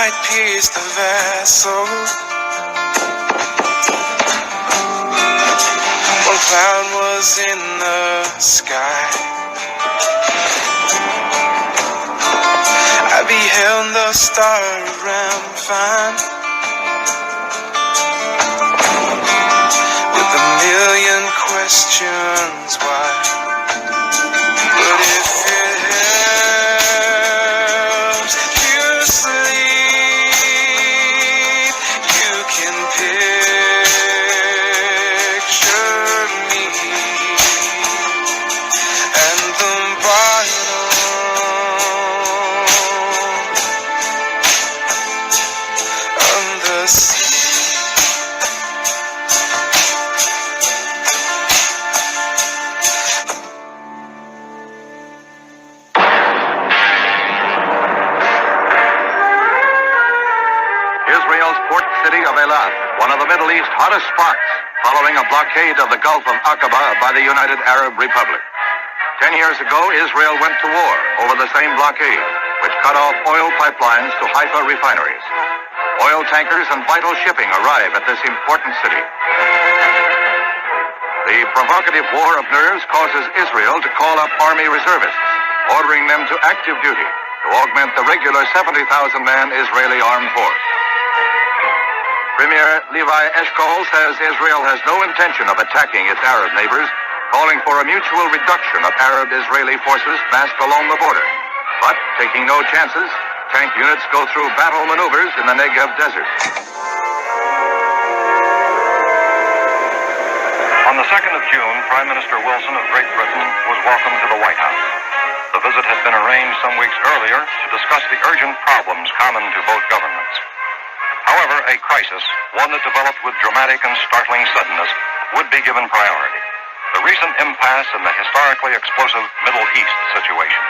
light pierced the vessel. One cloud was in the sky. I beheld the starry rampant with a million questions why. But if it helps you sleep, you can picture me and the bottom of the sea. Israel's port city of Eilat, one of the Middle East's hottest spots, following a blockade of the Gulf of Aqaba by the United Arab Republic. 10 years ago, Israel went to war over the same blockade, which cut off oil pipelines to Haifa refineries. Oil tankers and vital shipping arrive at this important city. The provocative war of nerves causes Israel to call up army reservists, ordering them to active duty to augment the regular 70,000-man Israeli armed force. Premier Levi Eshkol says Israel has no intention of attacking its Arab neighbors, calling for a mutual reduction of Arab-Israeli forces massed along the border. But, taking no chances, tank units go through battle maneuvers in the Negev desert. On the 2nd of June, Prime Minister Wilson of Great Britain was welcomed to the White House. The visit had been arranged some weeks earlier to discuss the urgent problems common to both governments. However, a crisis, one that developed with dramatic and startling suddenness, would be given priority. The recent impasse in the historically explosive Middle East situation.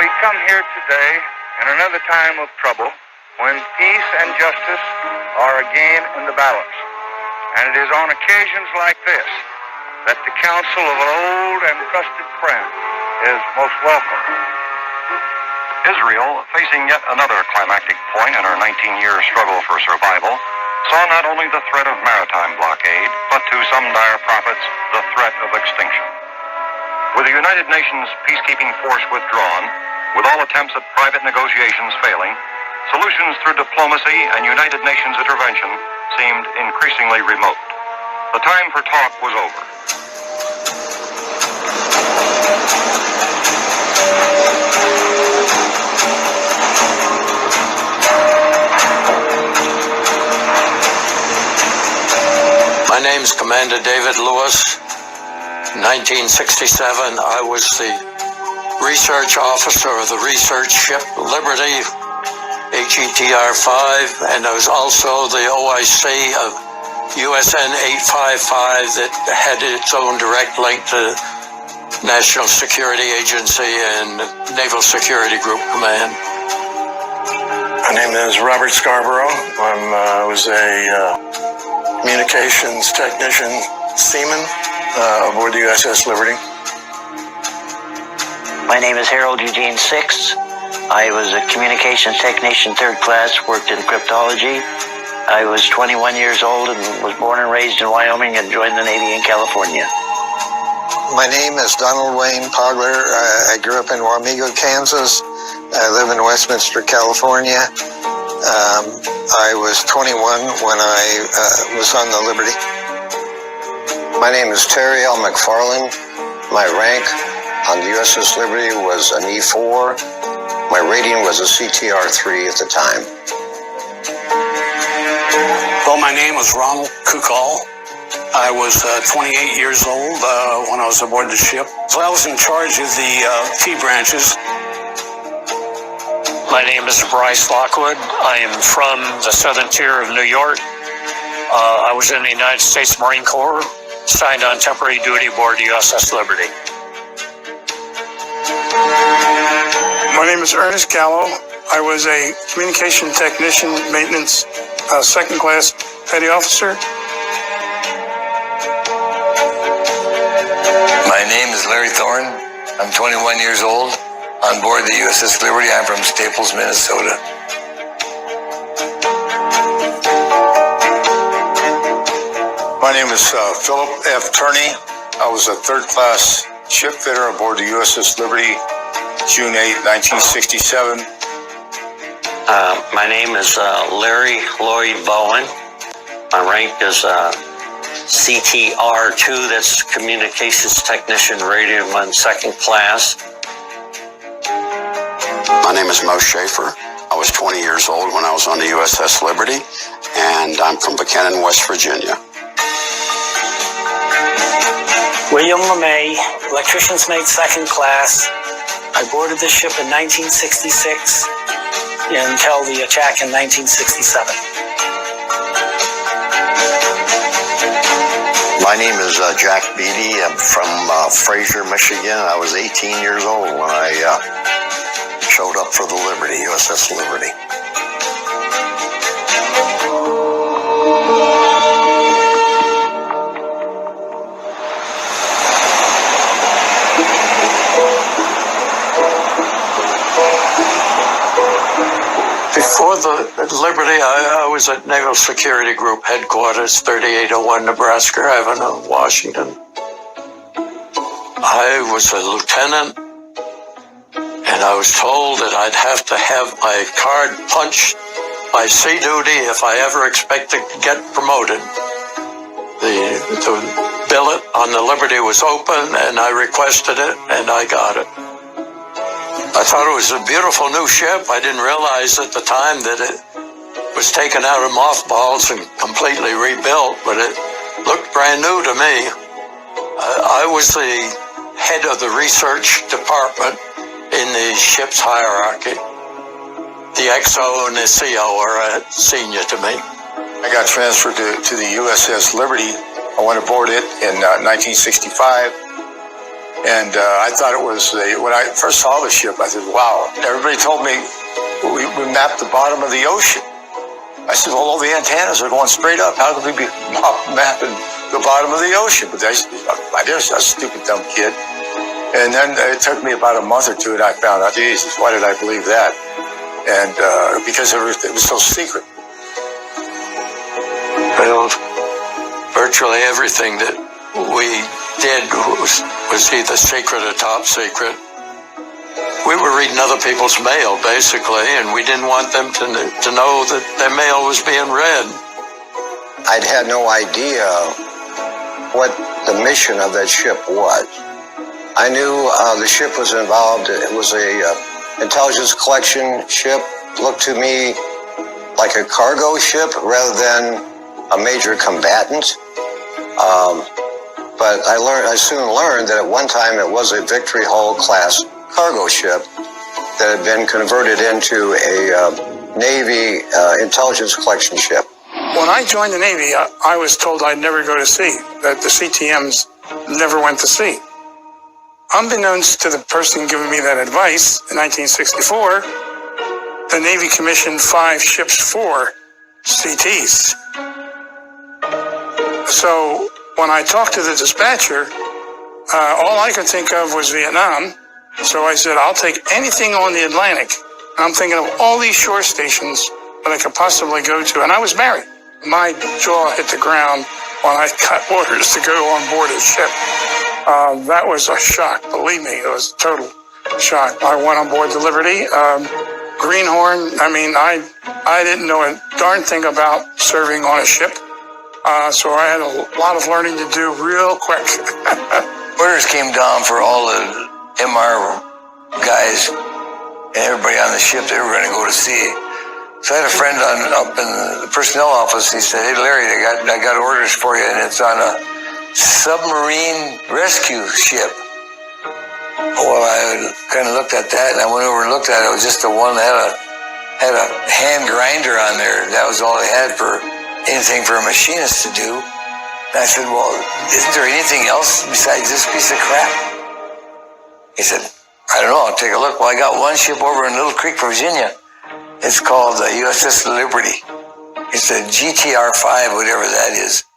We come here today in another time of trouble when peace and justice are again in the balance. And it is on occasions like this that the counsel of an old and trusted friend is most welcome. Israel, facing yet another climactic point in her 19-year struggle for survival, saw not only the threat of maritime blockade, but to some dire prophets, the threat of extinction. With the United Nations peacekeeping force withdrawn, with all attempts at private negotiations failing, solutions through diplomacy and United Nations intervention seemed increasingly remote. The time for talk was over. My name's Commander David Lewis. 1967, I was the research officer of the research ship Liberty, HETR-5, and I was also the OIC of USN 855 that had its own direct link to National Security Agency and Naval Security Group Command. My name is Robert Scarborough. I was a communications technician seaman aboard the USS Liberty. My name is Harold Eugene Six. I was a communications technician, 3rd class, worked in cryptology. I was 21 years old and was born and raised in Wyoming and joined the Navy in California. My name is Donald Wayne Pogler. I grew up in Wamego, Kansas. I live in Westminster, California. I was 21 when I was on the Liberty. My name is Terry L. McFarland. My rank on the USS Liberty was an E4. My rating was a CTR-3 at the time. Well, my name was Ronald Kukal. I was 28 years old when I was aboard the ship. So I was in charge of the T branches. My name is Bryce Lockwood. I am from the southern tier of New York. I was in the United States Marine Corps, signed on temporary duty aboard the USS Liberty. My name is Ernest Gallo. I was a communication technician, maintenance, 2nd class petty officer. My name is Larry Thorne. I'm 21 years old. on board the USS Liberty. I'm from Staples, Minnesota. My name is Philip F. Turney. I was a third-class ship fitter aboard the USS Liberty, June 8, 1967. My name is Larry Lloyd Bowen. My rank is CTR2, that's Communications Technician Radioman, second class. My name is Mo Schaefer. I was 20 years old when I was on the USS Liberty, and I'm from Buchanan, West Virginia. William LeMay, electrician's mate, second class. I boarded this ship in 1966 until the attack in 1967. My name is Jack Beatty. I'm from Fraser, Michigan. I was 18 years old when I showed up for the Liberty, USS Liberty. Before the Liberty, I was at Naval Security Group Headquarters, 3801 Nebraska Avenue, Washington. I was a lieutenant, and I was told that I'd have to have my card punched by sea duty if I ever expected to get promoted. The billet on the Liberty was open, and I requested it, and I got it. I thought it was a beautiful new ship. I didn't realize at the time that it was taken out of mothballs and completely rebuilt, but it looked brand new to me. I was the head of the research department in the ship's hierarchy. The XO and the CO are senior to me. I got transferred to the USS Liberty. I went aboard it in 1965. And I thought it was, when I first saw the ship, I said, wow. Everybody told me we mapped the bottom of the ocean. I said, well, all the antennas are going straight up. How could we be mapping the bottom of the ocean? But I was a stupid, dumb kid. And then it took me about a month or two, and I found out, Jesus, why did I believe that? And because it was so secret. Well, virtually everything that we did was either secret or top secret. We were reading other people's mail, basically, and we didn't want them to know that their mail was being read. I'd had no idea what the mission of that ship was. I knew the ship was involved. It was a intelligence collection ship. Looked to me like a cargo ship rather than a major combatant. But I soon learned that at one time it was a Victory Hull class cargo ship that had been converted into a Navy intelligence collection ship. When I joined the Navy, I was told I'd never go to sea, that the CTMs never went to sea. Unbeknownst to the person giving me that advice, in 1964, the Navy commissioned 5 ships for CTs. So when I talked to the dispatcher, all I could think of was Vietnam. So I said, I'll take anything on the Atlantic. And I'm thinking of all these shore stations that I could possibly go to. And I was married. My jaw hit the ground when I got orders to go on board a ship. That was a shock. Believe me, it was a total shock. I went on board the Liberty. Greenhorn, I mean, I didn't know a darn thing about serving on a ship. So I had a lot of learning to do real quick. Orders came down for all the MR guys and everybody on the ship. They were going to go to sea. So I had a friend up in the personnel office. He said, hey, Larry, I got orders for you, and it's on a submarine rescue ship. Well, I kind of looked at that, and I went over and looked at it. It was just the one that had a hand grinder on there. That was all they had for anything for a machinist to do. And I said, well, isn't there anything else besides this piece of crap? He said, I don't know, I'll take a look. Well, I got one ship over in Little Creek, Virginia. It's called the USS Liberty. It's a GTR-5, whatever that is.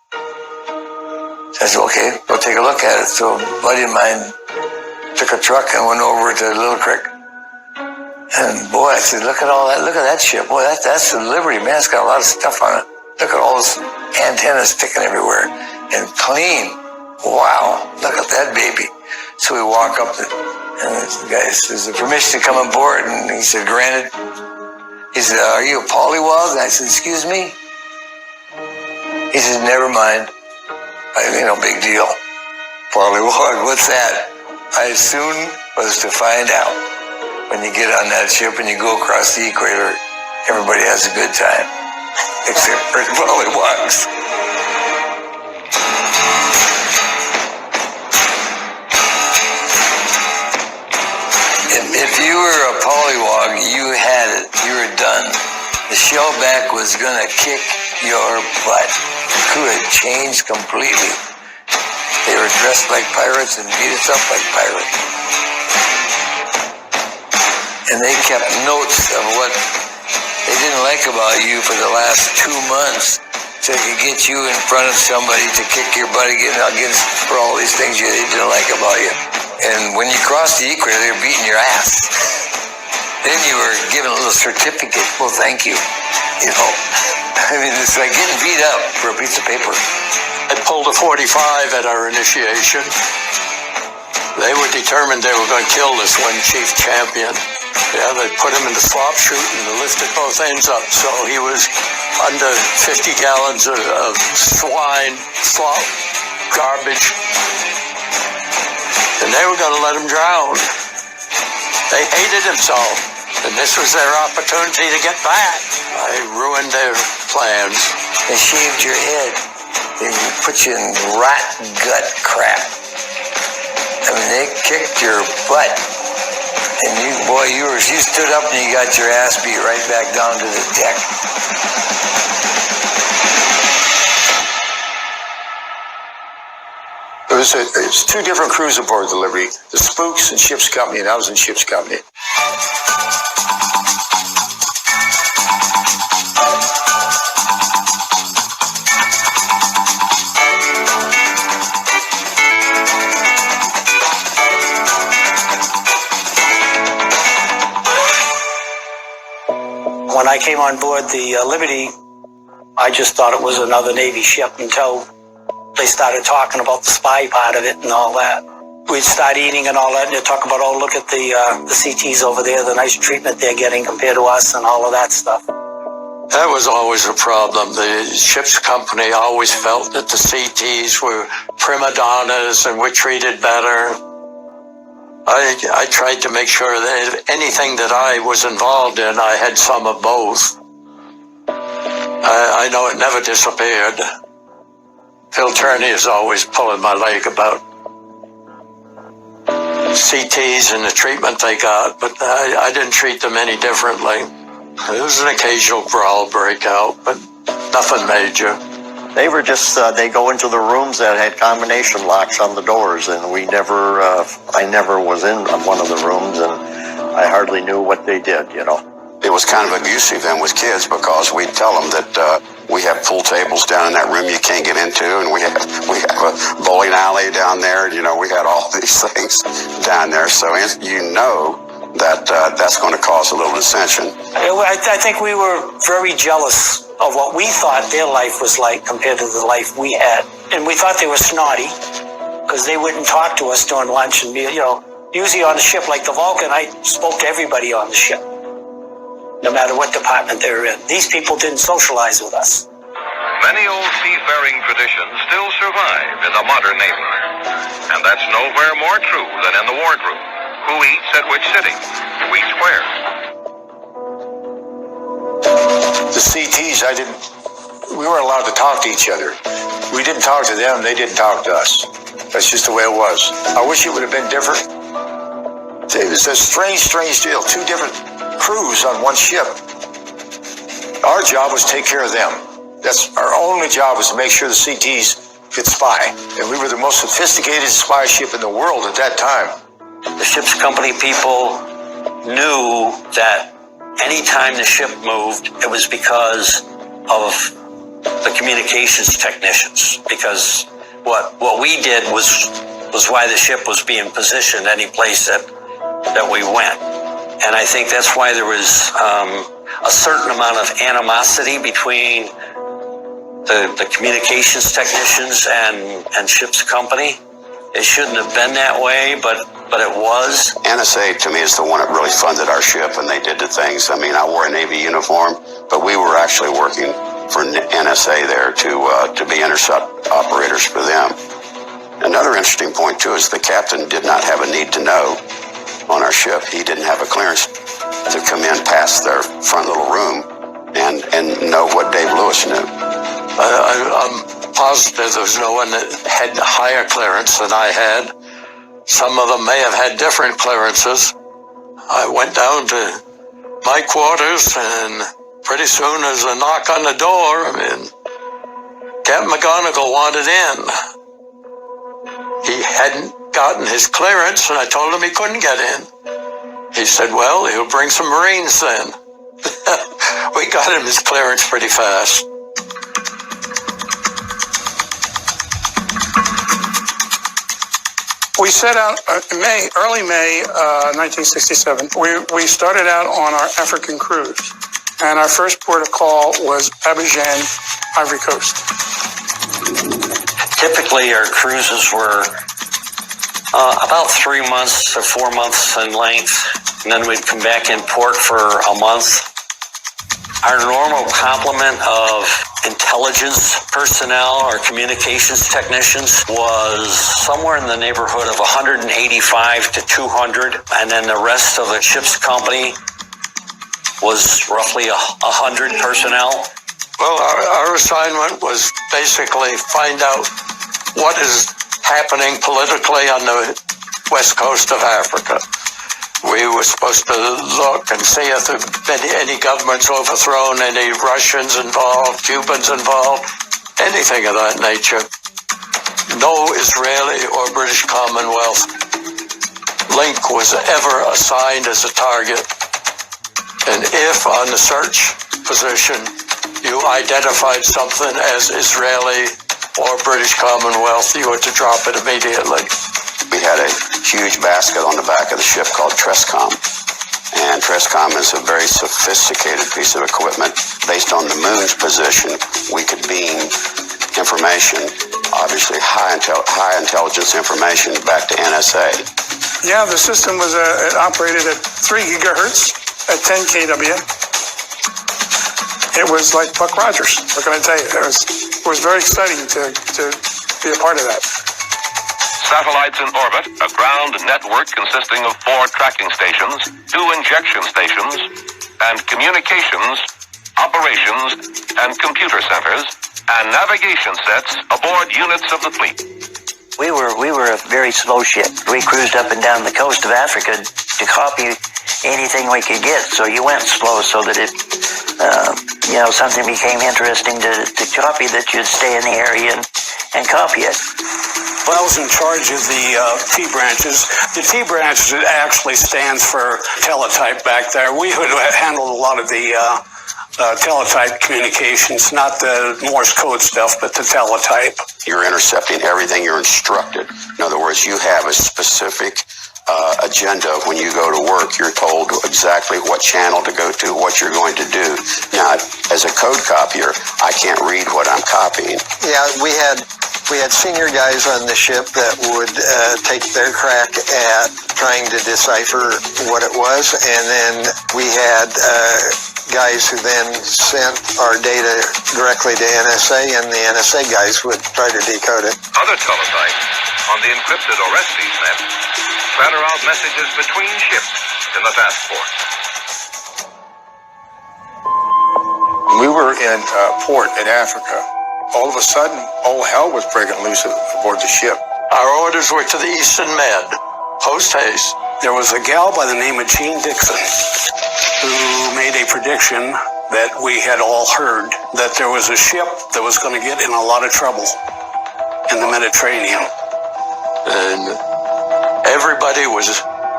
So I said, okay, go take a look at it. So a buddy of mine took a truck and went over to Little Creek And boy, I said, look at all that. Look at that ship. Boy, that's the Liberty, man. It's got a lot of stuff on it. Look at all those antennas sticking everywhere. And clean. Wow, look at that baby. So we walk up and the guy says, permission to come aboard? And he said, granted. He said, are you a pollywog? And I said, excuse me? He said, never mind. Big deal. Pollywog, what's that? I soon was to find out. When you get on that ship and you go across the equator, everybody has a good time. Except for the pollywogs. If you were a pollywog, you had it. You were done. The shellback was going to kick your butt. You had changed completely. They were dressed like pirates and beat us up like pirates. And they kept notes of what they didn't like about you for the last 2 months, so they could get you in front of somebody to kick your butt against for all these things they didn't like about you. And when you crossed the equator, they were beating your ass. Then you were given a little certificate. Well, thank you. It's like getting beat up for a piece of paper. I pulled a 45 at our initiation. They were determined they were going to kill this one chief champion. Yeah, they put him in the slop chute and lifted both ends up, so he was under 50 gallons of swine, slop, garbage. And they were going to let him drown. They hated him so, and this was their opportunity to get back. I ruined their plans. They shaved your head. They put you in rot gut crap. They kicked your butt. And you stood up and you got your ass beat right back down to the deck. It was 2 different crews aboard the Liberty, the Spooks and Ship's Company, and I was in Ship's Company. When I came on board the Liberty, I just thought it was another Navy ship until they started talking about the spy part of it and all that. We'd start eating and all that, and they'd talk about, oh, look at the CTs over there, the nice treatment they're getting compared to us and all of that stuff. That was always a problem. The ship's company always felt that the CTs were prima donnas and were treated better. I tried to make sure that anything that I was involved in, I had some of both. I know it never disappeared. Phil Turney is always pulling my leg about CTs and the treatment they got, but I didn't treat them any differently. There was an occasional brawl breakout, but nothing major. They were just, they go into the rooms that had combination locks on the doors, and I never was in one of the rooms, and I hardly knew what they did, It was kind of abusive then with kids, because we'd tell them that we have pool tables down in that room you can't get into, and we have a bowling alley down there, we had all these things down there, so that's going to cause a little dissension. I think we were very jealous of what we thought their life was like compared to the life we had. And we thought they were snotty because they wouldn't talk to us during lunch and be, usually on a ship like the Vulcan, I spoke to everybody on the ship, no matter what department they were in. These people didn't socialize with us. Many old seafaring traditions still survive in the modern Navy. And that's nowhere more true than in the wardroom. Who eats at which sitting? We square. The CTs, we weren't allowed to talk to each other. We didn't talk to them, they didn't talk to us. That's just the way it was. I wish it would have been different. It was a strange deal. 2 different crews on one ship. Our job was to take care of them. That's our only job, was to make sure the CTs could spy. And we were the most sophisticated spy ship in the world at that time. The ship's company people knew that anytime the ship moved, it was because of the communications technicians. Because what we did was why the ship was being positioned any place that we went. And I think that's why there was a certain amount of animosity between the communications technicians and ship's company. It shouldn't have been that way, but it was. NSA, to me, is the one that really funded our ship, and they did the things. I mean, I wore a Navy uniform, but we were actually working for NSA there to be intercept operators for them. Another interesting point, too, is the captain did not have a need to know on our ship. He didn't have a clearance to come in past their front little room and know what Dave Lewis knew. I'm positive there was no one that had higher clearance than I had. Some of them may have had different clearances. I went down to my quarters, and pretty soon there's a knock on the door, and Captain McGonigal wanted in. He hadn't gotten his clearance, and I told him he couldn't get in. He said, well, he'll bring some Marines then. We got him his clearance pretty fast. We set out early May 1967. We started out on our African cruise, and our first port of call was Abidjan, Ivory Coast. Typically, our cruises were about 3 months to 4 months in length, and then we'd come back in port for a month. Our normal complement of intelligence personnel or communications technicians was somewhere in the neighborhood of 185 to 200, and then the rest of the ship's company was roughly 100 personnel. Well, our assignment was basically find out what is happening politically on the west coast of Africa. We were supposed to look and see if there had been any governments overthrown, any Russians involved, Cubans involved, anything of that nature. No Israeli or British Commonwealth link was ever assigned as a target. And if on the search position you identified something as Israeli or British Commonwealth, you were to drop it immediately. We had a huge basket on the back of the ship called Trescom. And Trescom is a very sophisticated piece of equipment. Based on the moon's position, we could beam information, obviously high intelligence information, back to NSA. Yeah, the system was it operated at 3 gigahertz at 10 kW. It was like Buck Rogers. What can I tell you? It was very exciting to be a part of that. Satellites in orbit, a ground network consisting of 4 tracking stations, 2 injection stations, and communications, operations, and computer centers, and navigation sets aboard units of the fleet. We were a very slow ship. We cruised up and down the coast of Africa to copy anything we could get. So you went slow so that if something became interesting to copy, that you'd stay in the area and copy it. Well, I was in charge of the T branches. The T branches actually stands for teletype back there. We handled a lot of the teletype communications, not the Morse code stuff, but the teletype. You're intercepting everything you're instructed. In other words, you have a specific agenda. When you go to work, you're told exactly what channel to go to, what you're going to do. Now, as a code copier, I can't read what I'm copying. Yeah, we had senior guys on the ship that would take their crack at trying to decipher what it was, and then we had guys who then sent our data directly to NSA, and the NSA guys would try to decode it. Other teletypes on the encrypted Orestes net scatter out messages between ships in the task force. We were in port in Africa. All of a sudden, all hell was breaking loose aboard the ship. Our orders were to the Eastern Med, post haste. There was a gal by the name of Jean Dixon who made a prediction that we had all heard, that there was a ship that was going to get in a lot of trouble in the Mediterranean. And everybody was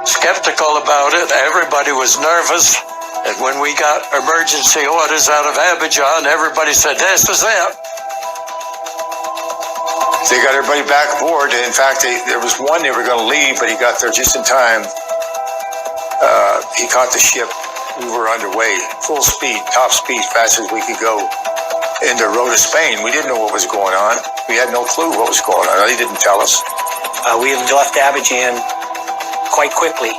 skeptical about it. Everybody was nervous. And when we got emergency orders out of Abidjan, everybody said, this is it. They got everybody back aboard. In fact, there was one they were going to leave, but he got there just in time. He caught the ship. We were underway, full speed, top speed, fast as we could go, into Rota, Spain. We didn't know what was going on. We had no clue what was going on. He didn't tell us. We had left Abidjan quite quickly,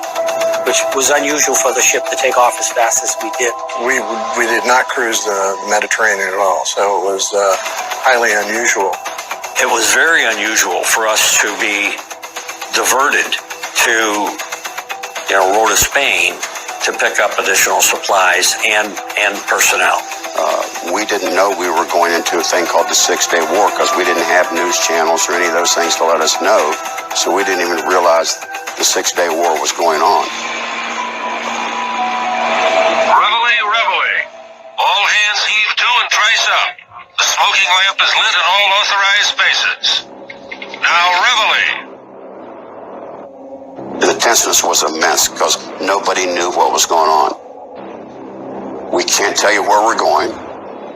which was unusual for the ship to take off as fast as we did. We did not cruise the Mediterranean at all, so it was highly unusual. It was very unusual for us to be diverted to, Rota, Spain, to pick up additional supplies and personnel. We didn't know we were going into a thing called the 6-Day War because we didn't have news channels or any of those things to let us know. So we didn't even realize the 6-Day War was going on. Reveille, reveille. All hands heave to and trace up. The smoking lamp is lit in all authorized spaces. Now reveille. The tenseness was immense because nobody knew what was going on. We can't tell you where we're going.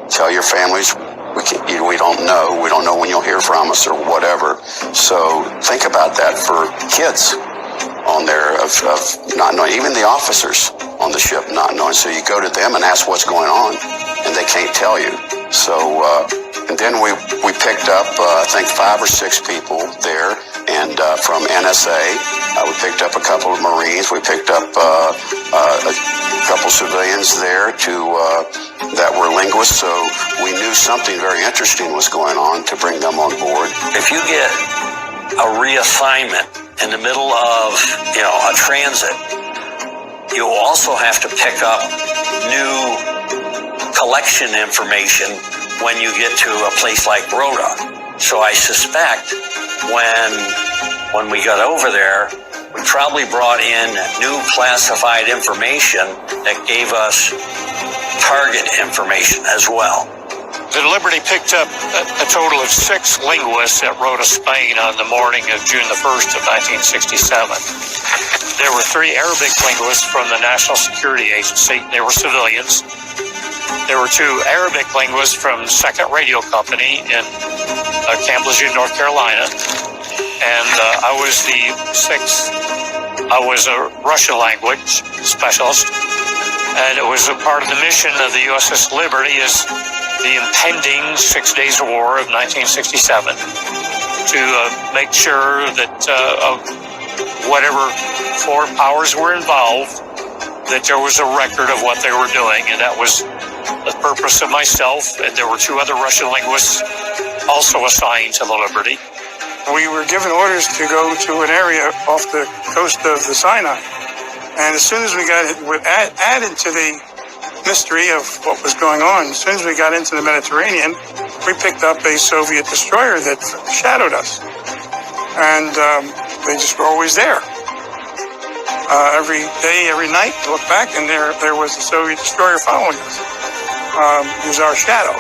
Tell your families we don't know. We don't know when you'll hear from us or whatever. So think about that for kids on there of not knowing, even the officers on the ship not knowing. So you go to them and ask what's going on, and they can't tell you. So, and then we picked up, I think 5 or 6 people there, and from NSA, we picked up a couple of Marines. We picked up a couple civilians there that were linguists. So we knew something very interesting was going on to bring them on board. If you get a reassignment in the middle of, a transit, you also have to pick up new collection information when you get to a place like Rota. So I suspect when we got over there, we probably brought in new classified information that gave us target information as well. The Liberty picked up a total of 6 linguists at Rota, Spain on the morning of June the 1st of 1967. There were 3 Arabic linguists from the National Security Agency. They were civilians. There were 2 Arabic linguists from 2nd Radio Company in Camp Lejeune, North Carolina. And I was the 6th. I was a Russian language specialist. And it was a part of the mission of the USS Liberty is the impending 6 Days of War of 1967 to make sure that whatever foreign powers were involved, that there was a record of what they were doing. And that was the purpose of myself. And there were 2 other Russian linguists also assigned to the Liberty. We were given orders to go to an area off the coast of the Sinai. And as soon as we got it, added to the mystery of what was going on, as soon as we got into the Mediterranean, we picked up a Soviet destroyer that shadowed us. And they just were always there. Every day, every night, you look back, and there was a Soviet destroyer following us. It was our shadow.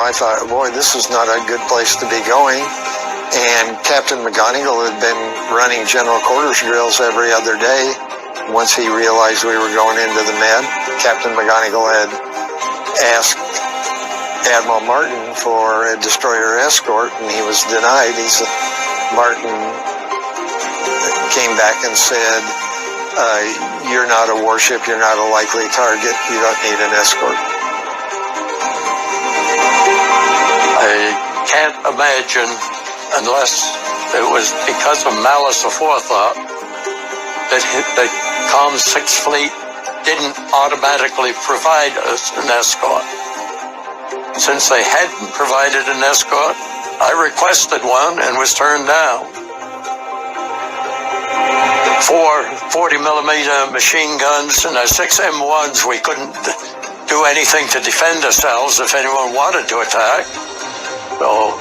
I thought, boy, this is not a good place to be going. And Captain McGonigal had been running general quarters drills every other day. Once he realized we were going into the Med, Captain McGonigal had asked Admiral Martin for a destroyer escort, and he was denied. Martin came back and said, you're not a warship, you're not a likely target, you don't need an escort. I can't imagine, unless it was because of malice aforethought, that the COM 6 Fleet didn't automatically provide us an escort. Since they hadn't provided an escort, I requested one and was turned down. 4 40mm machine guns and our 6 M1s, we couldn't do anything to defend ourselves if anyone wanted to attack. So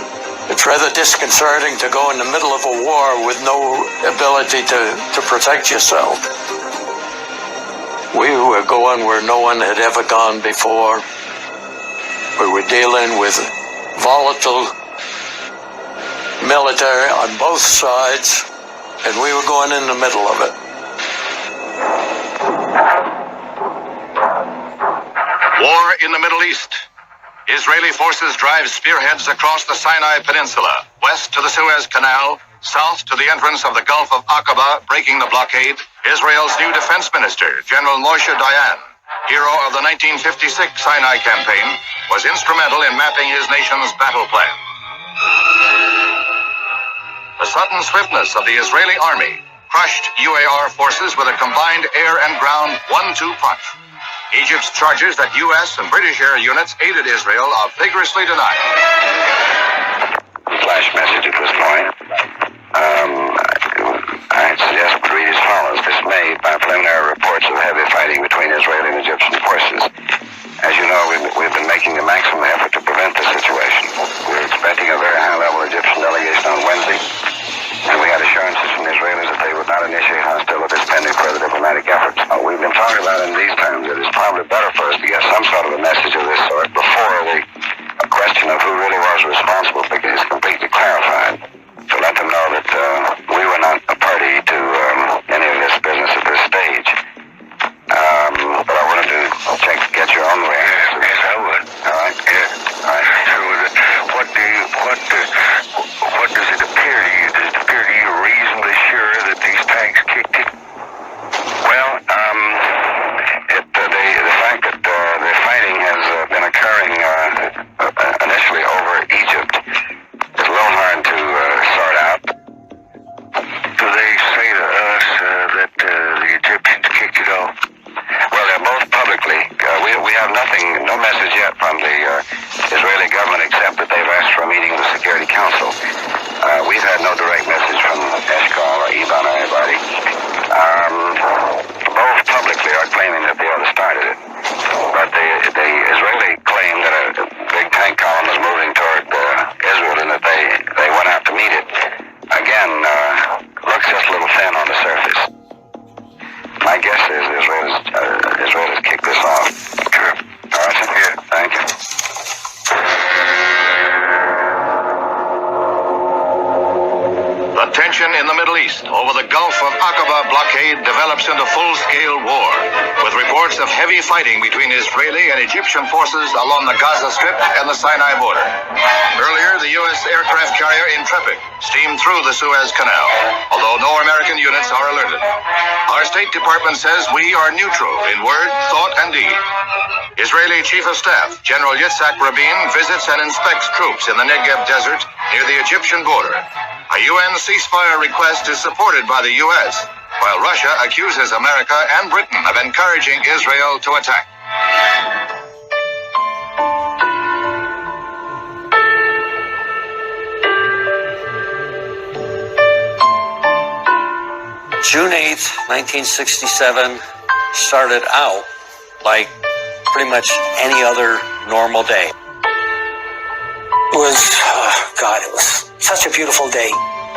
it's rather disconcerting to go in the middle of a war with no ability to protect yourself. We were going where no one had ever gone before. We were dealing with volatile military on both sides, and we were going in the middle of it. War in the Middle East. Israeli forces drive spearheads across the Sinai Peninsula, west to the Suez Canal, south to the entrance of the Gulf of Aqaba, breaking the blockade, Israel's new defense minister, General Moshe Dayan, hero of the 1956 Sinai campaign, was instrumental in mapping his nation's battle plan. The sudden swiftness of the Israeli army crushed UAR forces with a combined air and ground 1-2 punch. Egypt's charges that U.S. and British air units aided Israel are vigorously denied. Flash message at this point. I suggest we read as follows. Dismayed by preliminary reports of heavy fighting between Israeli and Egyptian forces. As you know, we've been making the maximum effort to prevent the situation. We're expecting a very high-level Egyptian delegation on Wednesday, and we had assurances from the Israelis that they would not initiate hostilities pending further diplomatic efforts. We've been talking about in these terms that it's probably better for us to get some sort of a message of this sort before the question of who really was responsible is completely clarified. To let them know that we were not a party to any of this business at this stage. But I wanted to get your own reaction. Yes, I would. All right. Yeah. All right. So what does it appear to you? Does it appear to you reasonably sure that these tanks kicked it? Well, the fact that the fighting has been occurring initially over Egypt is a little hard to sort out. Do they say to us that the Egyptians kicked it off? Well, they're both publicly. We have no message yet from the Israeli government except that they've asked for a meeting of the Security Council. We've had no direct message from Eshkol or Iban or anybody. Both publicly are claiming that the other started it. But the Israeli claim that a big tank column was moving toward Israel and that they went out to meet it. Again, looks just a little thin on the surface. My guess is Israel has kicked this off. Sure. All right, yeah, thank you. The tension in the Middle East over the Gulf of Aqaba blockade develops into full-scale war, with reports of heavy fighting between Israeli and Egyptian forces along the Gaza Strip and the Sinai border. Earlier, the U.S. aircraft carrier Intrepid steamed through the Suez Canal, although no American units are alerted. Our State Department says we are neutral in word, thought, and deed. Israeli Chief of Staff General Yitzhak Rabin visits and inspects troops in the Negev Desert near the Egyptian border. A UN ceasefire request is supported by the U.S., while Russia accuses America and Britain of encouraging Israel to attack. June 8th, 1967 started out like pretty much any other normal day. It was, it was such a beautiful day.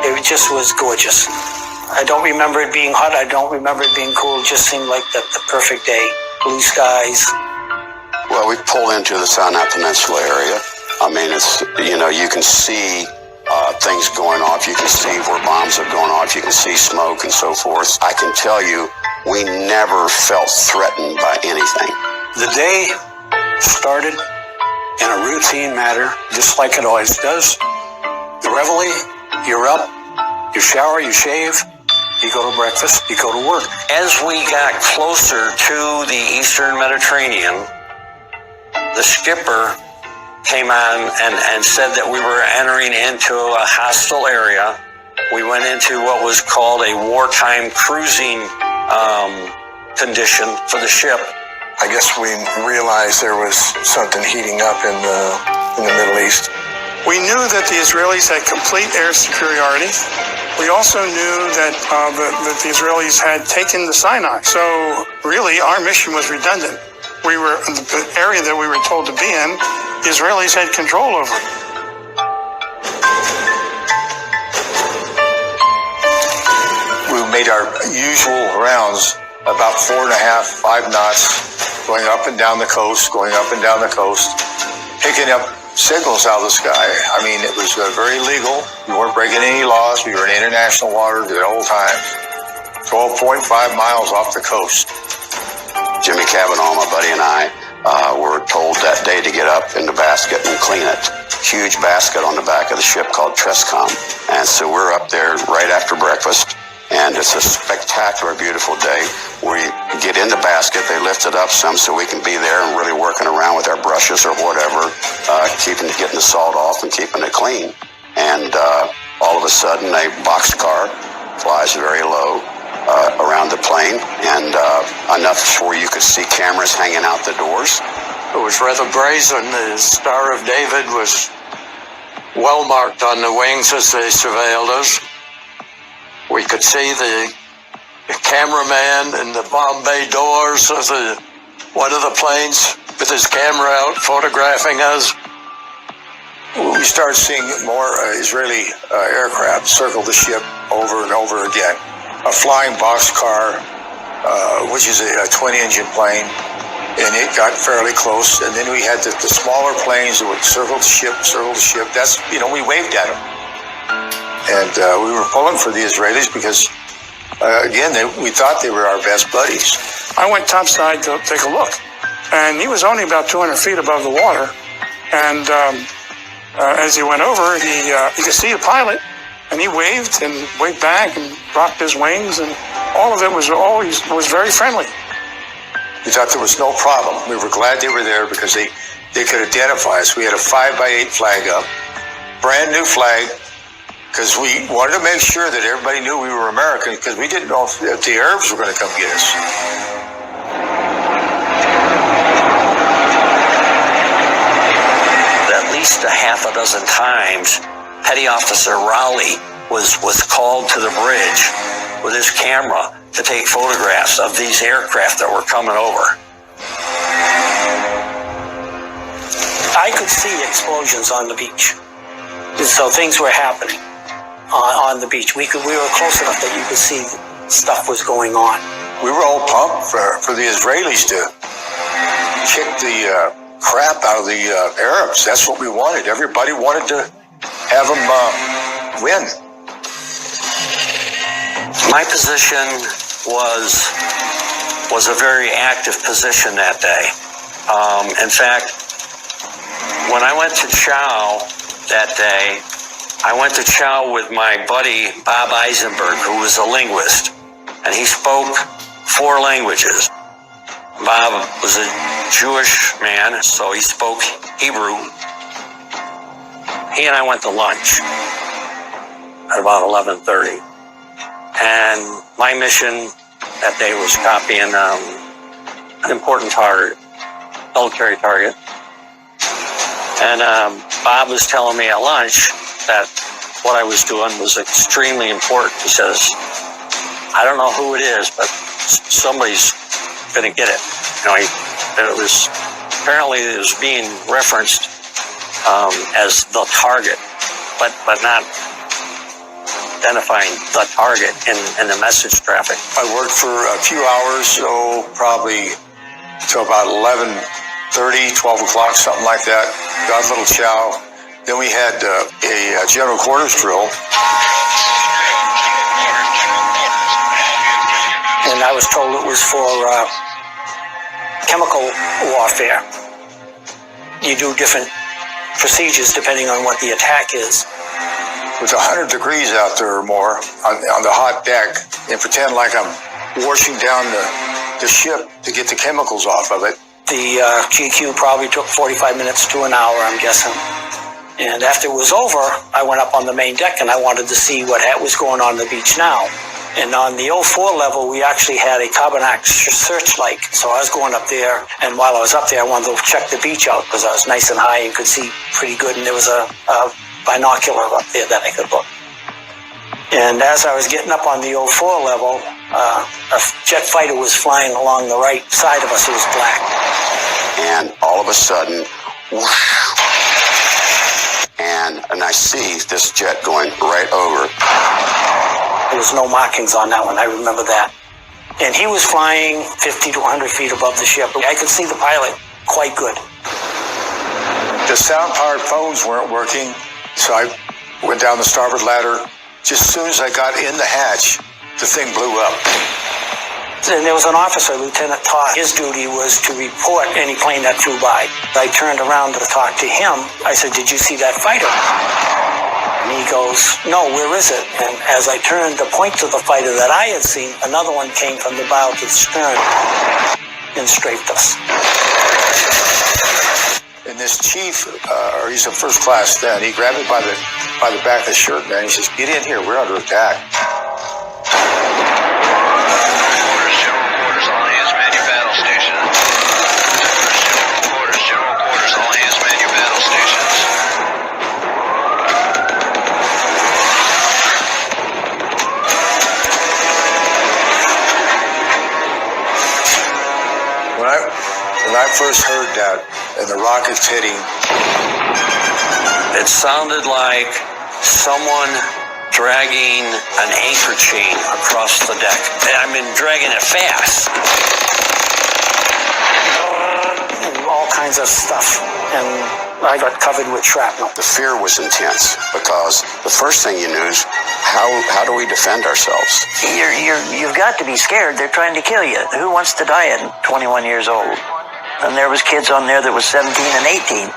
It just was gorgeous. I don't remember it being hot. I don't remember it being cool. It just seemed like the perfect day. Blue skies. Well, we pulled into the Sinai Peninsula area. I mean, it's, you can see things going off. You can see where bombs have gone off. You can see smoke and so forth. I can tell you, we never felt threatened by anything. The day started in a routine manner, just like it always does. The reveille, you're up, you shower, you shave, you go to breakfast, you go to work. As we got closer to the Eastern Mediterranean, the skipper came on and said that we were entering into a hostile area. We went into what was called a wartime cruising condition for the ship. I guess we realized there was something heating up in the Middle East. We knew that the Israelis had complete air superiority. We also knew that the Israelis had taken the Sinai. So really, our mission was redundant. We were in the area that we were told to be in. The Israelis had control over it. We made our usual rounds, about 4.5, 5 knots, going up and down the coast, picking up signals out of the sky. I mean, it was very legal. We weren't breaking any laws. We were in international waters at all times. 12.5 miles off the coast. Jimmy Cavanaugh, my buddy, and I were told that day to get up in the basket and clean it. huge basket on the back of the ship called Trescom. And so we're up there right after breakfast, and it's a spectacular, beautiful day. We get in the basket, they lift it up some so we can be there and really working around with our brushes or whatever, getting the salt off and keeping it clean. And all of a sudden, a boxcar flies very low around the plane, and enough where you could see cameras hanging out the doors. It was rather brazen. The Star of David was well marked on the wings as they surveilled us. We could see the cameraman in the bomb bay doors of one of the planes with his camera out photographing us. We started seeing more Israeli aircraft circle the ship over and over again. A flying boxcar, which is a twin-engine plane, and it got fairly close. And then we had the smaller planes that would circle the ship. That's, we waved at them. And we were pulling for the Israelis because, again, we thought they were our best buddies. I went topside to take a look, and he was only about 200 feet above the water. And as he went over, you could see the pilot, and he waved back and rocked his wings, and all of it was very friendly. We thought there was no problem. We were glad they were there because they could identify us. We had a 5x8 flag up, brand new flag, because we wanted to make sure that everybody knew we were Americans, because we didn't know if the Arabs were going to come get us. At least a half a dozen times, Petty Officer Rowley was called to the bridge with his camera to take photographs of these aircraft that were coming over. I could see explosions on the beach. So things were happening on the beach. We were close enough that you could see stuff was going on. We were all pumped for the Israelis to kick the crap out of the Arabs. That's what we wanted. Everybody wanted to have them win. My position was a very active position that day. In fact, when I went to Chow that day, I went to Chow with my buddy Bob Eisenberg, who was a linguist, and he spoke 4 languages. Bob was a Jewish man, so he spoke Hebrew. He and I went to lunch at about 11:30. And my mission that day was copying an important target, military target. And Bob was telling me at lunch that what I was doing was extremely important. He says, I don't know who it is, but somebody's going to get it. It was being referenced as the target, but not identifying the target in the message traffic. I worked for a few hours, so probably till about 11:30, 12 o'clock, something like that. Got a little chow. Then we had a general quarters drill. And I was told it was for chemical warfare. You do different procedures depending on what the attack is. It's 100 degrees out there or more on the hot deck, and pretend like I'm washing down the ship to get the chemicals off of it. The GQ probably took 45 minutes to an hour, I'm guessing. And after it was over, I went up on the main deck and I wanted to see what was going on the beach now. And on the 04 level, we actually had a Carbonac searchlight. So I was going up there, and while I was up there, I wanted to check the beach out because I was nice and high and could see pretty good. And there was a binocular up there that I could look. And as I was getting up on the 04 level, a jet fighter was flying along the right side of us. It was black. And all of a sudden, whoosh, and I see this jet going right over. There was no markings on that one. I remember that. And he was flying 50 to 100 feet above the ship. I could see the pilot quite good. The sound-powered phones weren't working, so I went down the starboard ladder. Just as soon as I got in the hatch, the thing blew up. And there was an officer, Lieutenant Todd. His duty was to report any plane that flew by. I turned around to talk to him. I said, "Did you see that fighter?" And he goes, "No, where is it?" And as I turned to point to the fighter that I had seen, another one came from the bow to the stern and strafed us. And this chief, or he's a first class then, he grabbed me by the back of the shirt, man. He says, "Get in here, we're under attack." When I first heard that, and the rockets hitting, it sounded like someone dragging an anchor chain across the deck. I mean, dragging it fast. And all kinds of stuff. And I got covered with shrapnel. The fear was intense because the first thing you knew is how do we defend ourselves? You've got to be scared. They're trying to kill you. Who wants to die at 21 years old? And there was kids on there that was 17 and 18.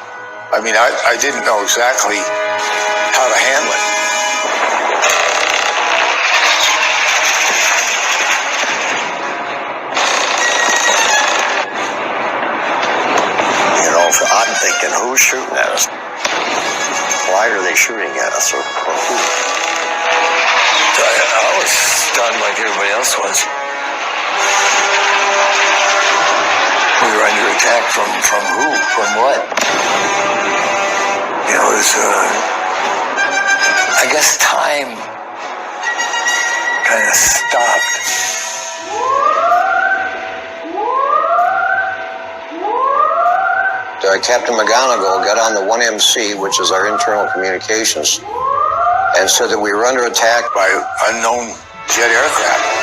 I mean, I didn't know exactly how to handle it. You know, I'm thinking, who's shooting at us? Why are they shooting at us, or who? I was stunned like everybody else was. We were under attack from who? From what? You know, it was, I guess time kind of stopped. Captain McGonigal got on the 1MC, which is our internal communications, and said that we were under attack by unknown jet aircraft.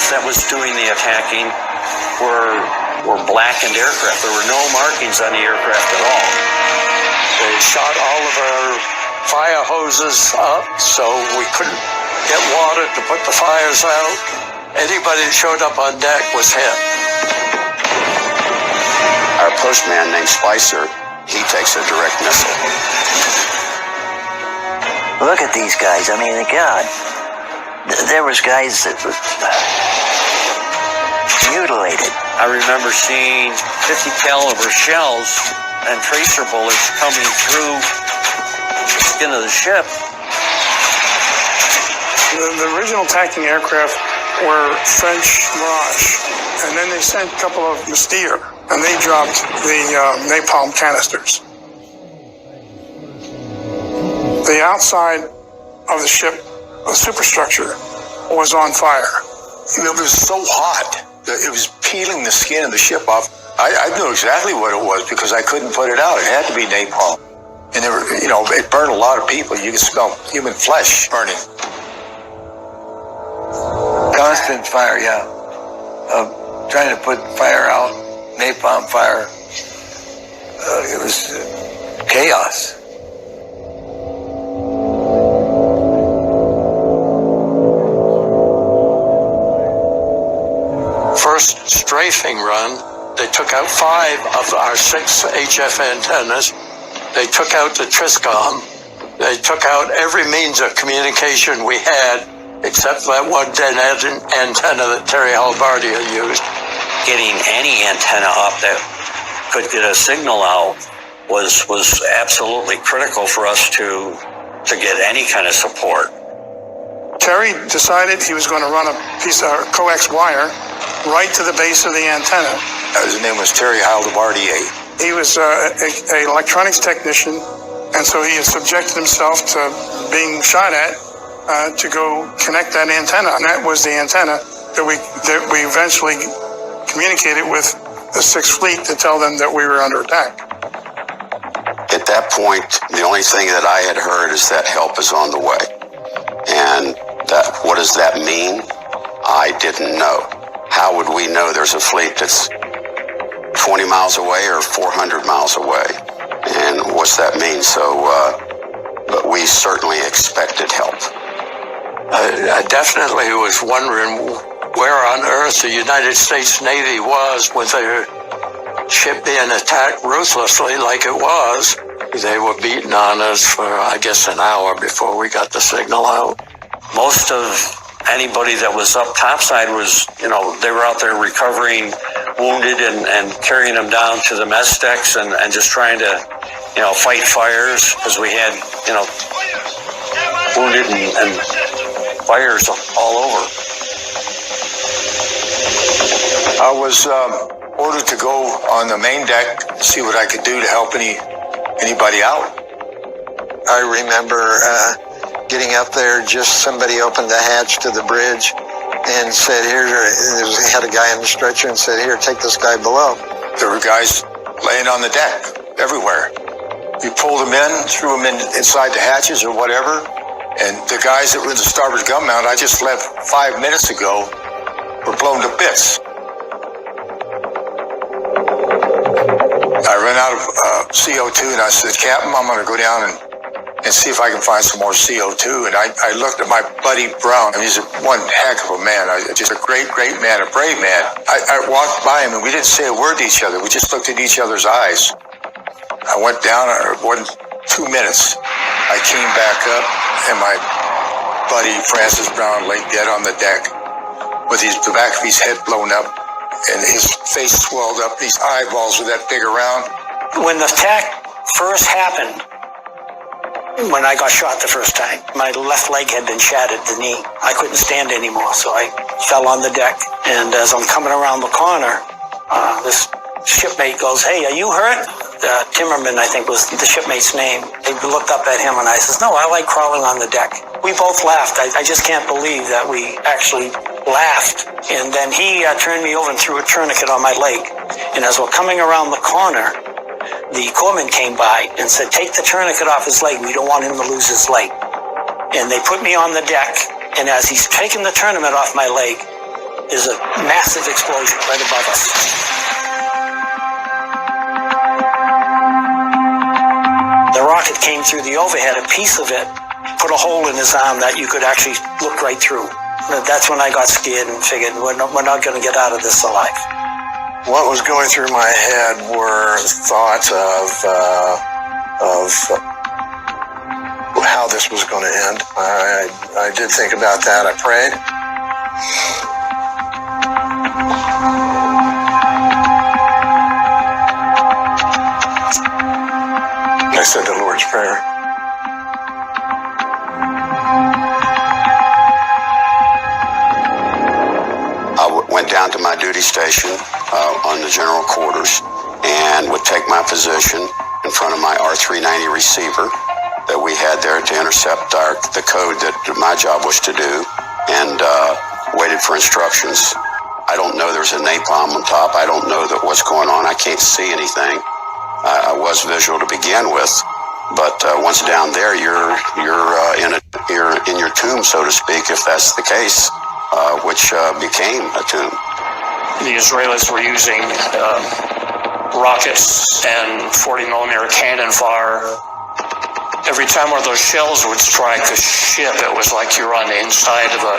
That was doing the attacking were blackened aircraft. There were no markings on the aircraft at all. They shot all of our fire hoses up so we couldn't get water to put the fires out. Anybody that showed up on deck was hit. Our postman named Spicer, he takes a direct missile. Look at these guys. I mean, God, there was guys that were mutilated. I remember seeing 50 caliber shells and tracer bullets coming through the skin of the ship. The original attacking aircraft were French Mirage, and then they sent a couple of Mystère, and they dropped the napalm canisters. The outside of the ship, the superstructure, was on fire. It was so hot. It was peeling the skin of the ship off. I knew exactly what it was because I couldn't put it out. It had to be napalm. And there were, you know, it burned a lot of people. You could smell human flesh burning. Constant fire, yeah. Trying to put fire out, napalm fire. It was chaos. First strafing run, they took out 5 of our 6 HF antennas. They took out the Triscom. They took out every means of communication we had, except that one dead antenna that Terry Halbardia used. Getting any antenna up that could get a signal out was absolutely critical for us to get any kind of support. Terry decided he was going to run a piece of coax wire right to the base of the antenna. His name was Terry Halbardia. He was an electronics technician, and so he had subjected himself to being shot at to go connect that antenna. And that was the antenna that we eventually communicated with the 6th Fleet to tell them that we were under attack. At that point, the only thing that I had heard is that help is on the way. And what does that mean? I didn't know. how would we know there's a fleet that's 20 miles away or 400 miles away? And what's that mean? So, but we certainly expected help. I definitely was wondering where on earth the United States Navy was with their ship being attacked ruthlessly like it was. They were beating on us for, I guess, an hour before we got the signal out. Most of anybody that was up topside was, they were out there recovering wounded and carrying them down to the mess decks and just trying to, fight fires because we had, wounded and fires all over. I was ordered to go on the main deck, see what I could do to help anybody out. I remember getting up there, just somebody opened the hatch to the bridge and said, had a guy on the stretcher and said, here, take this guy below. There were guys laying on the deck everywhere. You pulled them in, threw them inside the hatches or whatever, and the guys that were in the starboard gun mount I just left 5 minutes ago were blown to bits. I ran out of CO2 and I said, Captain, I'm going to go down and see if I can find some more CO2. And I looked at my buddy Brown, and he's one heck of a man, just a great, great man, a brave man. I walked by him and we didn't say a word to each other. We just looked at each other's eyes. I went down, it wasn't 2 minutes. I came back up and my buddy Francis Brown lay dead on the deck with the back of his head blown up and his face swelled up, these eyeballs were that big around. When the attack first happened, when I got shot the first time, my left leg had been shattered, the knee. I couldn't stand anymore, so I fell on the deck. And as I'm coming around the corner, this shipmate goes, hey, are you hurt? Timmerman, I think, was the shipmate's name. They looked up at him and I says, no, I like crawling on the deck. We both laughed. I just can't believe that we actually laughed. And then he turned me over and threw a tourniquet on my leg. And as we're coming around the corner, the corpsman came by and said, take the tourniquet off his leg. We don't want him to lose his leg. And they put me on the deck. And as he's taking the tourniquet off my leg, there's a massive explosion right above us. The rocket came through the overhead. A piece of it put a hole in his arm that you could actually look right through. That's when I got scared and figured we're not going to get out of this alive. What was going through my head were thoughts of how this was going to end. I did think about that. I prayed. I said the Lord's Prayer. I went down to my duty station on the general quarters and would take my position in front of my R390 receiver that we had there to intercept the code that my job was to do, and waited for instructions. I don't know there's a napalm on top. I don't know that what's going on. I can't see anything. I was visual to begin with, but once down there, you're in your tomb, so to speak, if that's the case, which became a tomb. The Israelis were using rockets and 40mm cannon fire. Every time one of those shells would strike the ship, it was like you were on the inside of a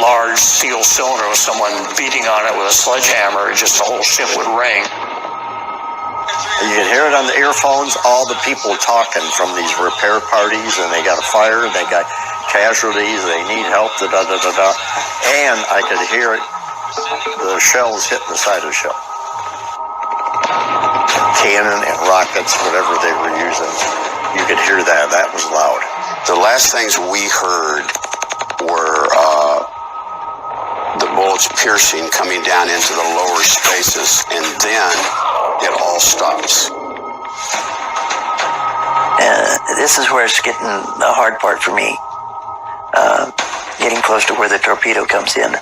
large steel cylinder with someone beating on it with a sledgehammer. Just the whole ship would ring. You could hear it on the earphones, all the people talking from these repair parties, and they got a fire, they got casualties, they need help, da-da-da-da-da. And I could hear it, the shells hitting the side of the ship. Cannon and rockets, whatever they were using, you could hear that. That was loud. The last things we heard were the bullets piercing, coming down into the lower spaces, and then it all stops. This is where it's getting the hard part for me. Getting close to where the torpedo comes in.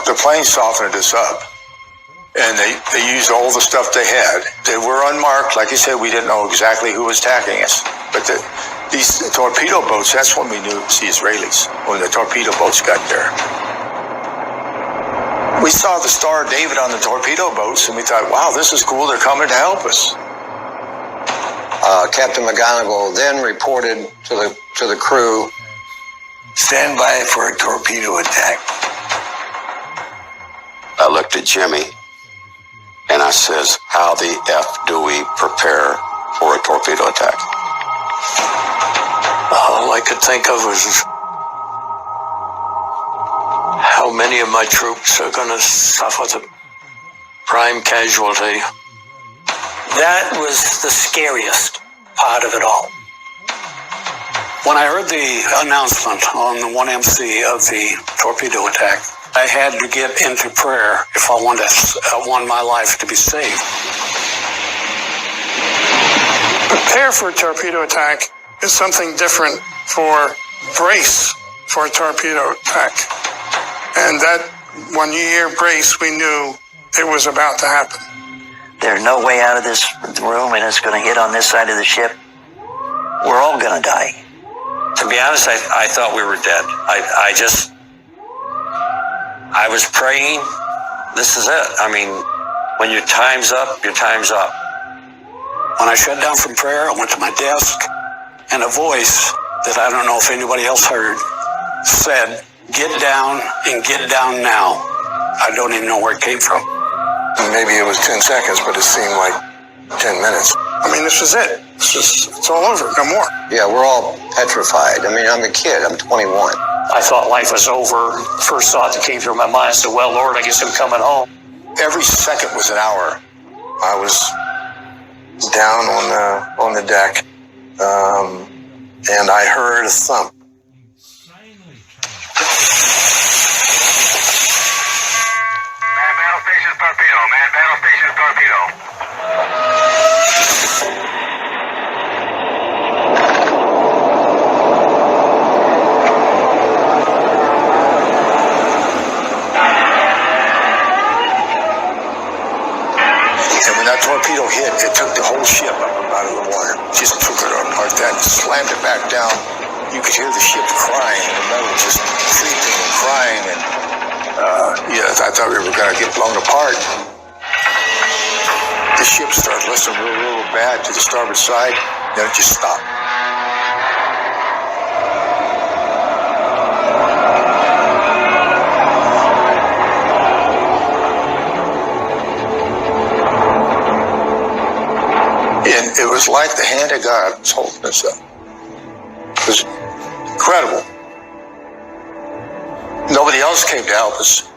The plane softened us up, and they used all the stuff they had. They were unmarked. Like I said, we didn't know exactly who was attacking us. But these torpedo boats, that's when we knew it was the Israelis, when the torpedo boats got there. We saw the Star of David on the torpedo boats, and we thought, wow, this is cool. They're coming to help us. Captain McGonigal then reported to the crew, stand by for a torpedo attack. I looked at Jimmy and I says, how the F do we prepare for a torpedo attack? All I could think of was how many of my troops are going to suffer the prime casualty. That was the scariest part of it all. When I heard the announcement on the 1MC of the torpedo attack, I had to get into prayer if I wanted my life to be saved. Prepare for a torpedo attack is something different for brace for a torpedo attack. And that, when you hear brace, we knew it was about to happen. There's no way out of this room, and it's going to hit on this side of the ship. We're all going to die. To be honest, I thought we were dead. I was praying, this is it. I mean, when your time's up, your time's up. When I shut down from prayer, I went to my desk, and a voice that I don't know if anybody else heard said, get down and get down now. I don't even know where it came from. Maybe it was 10 seconds, but it seemed like 10 minutes. I mean, this was it. It's all over, no more. Yeah, we're all petrified. I mean, I'm a kid, I'm 21. I thought life was over. First thought that came through my mind, I said, well, Lord, I guess I'm coming home. Every second was an hour. I was down on the deck, and I heard a thump. Man, battle station's torpedo. Man, battle station's torpedo. And when that torpedo hit, it took the whole ship out of the water. Just took it apart, that slammed it back down. You could hear the ship crying, and the metal just creaking and crying, and I thought we were going to get blown apart. The ship started listing real bad to the starboard side, then it just stopped. And it was like the hand of God was holding us up. It was incredible. Nobody else came to help us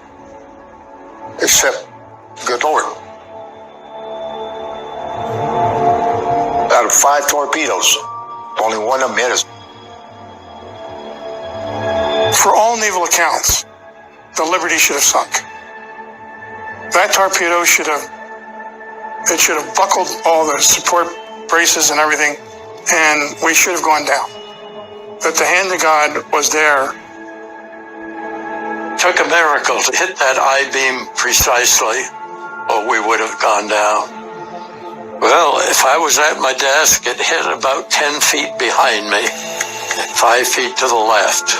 except the good Lord. Out of 5 torpedoes, only one of them hit us. For all naval accounts, the Liberty should have sunk. That torpedo should have buckled all the support braces and everything, and we should have gone down. That the hand of God was there. It took a miracle to hit that I-beam precisely, or we would have gone down. Well, if I was at my desk, it hit about 10 feet behind me, 5 feet to the left.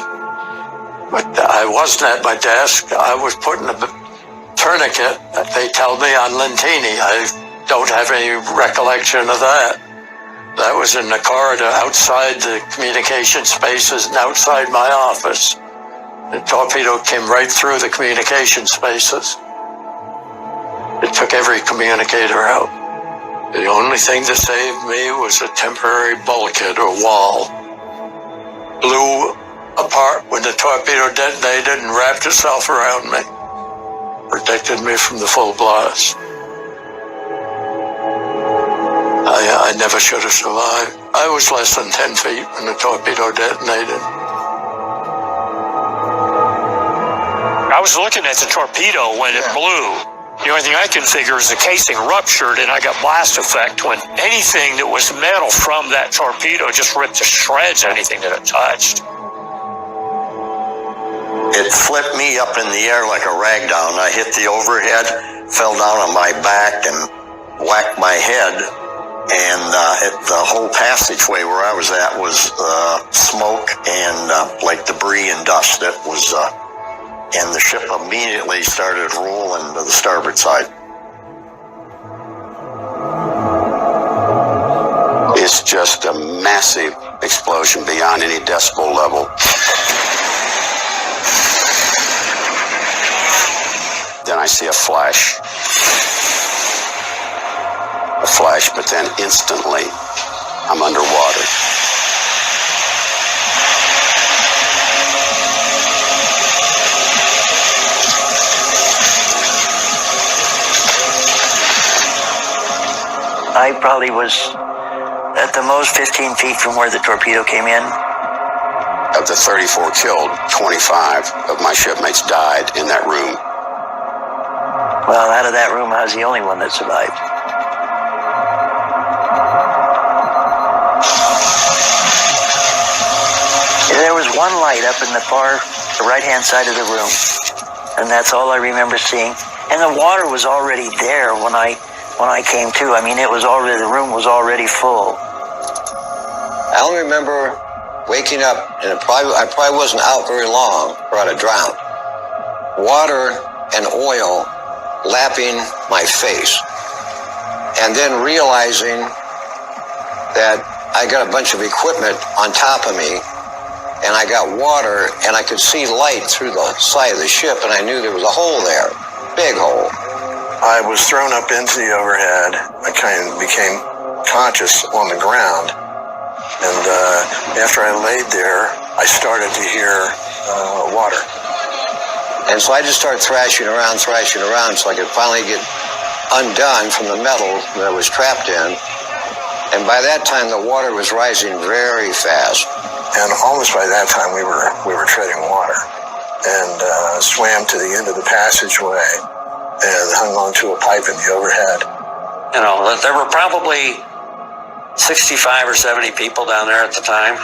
But I wasn't at my desk. I was putting a tourniquet, they tell me, on Lentini. I don't have any recollection of that. That was in the corridor outside the communication spaces and outside my office. The torpedo came right through the communication spaces. It took every communicator out. The only thing that saved me was a temporary bulkhead or wall. Blew apart when the torpedo detonated and wrapped itself around me. Protected me from the full blast. I never should have survived. I was less than 10 feet when the torpedo detonated. I was looking at the torpedo when it blew. The only thing I can figure is the casing ruptured and I got blast effect when anything that was metal from that torpedo just ripped to shreds, anything that it touched. It flipped me up in the air like a rag doll. I hit the overhead, fell down on my back and whacked my head. And the whole passageway where I was at was smoke and like debris and dust. That was and the ship immediately started rolling to the starboard side. It's just a massive explosion beyond any decibel level. Then I see a flash, but then instantly I'm underwater. I probably was at the most 15 feet from where the torpedo came in. Of the 34 killed, 25 of my shipmates died in that room. Well, out of that room, I was the only one that survived. There was one light up in the far right-hand side of the room, and that's all I remember seeing. And the water was already there when I came to. I mean, the room was already full. I only remember waking up, and I probably wasn't out very long, or I'd have drowned. Water and oil lapping my face. And then realizing that I got a bunch of equipment on top of me, and I got water, and I could see light through the side of the ship, and I knew there was a hole there, big hole. I was thrown up into the overhead. I kind of became conscious on the ground. And after I laid there, I started to hear water. And so I just started thrashing around so I could finally get undone from the metal that I was trapped in. And by that time, the water was rising very fast. And almost by that time, we were treading water, and swam to the end of the passageway and hung onto a pipe in the overhead. You know, there were probably 65 or 70 people down there at the time.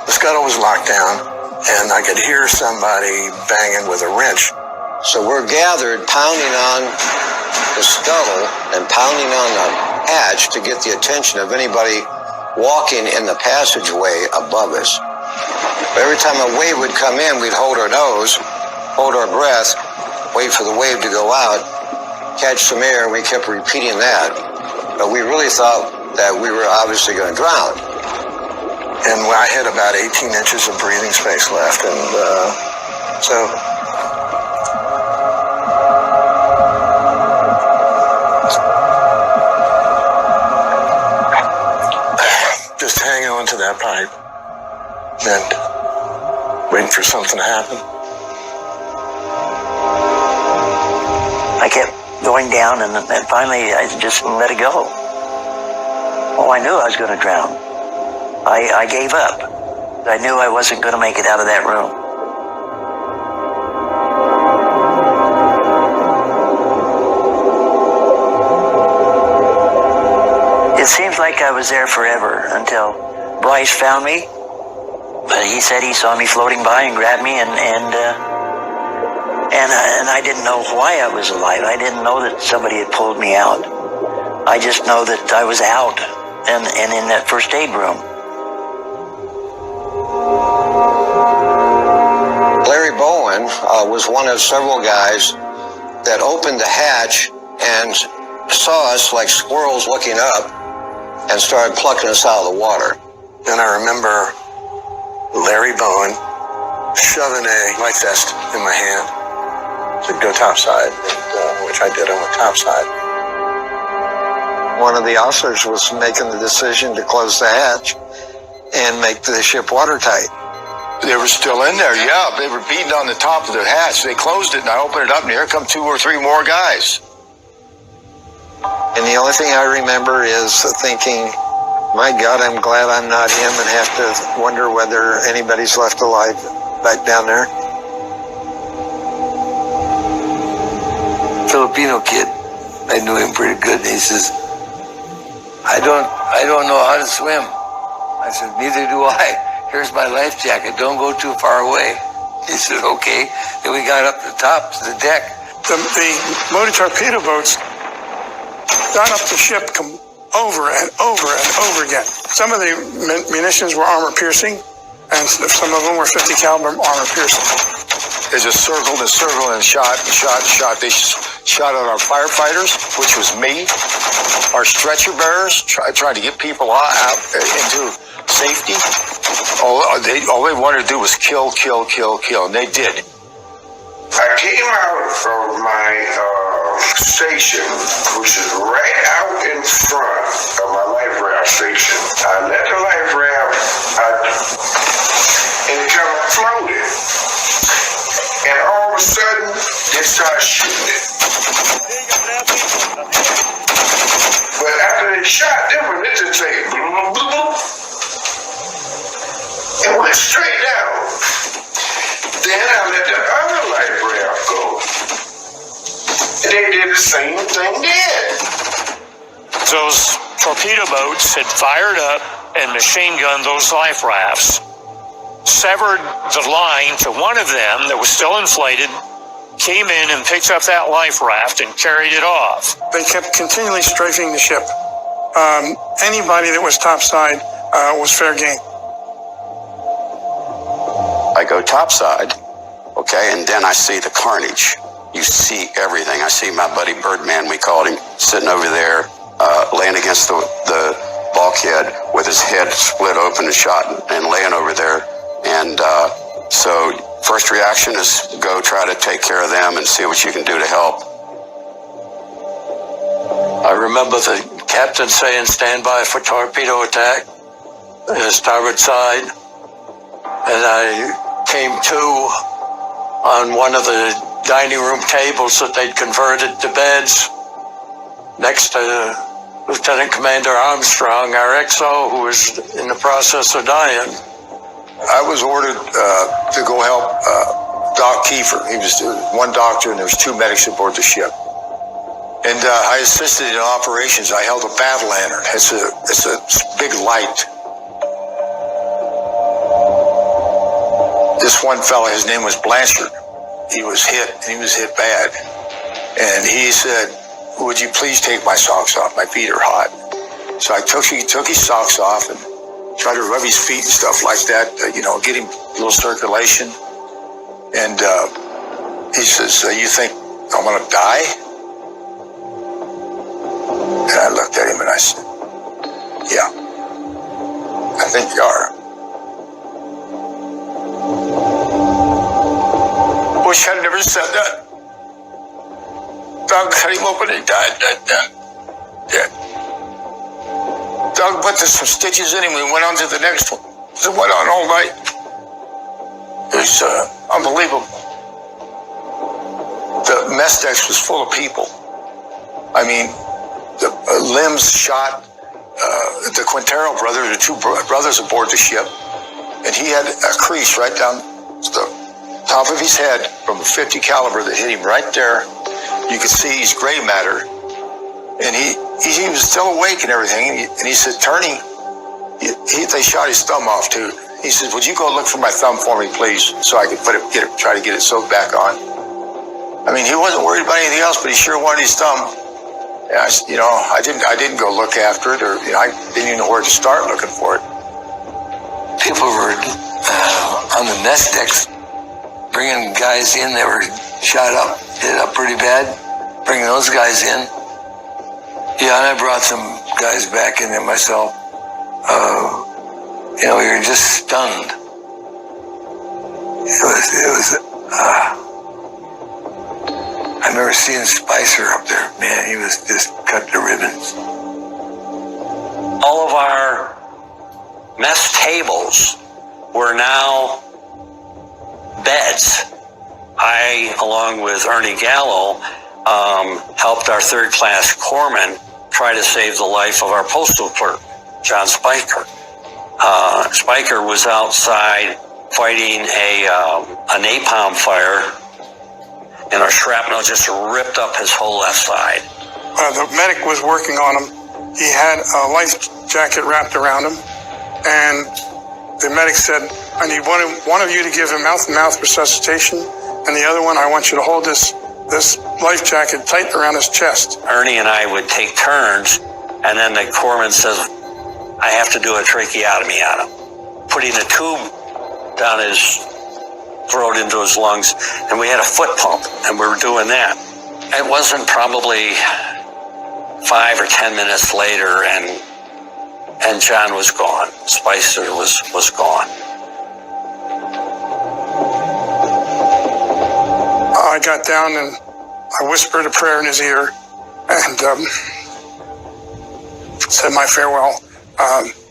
The scuttle was locked down, and I could hear somebody banging with a wrench. So we're gathered, pounding on the scuttle and pounding on the hatch to get the attention of anybody walking in the passageway above us. Every time a wave would come in, we'd hold our nose, hold our breath, wait for the wave to go out, catch some air, and we kept repeating that. But we really thought that we were obviously going to drown. And I had about 18 inches of breathing space left, and so just hanging on to that pipe and waiting for something to happen. I kept going down, and finally I just let it go. Oh, I knew I was going to drown. I gave up. I knew I wasn't going to make it out of that room. It seems like I was there forever until Bryce found me. He said he saw me floating by and grabbed me, and I didn't know why I was alive. I didn't know that somebody had pulled me out. I just know that I was out and in that first aid room. Larry Bowen was one of several guys that opened the hatch and saw us like squirrels looking up and started plucking us out of the water. And I remember Larry Bowen shoving a life vest in my hand to go topside, which I did. I went topside. One of the officers was making the decision to close the hatch and make the ship watertight. They were still in there, yeah. They were beating on the top of the hatch. They closed it, and I opened it up, and here come 2 or 3 more guys. And the only thing I remember is thinking, my God, I'm glad I'm not him, and have to wonder whether anybody's left alive back down there. Filipino kid, I knew him pretty good, and he says, I don't know how to swim. I said, neither do I. Here's my life jacket. Don't go too far away. He said, okay. Then we got up the top to the deck. The motor torpedo boats got up the ship over and over and over again. Some of the munitions were armor piercing, and some of them were 50 caliber armor piercing. There's a circle and circle and shot. They shot at our firefighters, which was me. Our stretcher bearers trying to get people out into safety. All they wanted to do was kill, and they did. I came out of my station, which is right out in front of my life raft station. I let the life raft out, and it kind of floated. And all of a sudden, they started shooting it. But after they shot them, it just like, it went straight down. Then I let the other life raft go. And they did the same thing then. Those torpedo boats had fired up and machine gunned those life rafts, severed the line to one of them that was still inflated, came in and picked up that life raft and carried it off. They kept continually strafing the ship. Anybody that was topside was fair game. I go topside, okay, and then I see the carnage. You see everything. I see my buddy Birdman, we called him, sitting over there, laying against the bulkhead with his head split open and shot and laying over there. And so first reaction is go try to take care of them and see what you can do to help. I remember the captain saying, stand by for torpedo attack, starboard side. And I came to on one of the dining room tables that they'd converted to beds next to Lieutenant Commander Armstrong, our XO, who was in the process of dying. I was ordered to go help Doc Kiefer. He was one doctor and there was 2 medics aboard the ship. And I assisted in operations. I held a battle lantern. It's a big light. This one fella, his name was Blanchard. He was hit, and he was hit bad. And he said, would you please take my socks off? My feet are hot. So he took his socks off and tried to rub his feet and stuff like that, get him a little circulation. And he says, you think I'm going to die? And I looked at him and I said, yeah, I think you are. Wish I'd never said that. Doug cut him open and he died dead. Doug put some stitches in him and we went on to the next one. It went on all night. It was unbelievable. The mess decks was full of people. I mean, the limbs shot. The Quintero brother, the 2 brothers aboard the ship, and he had a crease right down the top of his head from a .50 caliber that hit him right there. You could see his gray matter, and he was still awake and everything. And he said, Turney, they shot his thumb off too. He said, would you go look for my thumb for me, please, so I could try to get it sewed back on. I mean, he wasn't worried about anything else, but he sure wanted his thumb. Yeah, I didn't go look after it, or I didn't even know where to start looking for it. People were on the mess decks, bringing guys in that were shot up, hit up pretty bad, bringing those guys in. Yeah, and I brought some guys back in there myself. We were just stunned. I remember seeing Spicer up there. Man, he was just cut to ribbons. All of our mess tables were now beds. I, along with Ernie Gallo, helped our 3rd class corpsman try to save the life of our postal clerk, John Spiker. Spiker was outside fighting a napalm fire, and our shrapnel just ripped up his whole left side. The medic was working on him. He had a life jacket wrapped around him, and the medic said, I need one of you to give him mouth-to-mouth resuscitation, and the other one, I want you to hold this life jacket tight around his chest. Ernie and I would take turns, and then the corpsman says, I have to do a tracheotomy on him. Putting a tube down his throw it into his lungs, and we had a foot pump, and we were doing that. It wasn't probably 5 or 10 minutes later, and John was gone. Spicer was gone. I got down and I whispered a prayer in his ear and said my farewell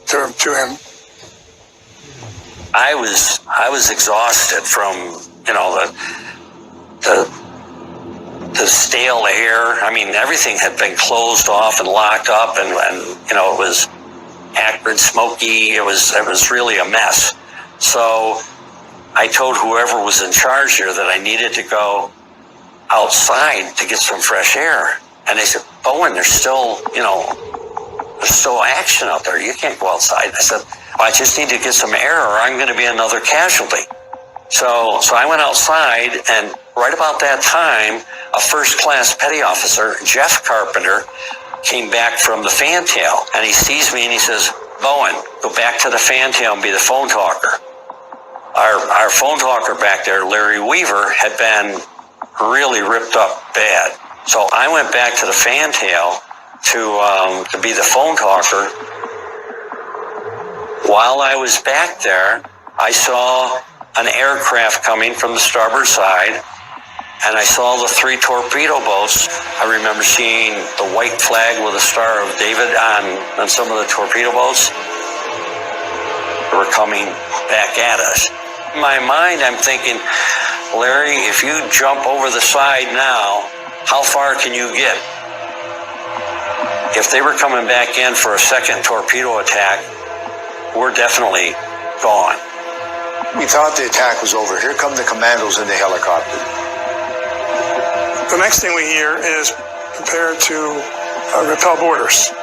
to him. I was exhausted from, you know, the stale air. I mean, everything had been closed off and locked up, and you know, it was acrid, smoky. It was really a mess. So I told whoever was in charge here that I needed to go outside to get some fresh air. And they said, Bowen, there's still action out there. You can't go outside. I said, I just need to get some air or I'm going to be another casualty. So I went outside, and right about that time, a first-class petty officer, Jeff Carpenter, came back from the fantail, and he sees me and he says, Bowen, go back to the fantail and be the phone talker. Our phone talker back there, Larry Weaver, had been really ripped up bad. So I went back to the fantail to be the phone talker. While I was back there, I saw an aircraft coming from the starboard side, and I saw the 3 torpedo boats. I remember seeing the white flag with a Star of David on some of the torpedo boats. They were coming back at us. In my mind, I'm thinking, Larry, if you jump over the side now, how far can you get? If they were coming back in for a second torpedo attack, we're definitely gone. We thought the attack was over. Here come the commandos in the helicopter. The next thing we hear is prepare to repel boarders.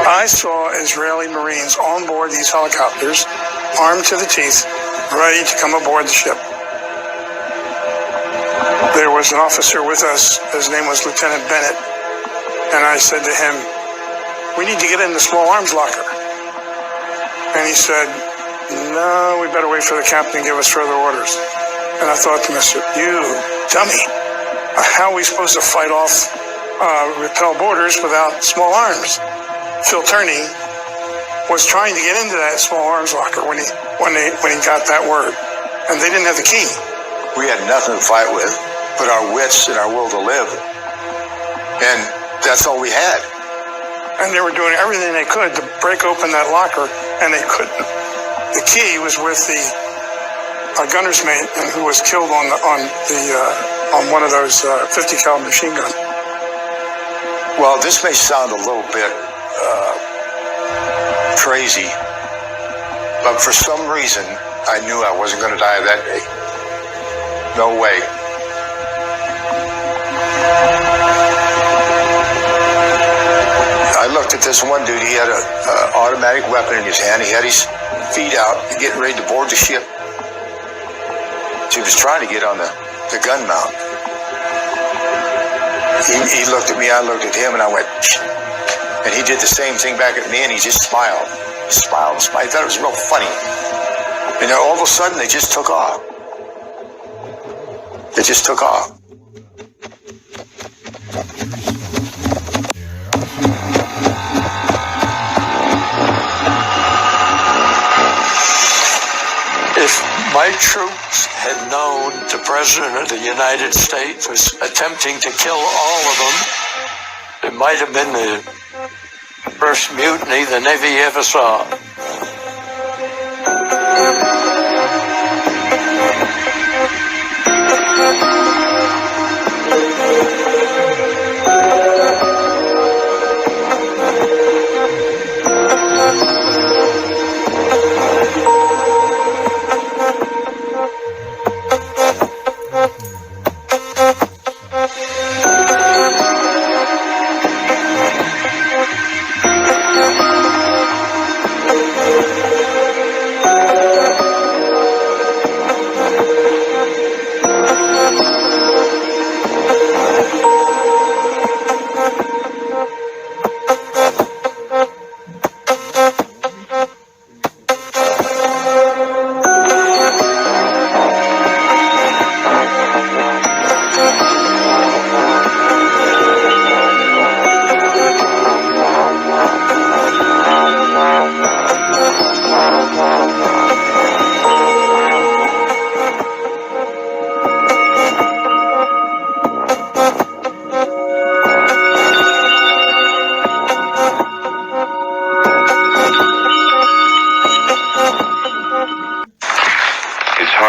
I saw Israeli Marines on board these helicopters, armed to the teeth, ready to come aboard the ship. There was an officer with us. His name was Lieutenant Bennett. And I said to him, we need to get in the small arms locker. And he said, no, we better wait for the captain to give us further orders. And I thought to myself, you dummy, how are we supposed to fight off repel boarders without small arms? Phil Turney was trying to get into that small arms locker when he got that word, and they didn't have the key. We had nothing to fight with but our wits and our will to live, and that's all we had. And they were doing everything they could to break open that locker, and they couldn't. The key was with the gunner's mate, and who was killed on one of those 50 caliber machine guns. Well, this may sound a little bit crazy, but for some reason, I knew I wasn't going to die that day. No way. I looked at this one dude. He had an automatic weapon in his hand. He had his feet out, getting ready to board the ship. He was trying to get on the gun mount. He looked at me, I looked at him, and I went, and he did the same thing back at me, and he just smiled. He smiled and smiled. I thought it was real funny. And then all of a sudden, they just took off. They just took off. If my troops had known the President of the United States was attempting to kill all of them, it might have been the first mutiny the Navy ever saw.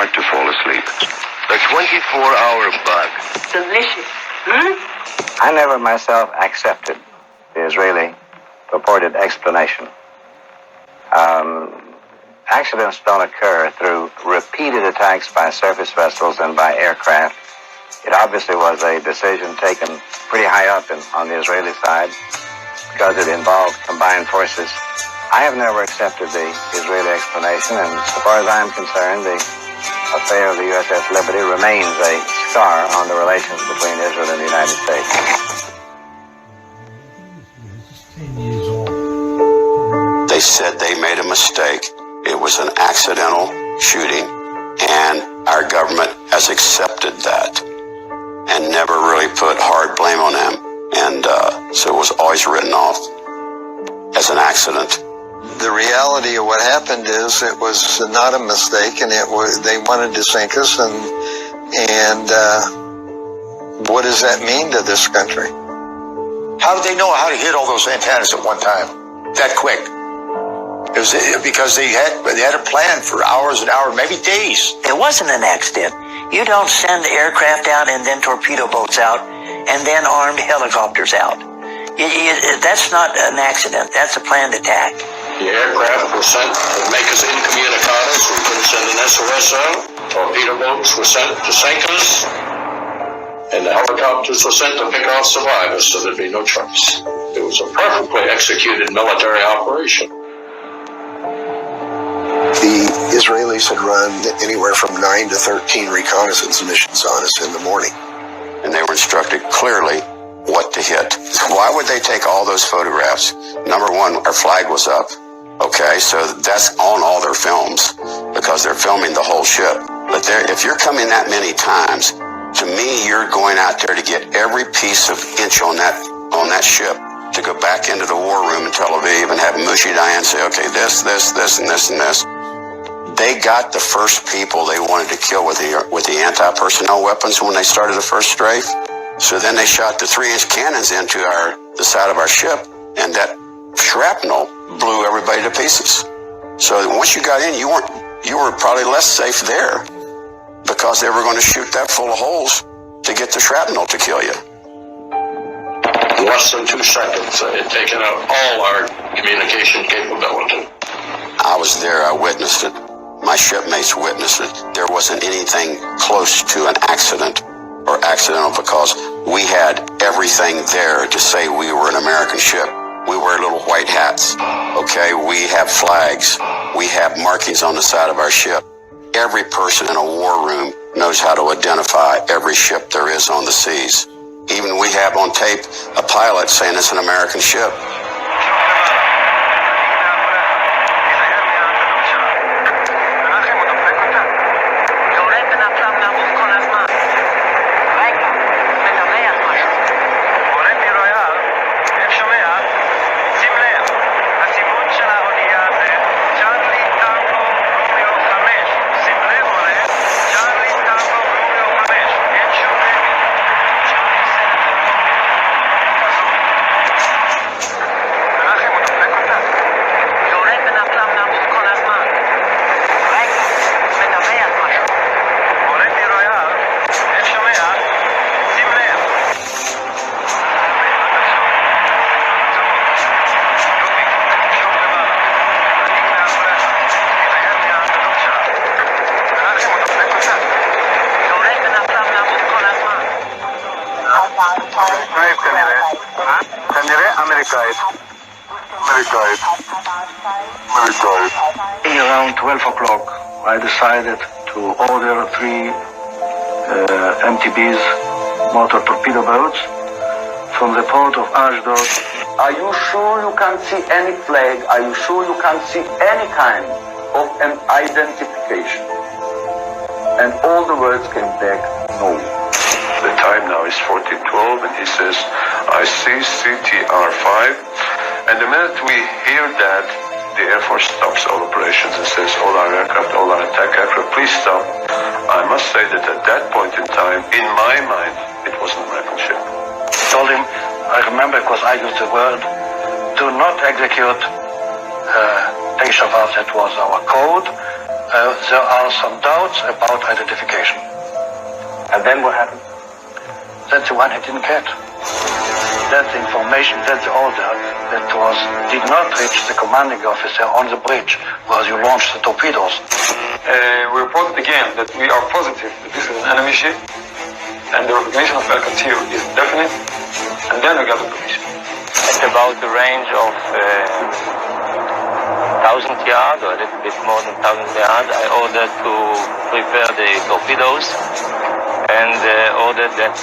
hard to fall asleep. The 24-hour bug. Delicious. I never myself accepted the Israeli purported explanation. Accidents don't occur through repeated attacks by surface vessels and by aircraft. It obviously was a decision taken pretty high up on the Israeli side because it involved combined forces. I have never accepted the Israeli explanation, and so far as I'm concerned, the affair of the USS Liberty remains a scar on the relations between Israel and the United States. They said they made a mistake. It was an accidental shooting, and our government has accepted that and never really put hard blame on them. And so it was always written off as an accident. The reality of what happened is it was not a mistake, and they wanted to sink us, and what does that mean to this country? How did they know how to hit all those antennas at one time that quick? It was because they had a plan for hours and hours, maybe days. It wasn't an accident. You don't send aircraft out and then torpedo boats out and then armed helicopters out. That's not an accident. That's a planned attack. The aircraft were sent to make us incommunicados. We couldn't send an SOS out. Torpedo boats were sent to sink us. And the helicopters were sent to pick off survivors so there'd be no choice. It was a perfectly executed military operation. The Israelis had run anywhere from 9 to 13 reconnaissance missions on us in the morning. And they were instructed clearly what to hit. Why would they take all those photographs? Number one, our flag was up. Okay, so that's on all their films because they're filming the whole ship. But if you're coming that many times, to me, you're going out there to get every piece of inch on that ship to go back into the war room in Tel Aviv and have Moshe Dayan say, okay, this, and this, and this. They got the first people they wanted to kill with the anti-personnel weapons when they started the first strafe. So then they shot the 3-inch cannons into the side of our ship, and that shrapnel blew everybody to pieces. So once you got in, you were probably less safe there because they were going to shoot that full of holes to get the shrapnel to kill you. In less than 2 seconds, they had taken out all our communication capability. I was there. I witnessed it. My shipmates witnessed it. There wasn't anything close to an accident or accidental because we had everything there to say we were an American ship. We wear little white hats, okay? We have flags. We have markings on the side of our ship. Every person in a war room knows how to identify every ship there is on the seas. Even we have on tape a pilot saying it's an American ship. Around 12 o'clock, I decided to order 3 MTBs, motor torpedo boats, from the port of Ashdod. Are you sure you can't see any flag? Are you sure you can't see any kind of an identification? And all the words came back, no. The time now is 14:12, and he says, I see CTR-5. And the minute we hear that, the Air Force stops all operations and says, all our aircraft, all our attack aircraft, please stop. I must say that at that point in time, in my mind, it was an American ship. I told him, I remember because I used the word, do not execute Teshavat, that was our code. there are some doubts about identification. And then what happened? That's the one he didn't get. That's the information, that's the order that did not reach the commanding officer on the bridge where you launched the torpedoes. We reported again that we are positive that this is an enemy ship, and the recognition of Al-Katir is definite, and then we got the permission. At about the range of 1,000 yards, or a little bit more than 1,000 yards, I ordered to prepare the torpedoes, and ordered that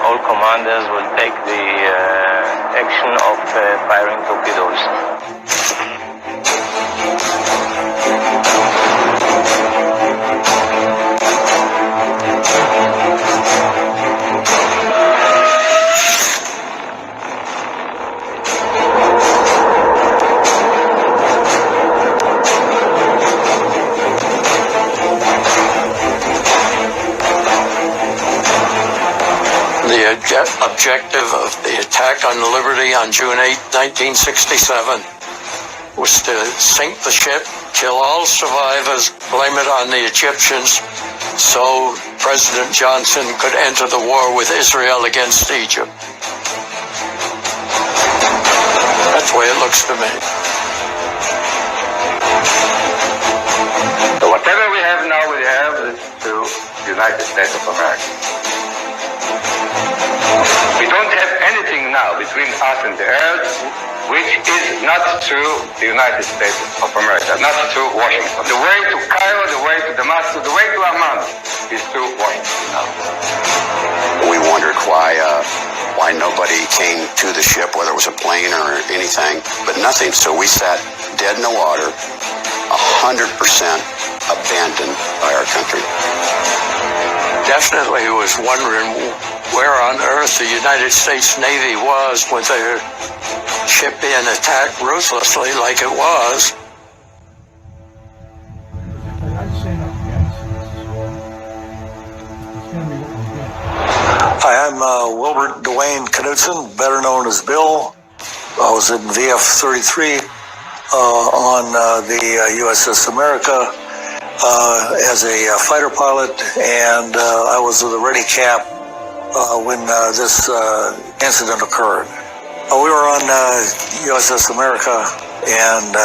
all commanders will take the action of firing torpedoes. The objective of the attack on the Liberty on June 8, 1967 was to sink the ship, kill all survivors, blame it on the Egyptians, so President Johnson could enter the war with Israel against Egypt. That's the way it looks to me. So whatever we have now, we have is to the United States of America. We don't have anything now between us and the earth which is not through the United States of America, not through Washington. The way to Cairo, the way to Damascus, the way to Amman is through Washington now. We wondered why nobody came to the ship, whether it was a plane or anything, but nothing. So we sat dead in the water, 100% abandoned by our country. Definitely was wondering where on earth the United States Navy was with their ship being attacked ruthlessly like it was. Hi, I'm Wilbert Dwayne Knudsen, better known as Bill. I was in VF-33 on the USS America as a fighter pilot, and I was with the ready cap when this incident occurred. We were on USS America, and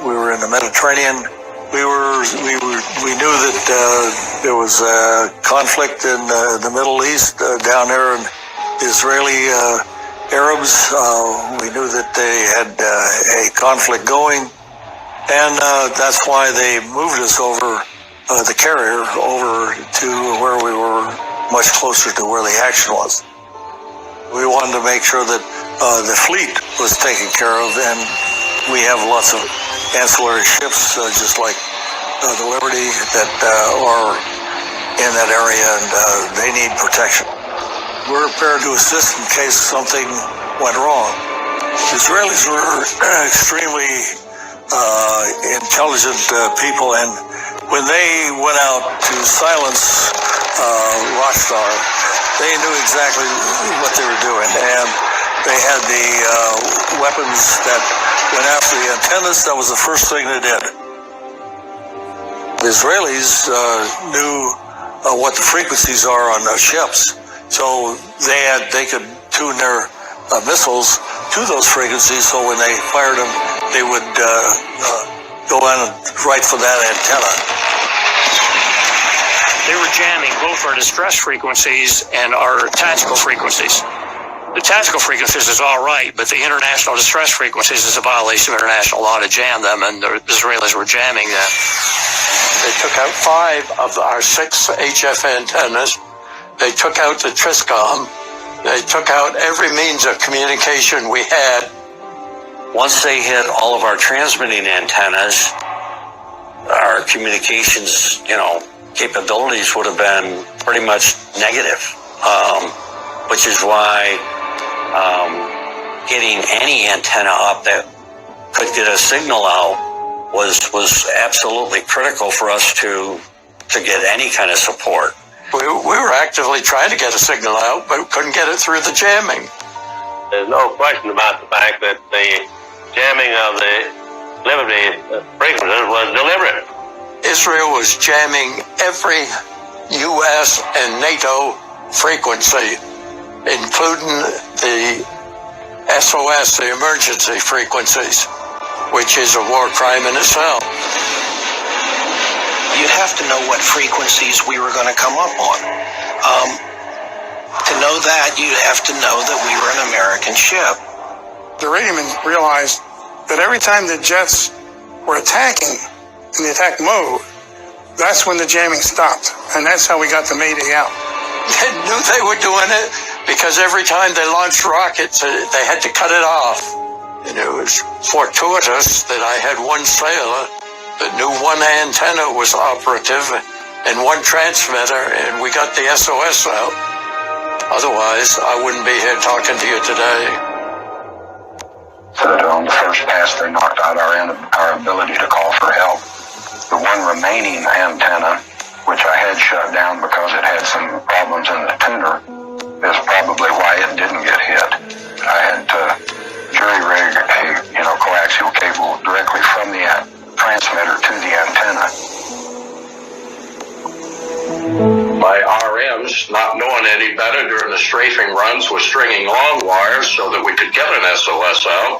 we were in the Mediterranean. We knew that there was a conflict in the Middle East down there, and Israeli Arabs. We knew that they had a conflict going, and that's why they moved us over the carrier over to where we were much closer to where the action was. We wanted to make sure that the fleet was taken care of, and we have lots of ancillary ships, just like the Liberty, that are in that area, and they need protection. We're prepared to assist in case something went wrong. The Israelis were extremely intelligent people, and when they went out to silence Rockstar, they knew exactly what they were doing, and they had the weapons that went after the antennas. That was the first thing they did. The Israelis knew what the frequencies are on those ships, so they could tune their missiles to those frequencies, so when they fired them, they would go in right for that antenna. They were jamming both our distress frequencies and our tactical frequencies. The tactical frequencies is all right, but the international distress frequencies is a violation of international law to jam them, and the Israelis were jamming them. They took out 5 of our 6 HF antennas. They took out the Triscom. They took out every means of communication we had. Once they hit all of our transmitting antennas, our communications, capabilities would have been pretty much negative, which is why getting any antenna up that could get a signal out was absolutely critical for us to get any kind of support. We were actively trying to get a signal out, but couldn't get it through the jamming. There's no question about the fact that the jamming of the Liberty frequencies was deliberate. Israel was jamming every U.S. and NATO frequency, including the SOS, the emergency frequencies, which is a war crime in itself. You'd have to know what frequencies we were going to come up on. To know that, you'd have to know that we were an American ship. The radioman realized that every time the jets were attacking in the attack mode, that's when the jamming stopped. And that's how we got the Mayday out. They knew they were doing it because every time they launched rockets, they had to cut it off. And it was fortuitous that I had one sailor that knew one antenna was operative and one transmitter, and we got the SOS out. Otherwise, I wouldn't be here talking to you today. So that on the first pass, they knocked out our ability to call for help. The one remaining antenna, which I had shut down because it had some problems in the tuner, is probably why it didn't get hit. I had to jury-rig a coaxial cable directly from the transmitter to the antenna. My RMs, not knowing any better during the strafing runs, were stringing long wires so that we could get an SOS out.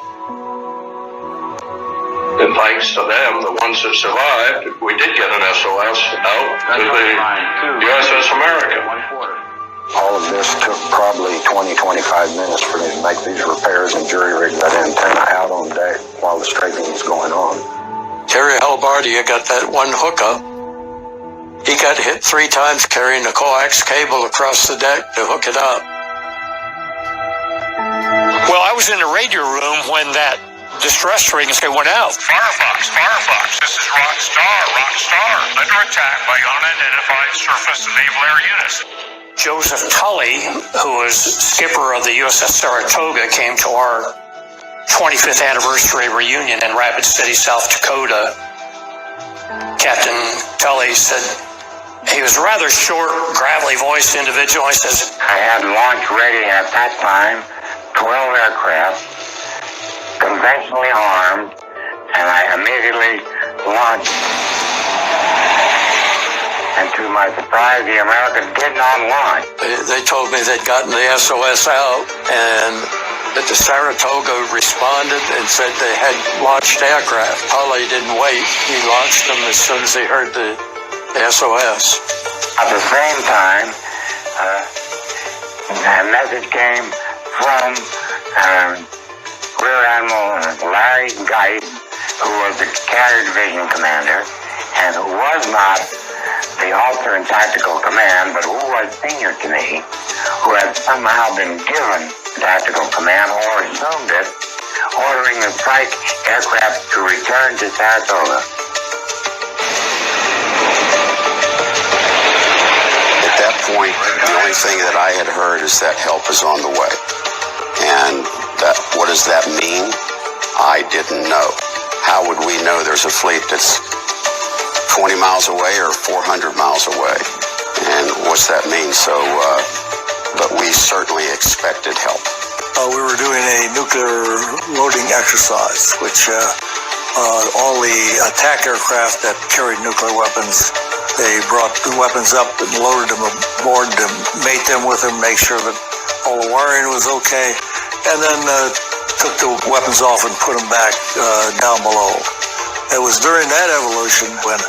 And thanks to them, the ones that survived, we did get an SOS out to the USS America. All of this took probably 20-25 minutes for me to make these repairs and jury-rig that antenna out on deck while the strafing was going on. Terry Halbardia got that one hookup. He got hit 3 times carrying a coax cable across the deck to hook it up. Well, I was in the radio room when that distress frequency went out. Firefox, this is Rockstar, under attack by unidentified surface naval air units. Joseph Tully, who was skipper of the USS Saratoga, came to our 25th anniversary reunion in Rapid City, South Dakota. Captain Tully said, he was a rather short, gravelly-voiced individual. He says, I had launch ready at that time, 12 aircraft, conventionally armed, and I immediately launched. And to my surprise, the Americans did not launch. They told me they'd gotten the SOS out, and that the Saratoga responded and said they had launched aircraft. Tully didn't wait. He launched them as soon as he heard the SOS. At the same time, a message came from Rear Admiral Larry Geist, who was the Carrier Division commander, and who was not the officer in tactical command, but who was senior to me, who had somehow been given tactical command or assumed it, ordering the strike aircraft to return to Saratoga. At that point, the only thing that I had heard is that help is on the way. And what does that mean? I didn't know. How would we know there's a fleet that's 20 miles away or 400 miles away? And what's that mean? So, but we certainly expected help. We were doing a nuclear loading exercise, which all the attack aircraft that carried nuclear weapons, they brought the weapons up and loaded them aboard to mate them with them, make sure that all the wiring was okay, and then took the weapons off and put them back down below. It was during that evolution when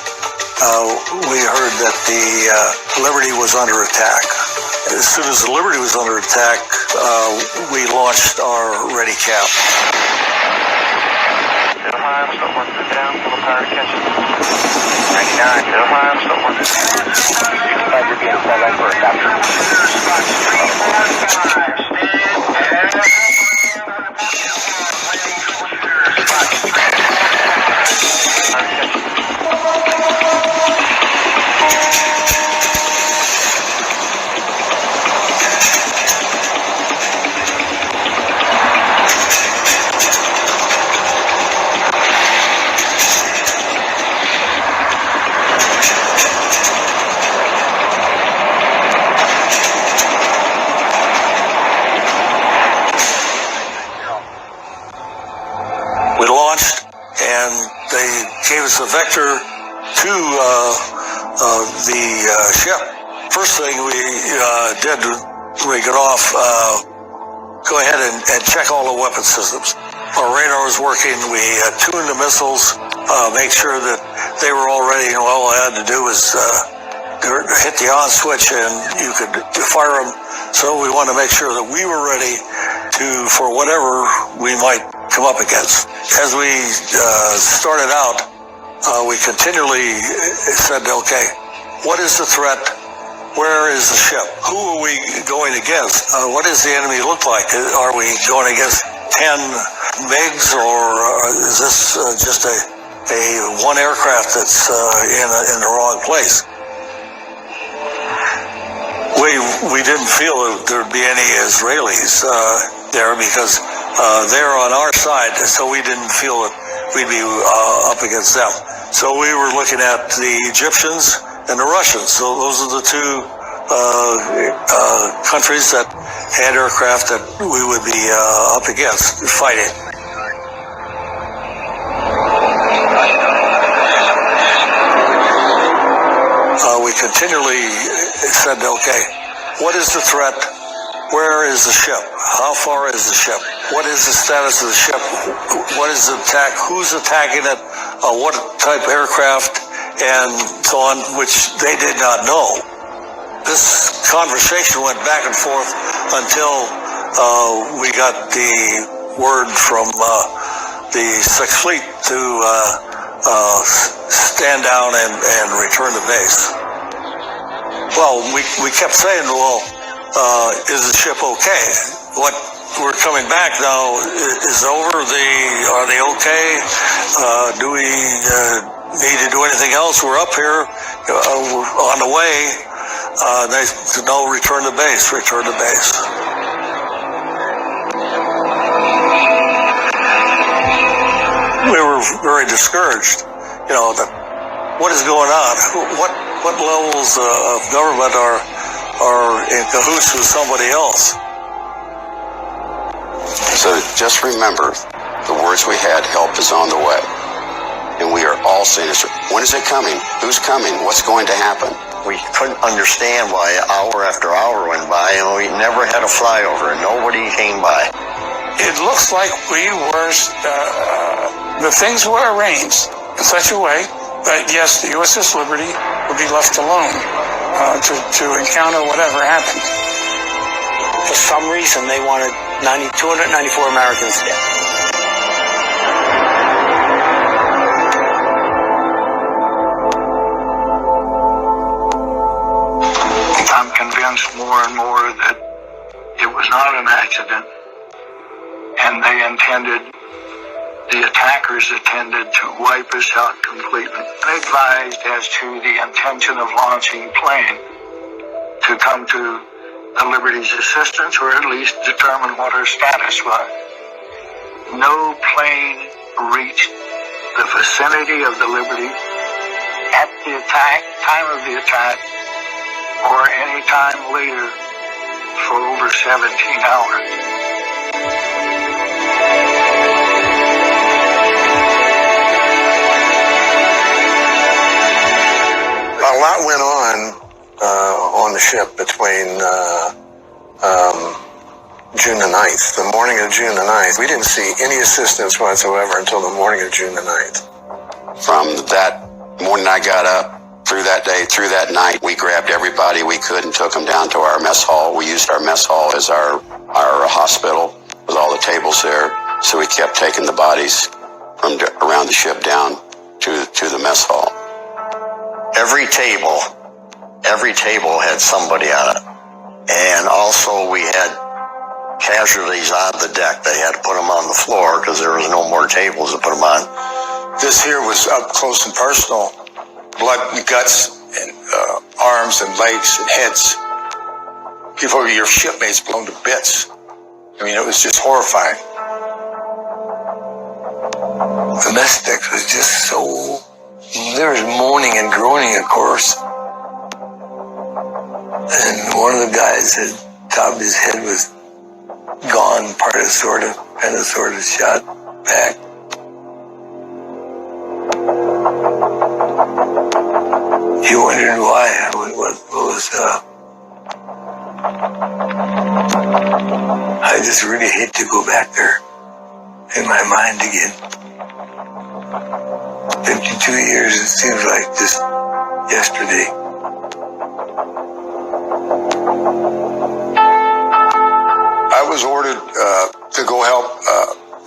we heard that the Liberty was under attack. As soon as the Liberty was under attack, we launched our ready cap. I'm still working it down, little power catching. 99, I'm still working it down. 65, you're being set up for a capture. gave us a vector to the ship. First thing we did when we got off, go ahead and check all the weapon systems. Our radar was working. We tuned the missiles, make sure that they were all ready, and all I had to do was hit the on switch and you could fire them. So we wanted to make sure that we were ready for whatever we might come up against. As we started out, we continually said, okay, what is the threat? Where is the ship? Who are we going against? What does the enemy look like? Are we going against 10 MiGs, or is this just a one aircraft that's in the wrong place? We didn't feel that there'd be any Israelis there because they're on our side, so we didn't feel that we'd be up against them. So we were looking at the Egyptians and the Russians. So those are the two countries that had aircraft that we would be up against fighting. We continually said, okay, what is the threat? Where is the ship? How far is the ship? What is the status of the ship? What is the attack? Who's attacking it? What type of aircraft? And so on, which they did not know. This conversation went back and forth until we got the word from the 6th Fleet to stand down and return to base. Well, we kept saying, well, is the ship okay? What we're coming back now is over. Are they okay? Do we need to do anything else? We're up here, we're on the way. They said, no, return to base, return to base. We were very discouraged, that what is going on? What levels of government are in cahoots with somebody else? So just remember the words we had, help is on the way. And we are all sinister. When is it coming? Who's coming? What's going to happen? We couldn't understand why hour after hour went by and we never had a flyover and nobody came by. It looks like the things were arranged in such a way that, yes, the USS Liberty would be left alone to encounter whatever happened. For some reason, they wanted 294 Americans dead. I'm convinced more and more that it was not an accident, and the attackers intended to wipe us out completely. Advised as to the intention of launching plane to come to the Liberty's assistance, or at least determine what her status was. No plane reached the vicinity of the Liberty at the time of the attack, or any time later for over 17 hours. A lot went on the ship between June the 9th. The morning of June the 9th, we didn't see any assistance whatsoever until the morning of June the 9th. From that morning I got up, through that day, through that night, we grabbed everybody we could and took them down to our mess hall. We used our mess hall as our hospital with all the tables there. So we kept taking the bodies from around the ship down to the mess hall. Every table had somebody on it. And also we had casualties on the deck. They had to put them on the floor because there was no more tables to put them on. This here was up close and personal. Blood and guts and arms and legs and heads. People, your shipmates blown to bits. I mean, it was just horrifying. The mess deck was just so... There was moaning and groaning, of course. And one of the guys had top of his head was gone, kind of sort of shot back. You wondered why? I just really hate to go back there in my mind again. 52 years, it seems like just yesterday. I was ordered to go help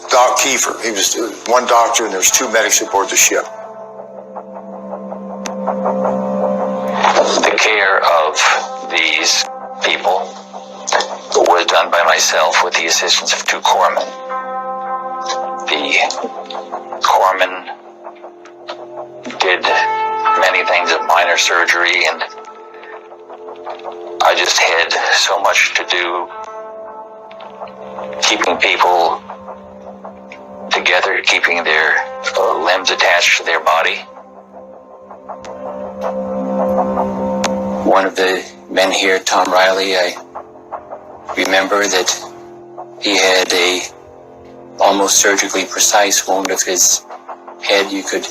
Doc Kiefer. He was one doctor and there's 2 medics aboard the ship. The care of these people was done by myself with the assistance of 2 corpsmen. The corpsmen did many things of minor surgery, and I just had so much to do keeping people together, keeping their limbs attached to their body. One of the men here, Tom Riley, I remember that he had a almost surgically precise wound of his head. You could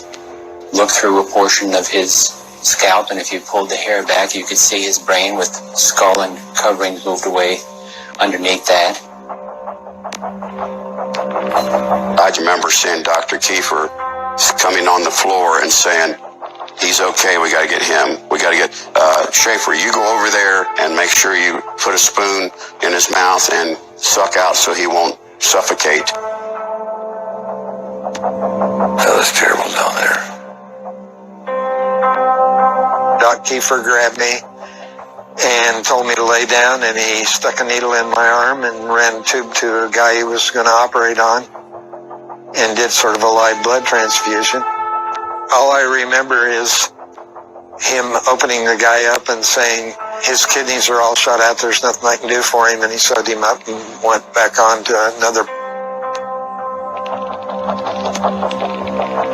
look through a portion of his scalp, and if you pulled the hair back, you could see his brain with skull and coverings moved away underneath that. I remember seeing Dr. Kiefer coming on the floor and saying, he's okay, we got to get him. We got to get Schaefer, you go over there and make sure you put a spoon in his mouth and suck out so he won't suffocate. That was terrible down there. Doc Kiefer grabbed me and told me to lay down, and he stuck a needle in my arm and ran a tube to a guy he was going to operate on and did sort of a live blood transfusion. All I remember is him opening the guy up and saying, his kidneys are all shot out, there's nothing I can do for him, and he sewed him up and went back on to another.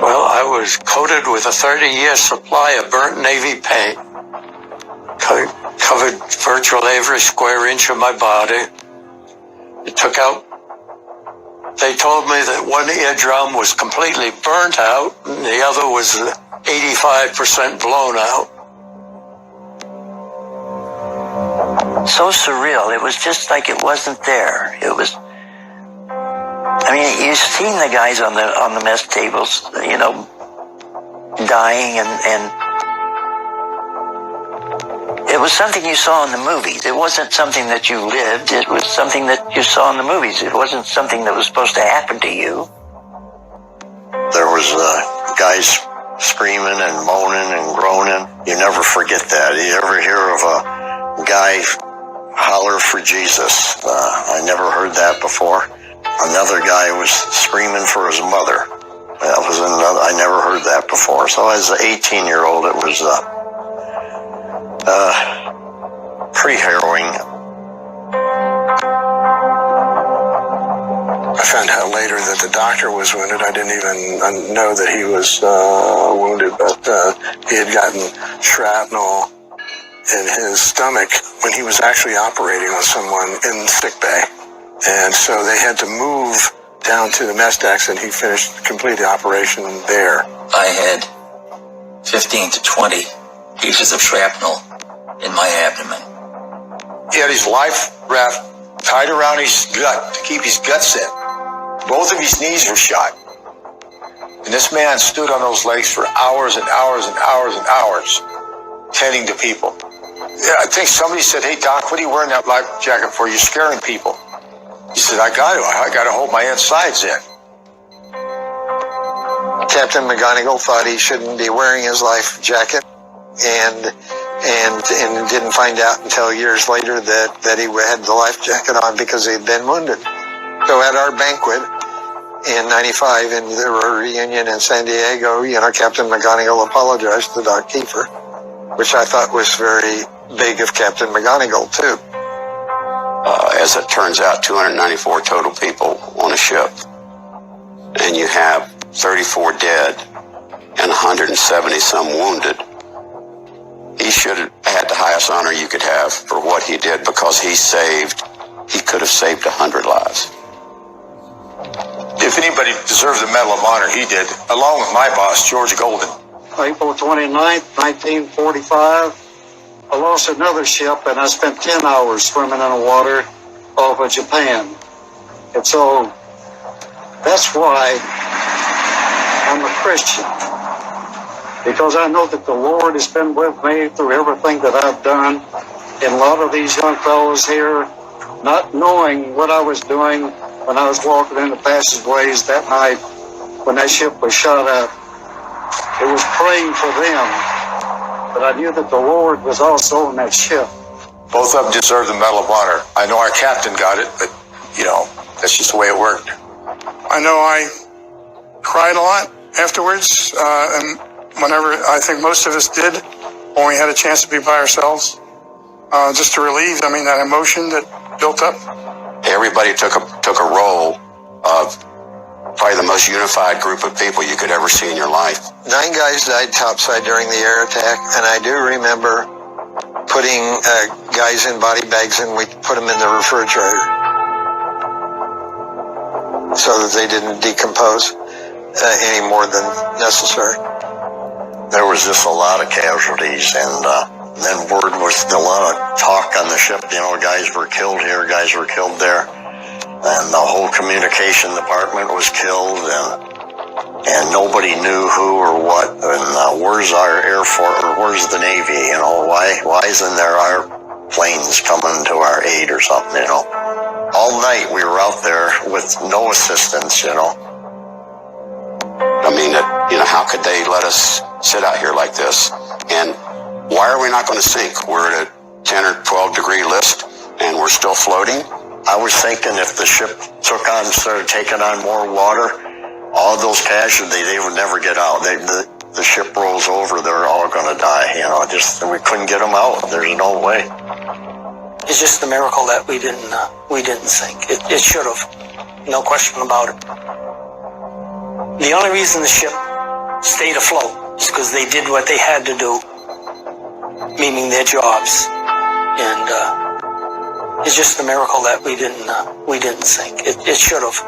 Well, I was coated with a 30-year supply of burnt Navy paint. Covered virtually every square inch of my body. It took out. They told me that one eardrum was completely burnt out and the other was 85% blown out. So surreal. It was just like it wasn't there. It was. I mean, you've seen the guys on the mess tables, you know, dying, and it was something you saw in the movies. It wasn't something that you lived. It was something that you saw in the movies. It wasn't something that was supposed to happen to you. There was guys screaming and moaning and groaning. You never forget that. You ever hear of a guy holler for Jesus? I never heard that before. Another guy was screaming for his mother. That was another. I never heard that before. So as an 18-year-old, it was pretty harrowing. I found out later that the doctor was wounded. I didn't even know that he was wounded, but he had gotten shrapnel in his stomach when he was actually operating on someone in sick bay. And so they had to move down to the mess decks, and he completed the operation there. I had 15 to 20 pieces of shrapnel in my abdomen. He had his life raft tied around his gut to keep his guts in. Both of his knees were shot. And this man stood on those legs for hours and hours and hours and hours, tending to people. Yeah, I think somebody said, "Hey, Doc, what are you wearing that life jacket for? You're scaring people." He said, I got to hold my insides in. Captain McGonigal thought he shouldn't be wearing his life jacket, and didn't find out until years later that he had the life jacket on because he'd been wounded. So at our banquet in '95 in the reunion in San Diego, you know, Captain McGonigal apologized to Doc Kiefer, which I thought was very big of Captain McGonigal too. As it turns out, 294 total people on a ship, and you have 34 dead and 170 some wounded. He should have had the highest honor you could have for what he did, because he could have saved 100 lives. If anybody deserves the Medal of Honor, he did, along with my boss, George Golden. April 29th, 1945, I lost another ship and I spent 10 hours swimming in the water off of Japan. And so that's why I'm a Christian. Because I know that the Lord has been with me through everything that I've done. And a lot of these young fellows here, not knowing what I was doing when I was walking in the passageways that night when that ship was shot up, it was praying for them. But I knew that the Lord was also on that ship. Both of them deserve the Medal of Honor. I know our captain got it, but, you know, that's just the way it worked. I know I cried a lot afterwards, and whenever, I think most of us did, when we had a chance to be by ourselves, just to relieve, that emotion that built up. Everybody took a role of probably the most unified group of people you could ever see in your life. 9 guys died topside during the air attack, and I do remember putting guys in body bags and we put them in the refrigerator so that they didn't decompose any more than necessary. There was just a lot of casualties, and then word was a lot of talk on the ship. You know, guys were killed here, guys were killed there. And the whole communication department was killed, and nobody knew who or what. And where's our Air Force, or where's the Navy? You know, why isn't there our planes coming to our aid or something? You know, all night we were out there with no assistance. You know, how could they let us sit out here like this? And why are we not going to sink? We're at a 10 or 12 degree list, and we're still floating. I was thinking if the ship started taking on more water, all those casualties, they would never get out. The ship rolls over, they're all going to die. You know, we couldn't get them out. There's no way. It's just a miracle that we didn't sink. It should have, no question about it. The only reason the ship stayed afloat is because they did what they had to do, meaning their jobs, and it's just a miracle that we didn't sink. It should have.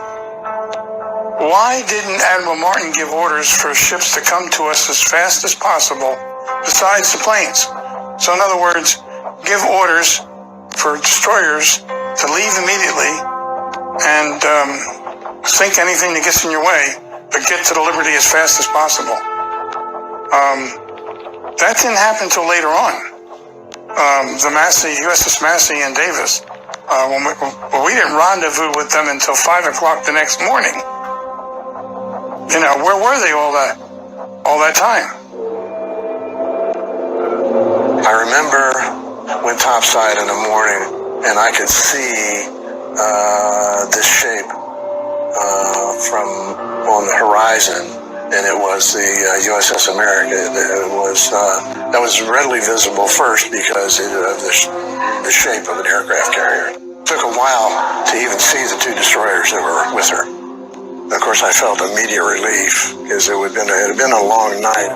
Why didn't Admiral Martin give orders for ships to come to us as fast as possible, besides the planes? So in other words, give orders for destroyers to leave immediately and sink anything that gets in your way, but get to the Liberty as fast as possible. That didn't happen until later on. The Massey, USS Massey and Davis, we didn't rendezvous with them until 5 o'clock the next morning. You know, where were they all that time? I remember went topside in the morning, and I could see this shape from on the horizon, and it was the USS America. That was readily visible first because of the shape of an aircraft carrier. It took a while to even see the 2 destroyers that were with her. Of course, I felt immediate relief because it had been a long night.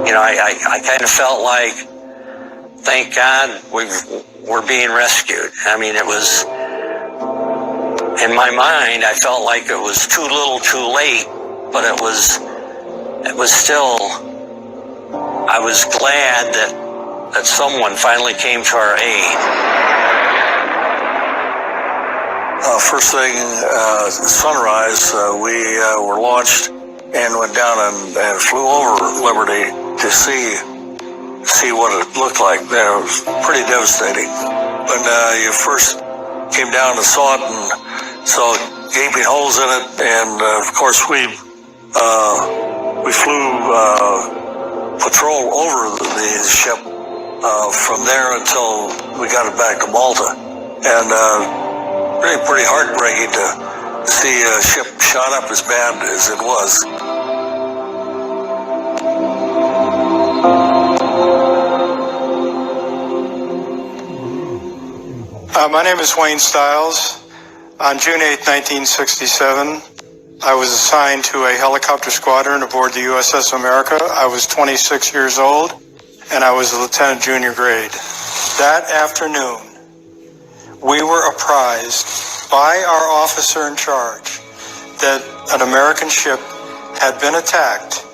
You know, I kind of felt like, thank God we're being rescued. It was, in my mind, I felt like it was too little too late, but it was still, I was glad that someone finally came to our aid. First thing, sunrise, we were launched and went down and flew over Liberty to see what it looked like. It was pretty devastating. When you first came down and saw it and saw gaping holes in it, and of course we flew patrol over the ship from there until we got it back to Malta, and really pretty heartbreaking to see a ship shot up as bad as it was. My name is Wayne Stiles. On June 8, 1967, I was assigned to a helicopter squadron aboard the USS America. I was 26 years old, and I was a lieutenant junior grade. That afternoon, we were apprised by our officer in charge that an American ship had been attacked,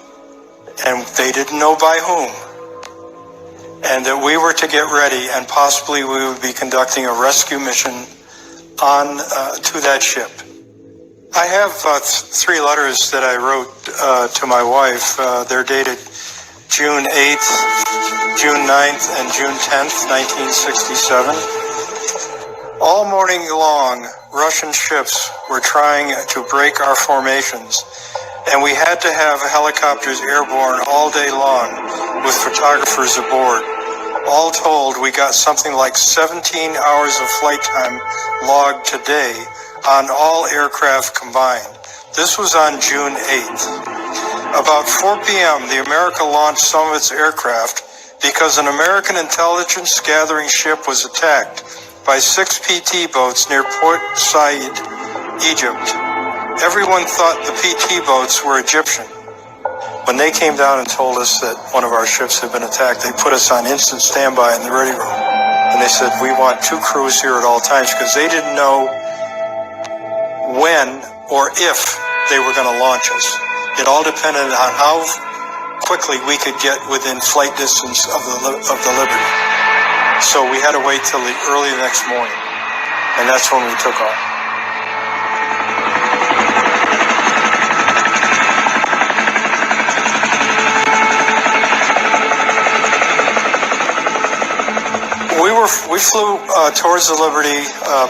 and they didn't know by whom, and that we were to get ready, and possibly we would be conducting a rescue mission on to that ship. I have 3 letters that I wrote to my wife. They're dated June 8th, June 9th, and June 10th, 1967. All morning long, Russian ships were trying to break our formations, and we had to have helicopters airborne all day long with photographers aboard. All told, we got something like 17 hours of flight time logged today on all aircraft combined. This was on June 8th. About 4 p.m., the America launched some of its aircraft because an American intelligence gathering ship was attacked by 6 PT boats near Port Said, Egypt. Everyone thought the PT boats were Egyptian. When they came down and told us that one of our ships had been attacked, they put us on instant standby in the ready room. And they said, we want 2 crews here at all times, because they didn't know when or if they were going to launch us. It all depended on how quickly we could get within flight distance of the Liberty. So we had to wait till the early next morning, and that's when we took off. We flew towards the Liberty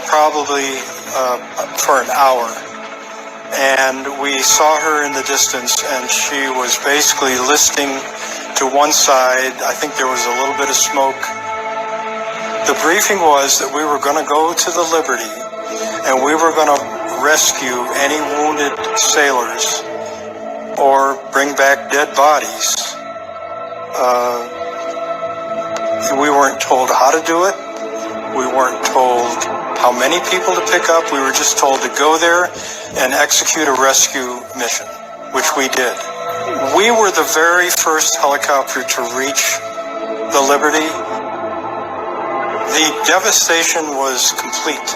probably for an hour, and we saw her in the distance, and she was basically listing to one side. I think there was a little bit of smoke. The briefing was that we were going to go to the Liberty, and we were going to rescue any wounded sailors or bring back dead bodies. We weren't told how to do it. We weren't told how many people to pick up. We were just told to go there and execute a rescue mission, which we did. We were the very first helicopter to reach the Liberty. The devastation was complete.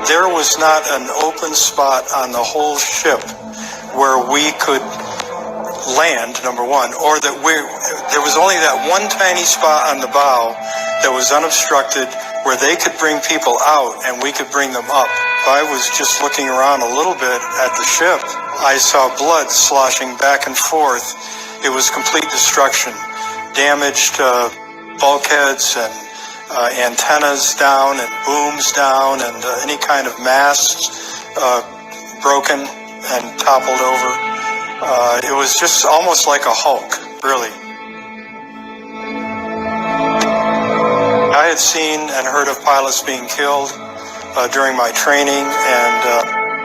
There was not an open spot on the whole ship where we could land, number one, or that there was only that one tiny spot on the bow that was unobstructed where they could bring people out and we could bring them up. I was just looking around a little bit at the ship. I saw blood sloshing back and forth. It was complete destruction. Damaged bulkheads and antennas down and booms down, and any kind of masts broken and toppled over. It was just almost like a Hulk, really. I had seen and heard of pilots being killed during my training,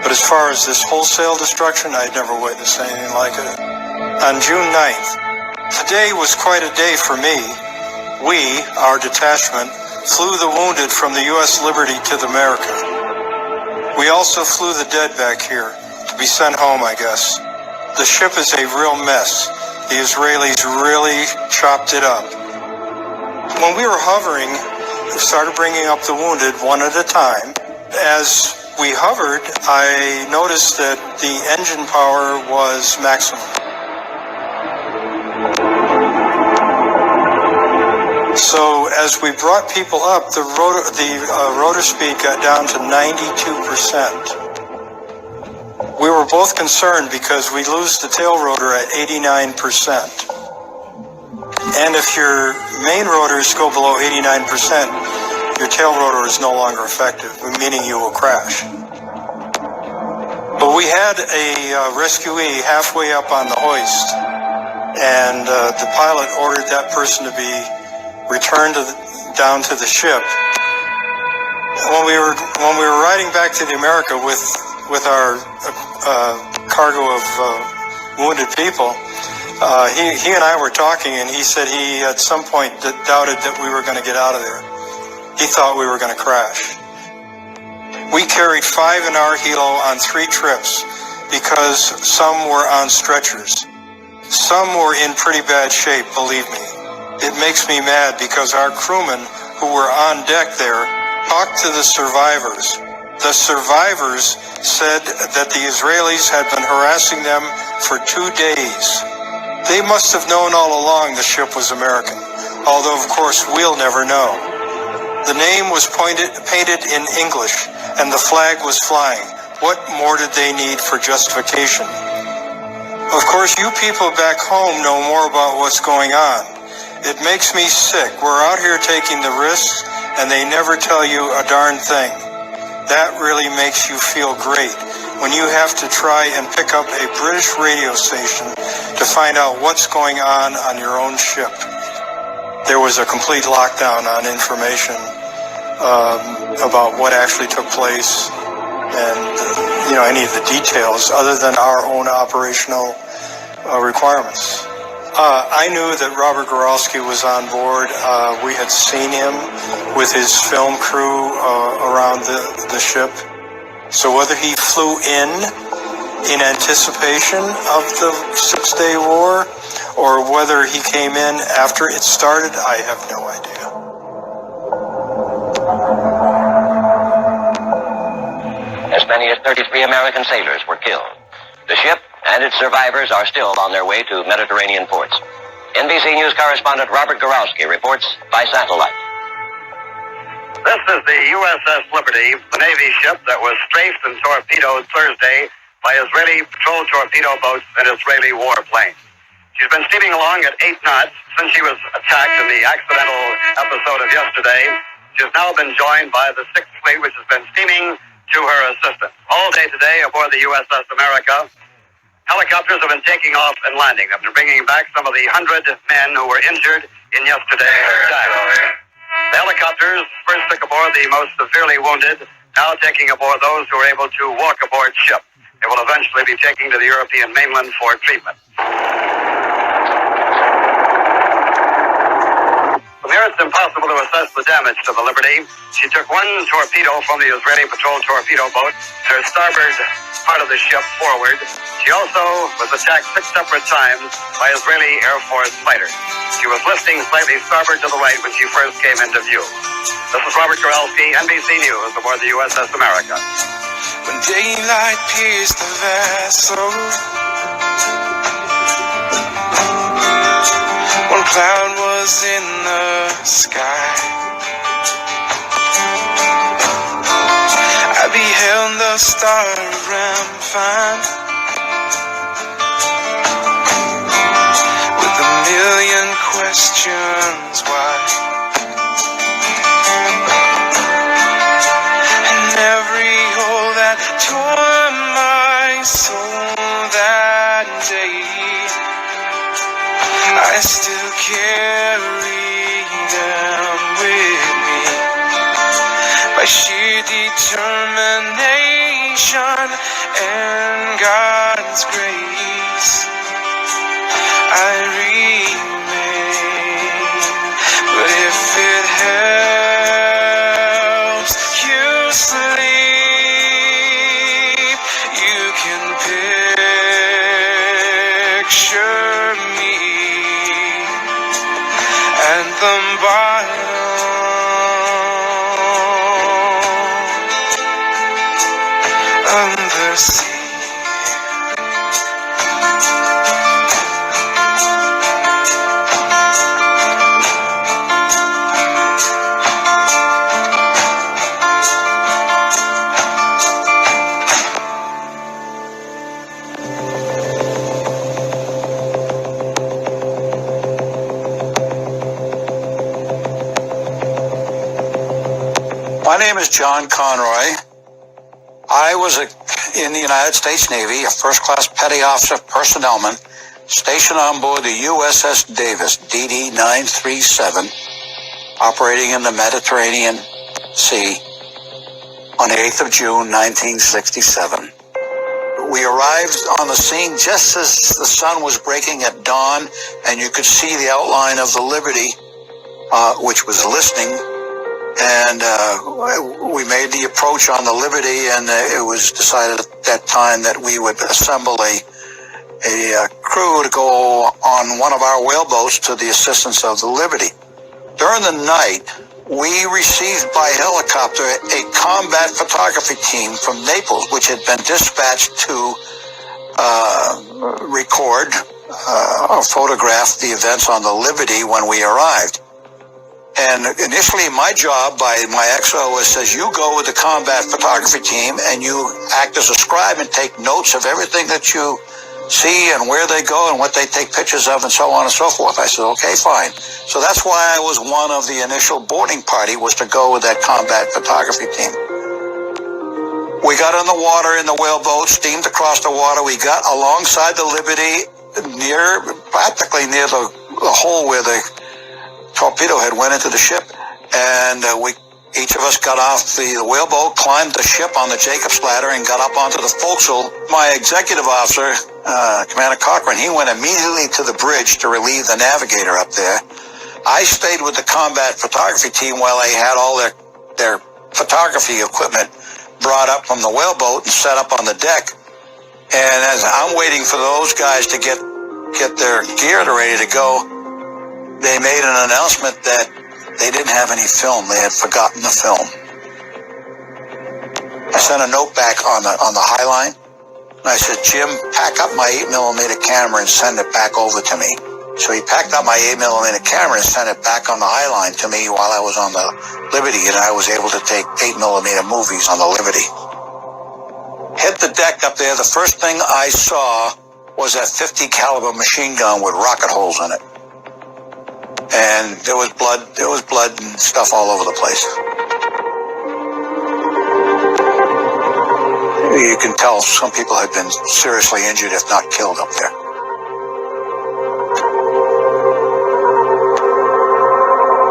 but as far as this wholesale destruction, I had never witnessed anything like it. On June 9th, today was quite a day for me. We, our detachment, flew the wounded from the U.S. Liberty to the America. We also flew the dead back here to be sent home, I guess. The ship is a real mess. The Israelis really chopped it up. When we were hovering, we started bringing up the wounded one at a time. As we hovered, I noticed that the engine power was maximum. So as we brought people up, the rotor speed got down to 92%. We were both concerned because we lose the tail rotor at 89%. And if your main rotors go below 89%, your tail rotor is no longer effective, meaning you will crash. But we had a rescuee halfway up on the hoist, and the pilot ordered that person to be returned down to the ship. When we were riding back to the America with our cargo of wounded people, he and I were talking, and he said he at some point doubted that we were going to get out of there. He thought we were going to crash. We carried 5 in our helo on 3 trips because some were on stretchers. Some were in pretty bad shape, believe me. It makes me mad because our crewmen who were on deck there talked to the survivors The survivors said that the Israelis had been harassing them for 2 days. They must have known all along the ship was American, although of course we'll never know. The name was painted in English, and the flag was flying. What more did they need for justification? Of course, you people back home know more about what's going on. It makes me sick. We're out here taking the risks, and they never tell you a darn thing. That really makes you feel great when you have to try and pick up a British radio station to find out what's going on your own ship. There was a complete lockdown on information about what actually took place and any of the details other than our own operational requirements. I knew that Robert Goralski was on board. We had seen him with his film crew around the ship. So whether he flew in anticipation of the Six-Day War or whether he came in after it started, I have no idea. As many as 33 American sailors were killed. The ship and its survivors are still on their way to Mediterranean ports. NBC News correspondent Robert Goralski reports by satellite. This is the USS Liberty, the Navy ship that was strafed and torpedoed Thursday by Israeli patrol torpedo boats and Israeli warplanes. She's been steaming along at 8 knots since she was attacked in the accidental episode of yesterday. She has now been joined by the 6th Fleet, which has been steaming to her assistance. All day today aboard the USS America, helicopters have been taking off and landing. They've been bringing back some of the 100 men who were injured in yesterday's attack. The helicopters first took aboard the most severely wounded, now taking aboard those who were able to walk aboard ship. They will eventually be taken to the European mainland for treatment. From here, it's impossible to assess the damage to the Liberty. She took one torpedo from the Israeli patrol torpedo boat, her starboard part of the ship forward. She also was attacked 6 separate times by Israeli Air Force fighters. She was listing slightly starboard to the right when she first came into view. This is Robert Goralski, NBC News, aboard the USS America. When daylight pierced the vessel, one cloud was in the sky. I beheld the starry rampant with a million questions why, and every hole that tore my soul that day, I still carry them with me. By sheer determination and God's grace, I remain. But if it helps you sleep, you can picture me at the bottom of the sea. My name is John Conroy. I was in the United States Navy, a first-class petty officer personnelman, stationed on board the USS Davis, DD 937, operating in the Mediterranean Sea on the 8th of June, 1967. We arrived on the scene just as the sun was breaking at dawn, and you could see the outline of the Liberty, which was listening. And we made the approach on the Liberty, and it was decided at that time that we would assemble a crew to go on one of our whaleboats to the assistance of the Liberty. During the night, we received by helicopter a combat photography team from Naples, which had been dispatched to record or photograph the events on the Liberty when we arrived. And initially my job by my XO was, says, you go with the combat photography team and you act as a scribe and take notes of everything that you see and where they go and what they take pictures of and so on and so forth. I said, okay, fine. So that's why I was one of the initial boarding party, was to go with that combat photography team. We got on the water in the whaleboat, steamed across the water. We got alongside the Liberty, practically near the hole where the torpedo head went into the ship. And each of us got off the whaleboat, climbed the ship on the Jacob's ladder, and got up onto the forecastle. My executive officer, Commander Cochran, he went immediately to the bridge to relieve the navigator up there. I stayed with the combat photography team while they had all their photography equipment brought up from the whaleboat and set up on the deck. And as I'm waiting for those guys to get their gear ready to go, they made an announcement that they didn't have any film. They had forgotten the film. I sent a note back on the High Line, and I said, Jim, pack up my 8mm camera and send it back over to me. So he packed up my 8mm camera and sent it back on the High Line to me while I was on the Liberty, and I was able to take 8mm movies on the Liberty. Hit the deck up there. The first thing I saw was that 50 caliber machine gun with rocket holes in it. And there was blood and stuff all over the place. You can tell some people had been seriously injured, if not killed, up there.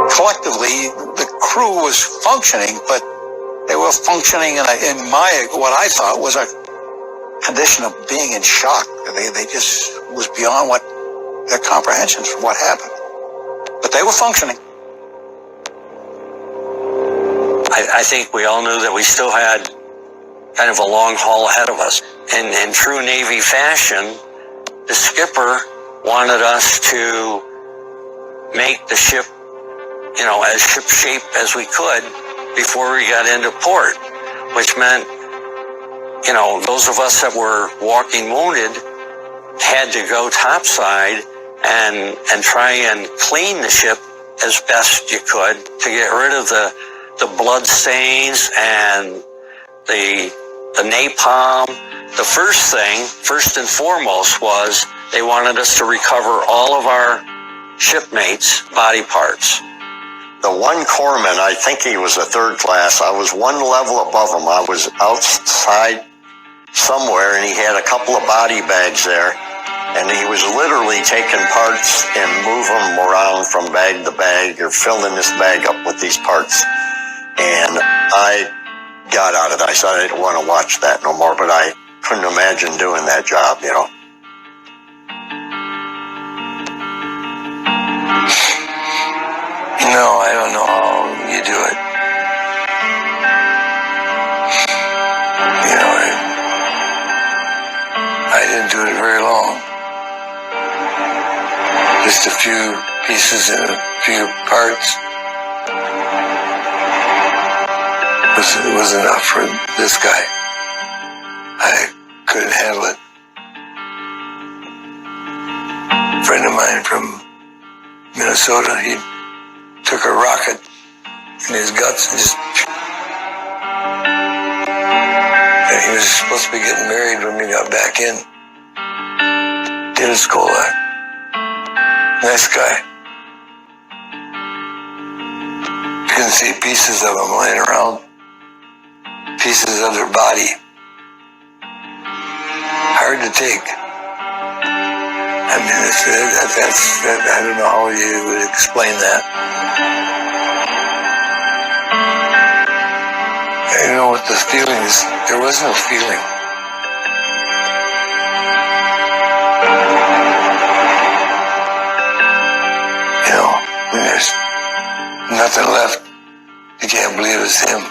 Collectively, the crew was functioning, but they were functioning in what I thought was a condition of being in shock. They just was beyond their comprehensions of what happened. But they were functioning. I think we all knew that we still had kind of a long haul ahead of us. In true Navy fashion, the skipper wanted us to make the ship, as ship-shape as we could before we got into port, which meant, those of us that were walking wounded had to go topside and try and clean the ship as best you could to get rid of the blood stains and the napalm. The first and foremost, was they wanted us to recover all of our shipmates' body parts. The one corpsman, I think he was a third class. I was one level above him. I was outside somewhere, and he had a couple of body bags there. And he was literally taking parts and moving them around from bag to bag, or filling this bag up with these parts. And I got out of it. I said I didn't want to watch that no more, but I couldn't imagine doing that job, No, I don't know how you do it. I didn't do it very long. Just a few pieces and a few parts. It was enough for this guy. I couldn't handle it. A friend of mine from Minnesota, he took a rocket in his guts and he was supposed to be getting married when we got back in. Did his skull act. Nice guy. You can see pieces of them laying around. Pieces of their body. Hard to take. I mean, I don't know how you would explain that. You know what the feeling is? There was no feeling. When there's nothing left, you can't believe it's him.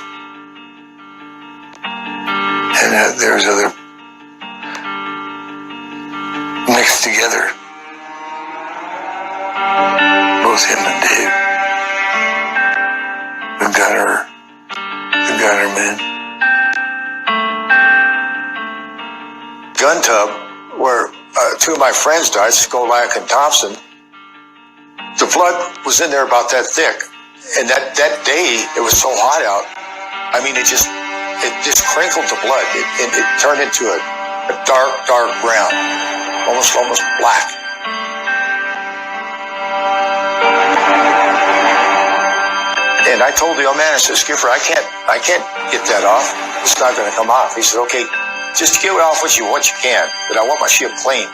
And there's other mixed together. Both him and Dave. of my friends died, Skolak and Thompson. The blood was in there about that thick. And that day, it was so hot out. I mean, it just crinkled the blood. It turned into a dark brown, almost black. And I told the old man, I said, Skipper, I can't get that off. It's not going to come off. He said, okay, just get off what you can, but I want my ship clean.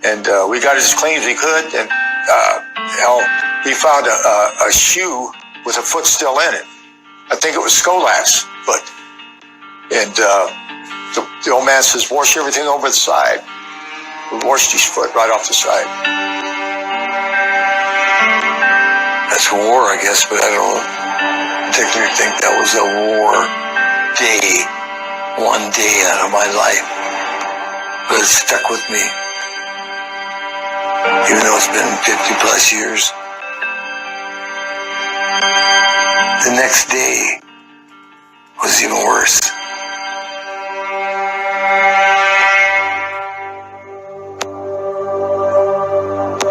And we got it as clean as we could, and we found a shoe with a foot still in it. I think it was Skolak's foot. And the old man says, wash everything over the side. We washed his foot right off the side. That's war, I guess, but I don't particularly think that was a war day, one day out of my life. But it stuck with me. Even though it's been 50 plus years. The next day was even worse.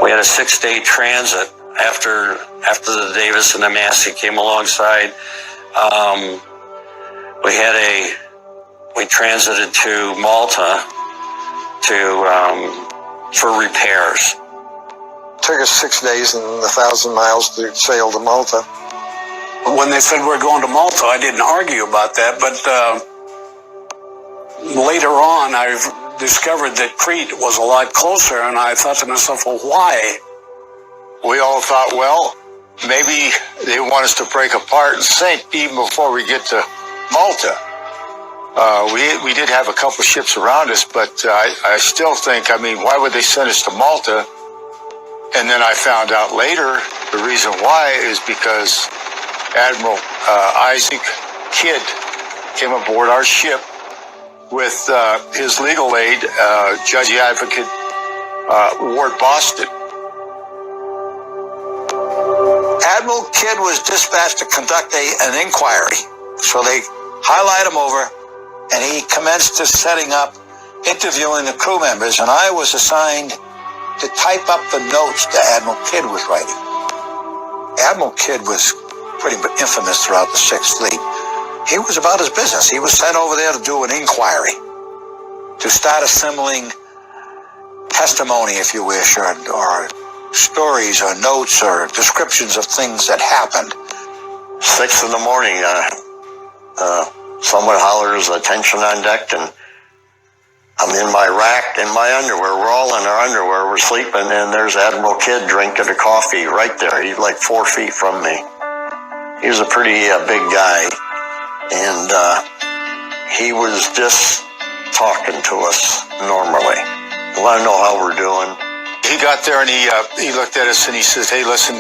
We had a 6-day transit after the Davis and the Massey came alongside. We transited to Malta for repairs. It took us 6 days and 1,000 miles to sail to Malta. When they said we're going to Malta, I didn't argue about that, but later on I've discovered that Crete was a lot closer, and I thought to myself, well, why? We all thought, well, maybe they want us to break apart and sink even before we get to Malta. We did have a couple ships around us, but I still think, I mean, why would they send us to Malta? And then I found out later the reason why is because Admiral Isaac Kidd came aboard our ship with his legal aid, Judge Advocate Ward Boston. Admiral Kidd was dispatched to conduct an inquiry. So they highlight him over, and he commenced to setting up, interviewing the crew members, and I was assigned to type up the notes that Admiral Kidd was writing. Admiral Kidd was pretty infamous throughout the Sixth Fleet. He was about his business. He was sent over there to do an inquiry, to start assembling testimony, if you wish, or stories or notes or descriptions of things that happened. 6 in the morning, someone hollers attention on deck, and I'm in my rack in my underwear. We're all in our underwear. We're sleeping, and there's Admiral Kidd drinking a coffee right there. He's like 4 feet from me. He was a pretty big guy, and he was just talking to us normally. He wanted to know how we're doing. He got there and he looked at us and he says, "Hey, listen,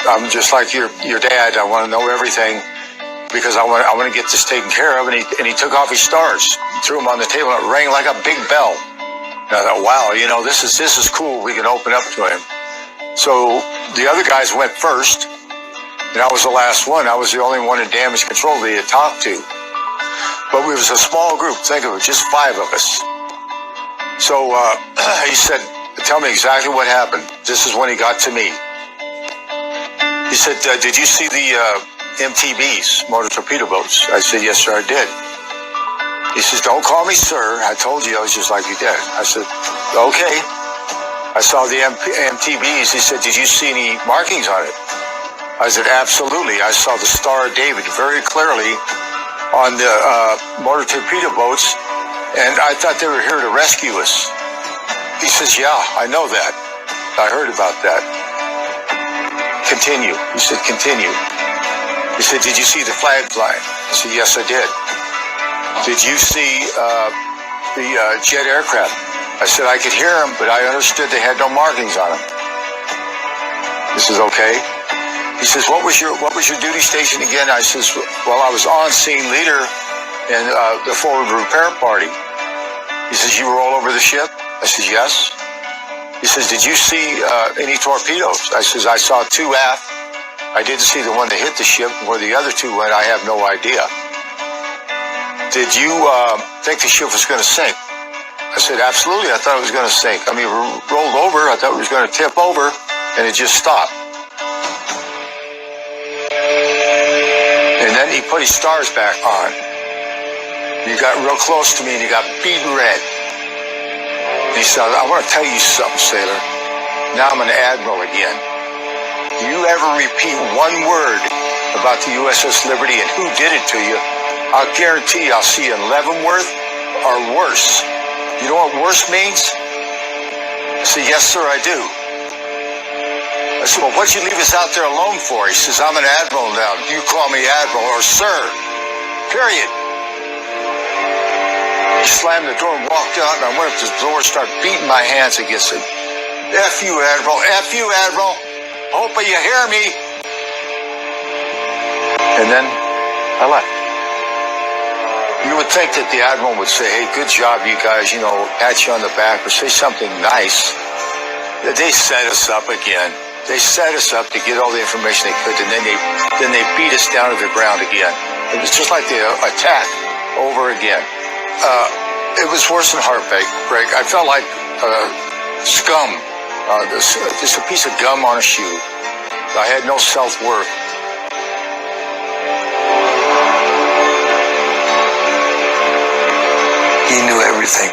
I'm just like your dad. I want to know everything because I want to get this taken care of." And he took off his stars, threw them on the table, and it rang like a big bell. And I thought, wow, you know, this is cool. We can open up to him. So the other guys went first, and I was the last one. I was the only one in damage control they had talked to. But we was a small group. Think of it, just 5 of us. So he said, "Tell me exactly what happened." This is when he got to me. He said, "Did you see the MTBs, motor torpedo boats?" I said, "Yes, sir, I did." He says, "Don't call me sir. I told you I was just like your dad." I said, "Okay." I saw the MTBs. He said, "Did you see any markings on it?" I said, "Absolutely. I saw the Star of David very clearly on the motor torpedo boats, and I thought they were here to rescue us." He says, "Yeah, I know that. I heard about that." "Continue." He said, "Continue." He said, "Did you see the flag flying?" I said, "Yes, I did." "Did you see the jet aircraft?" I said, "I could hear them, but I understood they had no markings on them." This is okay. He says, what was your duty station again?" I says, "Well, I was on-scene leader in the forward repair party." He says, "You were all over the ship?" I says, "Yes." He says, "Did you see any torpedoes?" I says, "I saw 2 aft. I didn't see the one that hit the ship. Where the other 2 went, I have no idea." "Did you think the ship was going to sink?" I said, absolutely. I thought it was going to sink. I mean, it rolled over. I thought it was going to tip over, and it just stopped. And then he put his stars back on. He got real close to me, and he got beaten red. And he said, I want to tell you something, sailor. Now I'm an admiral again. You ever repeat one word about the USS Liberty and who did it to you, I'll guarantee you I'll see you in Leavenworth or worse. You know what worse means? I said, yes, sir, I do. I said, well, what'd you leave us out there alone for? He says, I'm an admiral now. You call me admiral or sir. Period. He slammed the door and walked out, and I went up to the door and started beating my hands against it. F you, Admiral. F you, Admiral. Hope you hear me. And then I left. You would think that the Admiral would say, hey, good job, you guys, you know, pat you on the back or say something nice. They set us up again. They set us up to get all the information they could, and then they beat us down to the ground again. It was just like the attack over again. It was worse than heartbreak. I felt like scum, just a piece of gum on a shoe. I had no self-worth. He knew everything.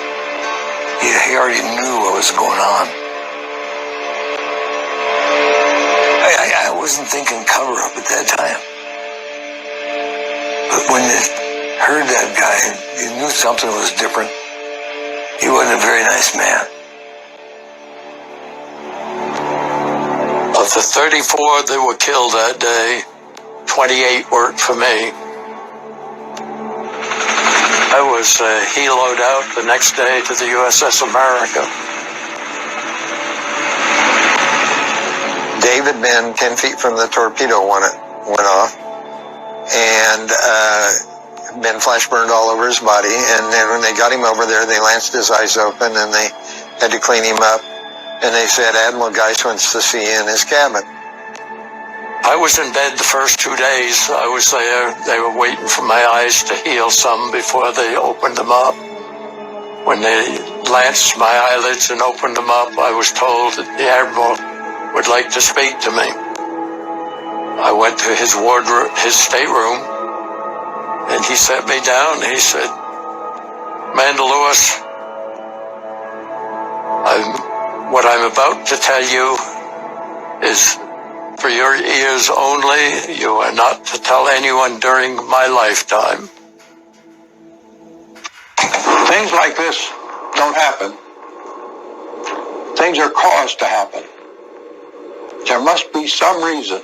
He already knew what was going on. I wasn't thinking cover-up at that time. But when you heard that guy, you knew something was different. He wasn't a very nice man. Of the 34 that were killed that day, 28 worked for me. I was heloed out the next day to the USS America. David been 10 feet from the torpedo when it went off, and been flash burned all over his body. And then when they got him over there, they lanced his eyes open, and they had to clean him up. And they said Admiral Geist wants to see you in his cabin. I was in bed the first 2 days. I was there. They were waiting for my eyes to heal some before they opened them up. When they lanced my eyelids and opened them up, I was told that the Admiral would like to speak to me. I went to his wardroom, his stateroom, and he set me down. He said, Amanda Lewis, what I'm about to tell you is for your ears only. You are not to tell anyone during my lifetime. Things like this don't happen. Things are caused to happen. There must be some reason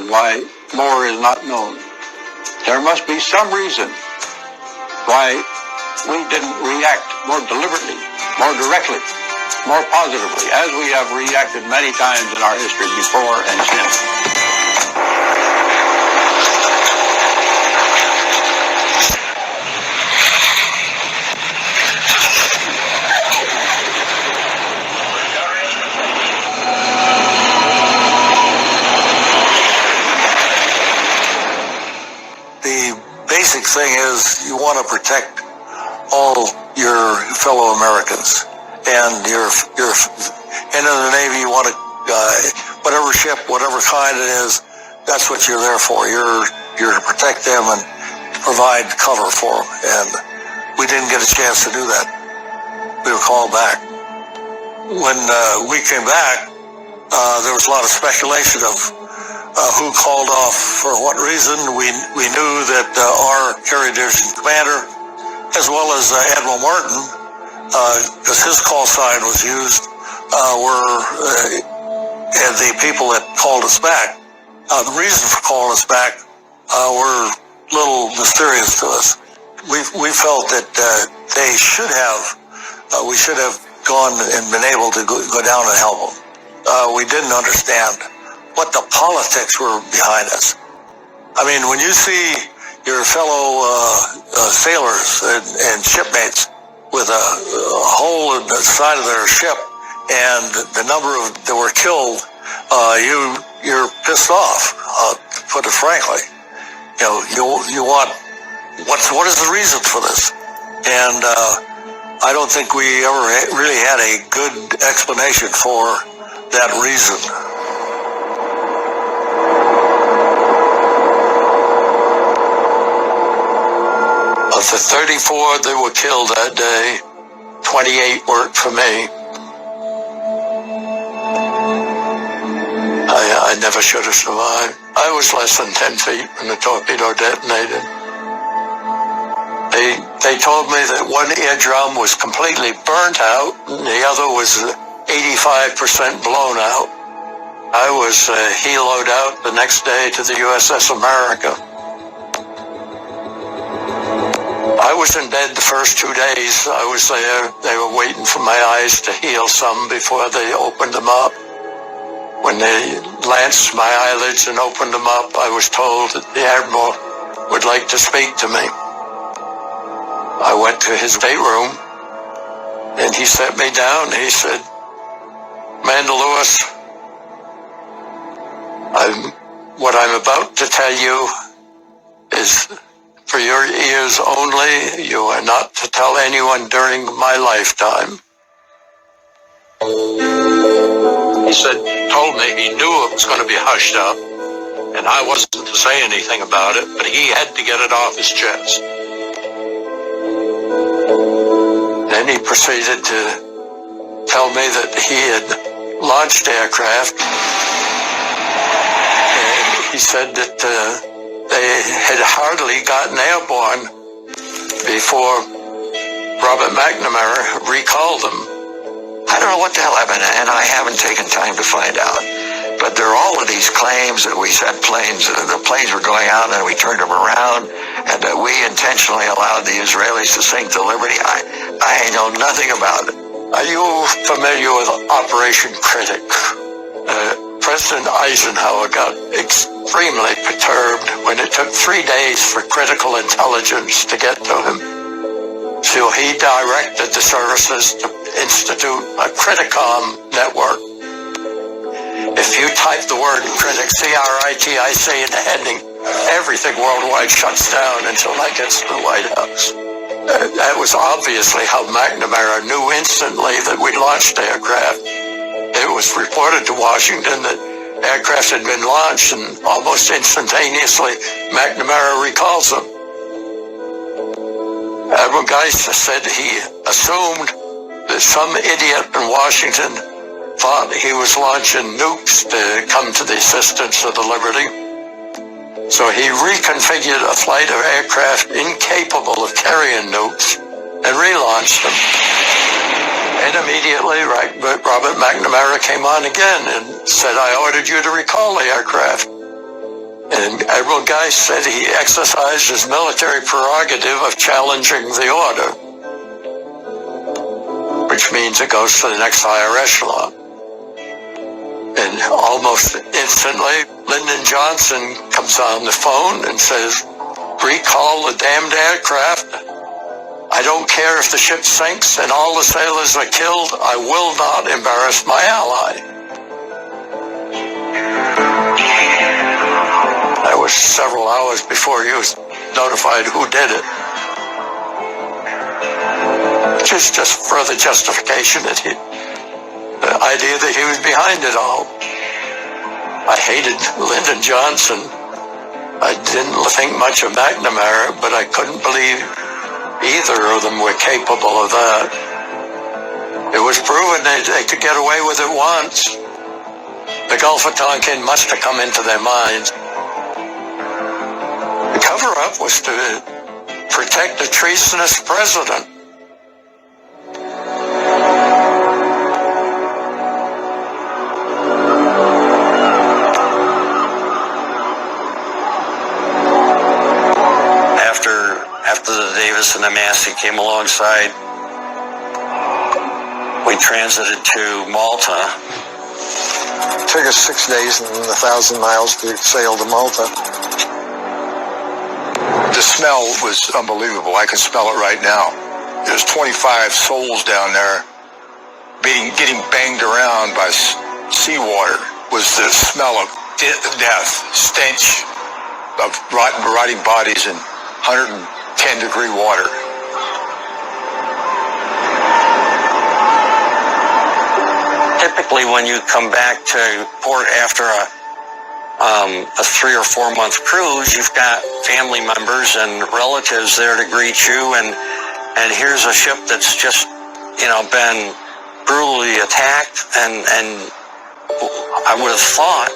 why more is not known. There must be some reason why we didn't react more deliberately, more directly, more positively, as we have reacted many times in our history before and since. The basic thing is you want to protect all your fellow Americans. And in the Navy, you want to, whatever ship, whatever kind it is, that's what you're there for. You're to protect them and provide cover for them. And we didn't get a chance to do that. We were called back. When we came back, there was a lot of speculation of who called off for what reason. We knew that our carrier division commander, as well as Admiral Martin, because his call sign was used, and the people that called us back, the reason for calling us back were a little mysterious to us. We felt that they should have, we should have gone and been able to go down and help them. We didn't understand what the politics were behind us. I mean, when you see your fellow sailors and shipmates with a hole in the side of their ship and the number of that were killed, you're pissed off, to put it frankly. You want, what is the reason for this? And I don't think we ever really had a good explanation for that reason. Of the 34 that were killed that day, 28 worked for me. I never should have survived. I was less than 10 feet when the torpedo detonated. They told me that one eardrum was completely burnt out and the other was 85% blown out. I was heloed out the next day to the USS America. I was in bed the first 2 days I was there. They were waiting for my eyes to heal some before they opened them up. When they lanced my eyelids and opened them up, I was told that the Admiral would like to speak to me. I went to his stateroom, and he set me down. He said, "Amanda Lewis, what I'm about to tell you is for your ears only. You are not to tell anyone during my lifetime." He told me he knew it was going to be hushed up, and I wasn't to say anything about it, but he had to get it off his chest. Then he proceeded to tell me that he had launched aircraft, and he said that they had hardly gotten airborne before Robert McNamara recalled them. I don't know what the hell happened, and I haven't taken time to find out. But there are all of these claims that we sent planes, the planes were going out and we turned them around, and that we intentionally allowed the Israelis to sink the Liberty. I know nothing about it. Are you familiar with Operation Critic? President Eisenhower got extremely perturbed when it took 3 days for critical intelligence to get to him. So he directed the services to institute a Criticom network. If you type the word critic, C-R-I-T-I-C in the heading, everything worldwide shuts down until that gets to the White House. That was obviously how McNamara knew instantly that we launched aircraft. It was reported to Washington that aircraft had been launched, and almost instantaneously McNamara recalls them. Admiral Geist said he assumed that some idiot in Washington thought he was launching nukes to come to the assistance of the Liberty. So he reconfigured a flight of aircraft incapable of carrying nukes and relaunched them. And immediately, Robert McNamara came on again and said, "I ordered you to recall the aircraft." And Admiral Geist said he exercised his military prerogative of challenging the order, which means it goes to the next higher echelon. And almost instantly, Lyndon Johnson comes on the phone and says, "Recall the damned aircraft. I don't care if the ship sinks and all the sailors are killed. I will not embarrass my ally." That was several hours before he was notified who did it. Which is just further justification that the idea that he was behind it all. I hated Lyndon Johnson. I didn't think much of McNamara, but I couldn't believe either of them were capable of that. It was proven they could get away with it once. The Gulf of Tonkin must have come into their minds. The cover-up was to protect a treasonous president. After the Davis and the Massey came alongside, we transited to Malta. It took us 6 days and 1,000 miles to sail to Malta. The smell was unbelievable. I can smell it right now. There's 25 souls down there getting banged around by seawater. Was the smell of death, stench of rotting bodies in 110-degree water. typically when you come back to port after a 3 or 4 month cruise, you've got family members and relatives there to greet you, and here's a ship that's just, been brutally attacked, and I would have thought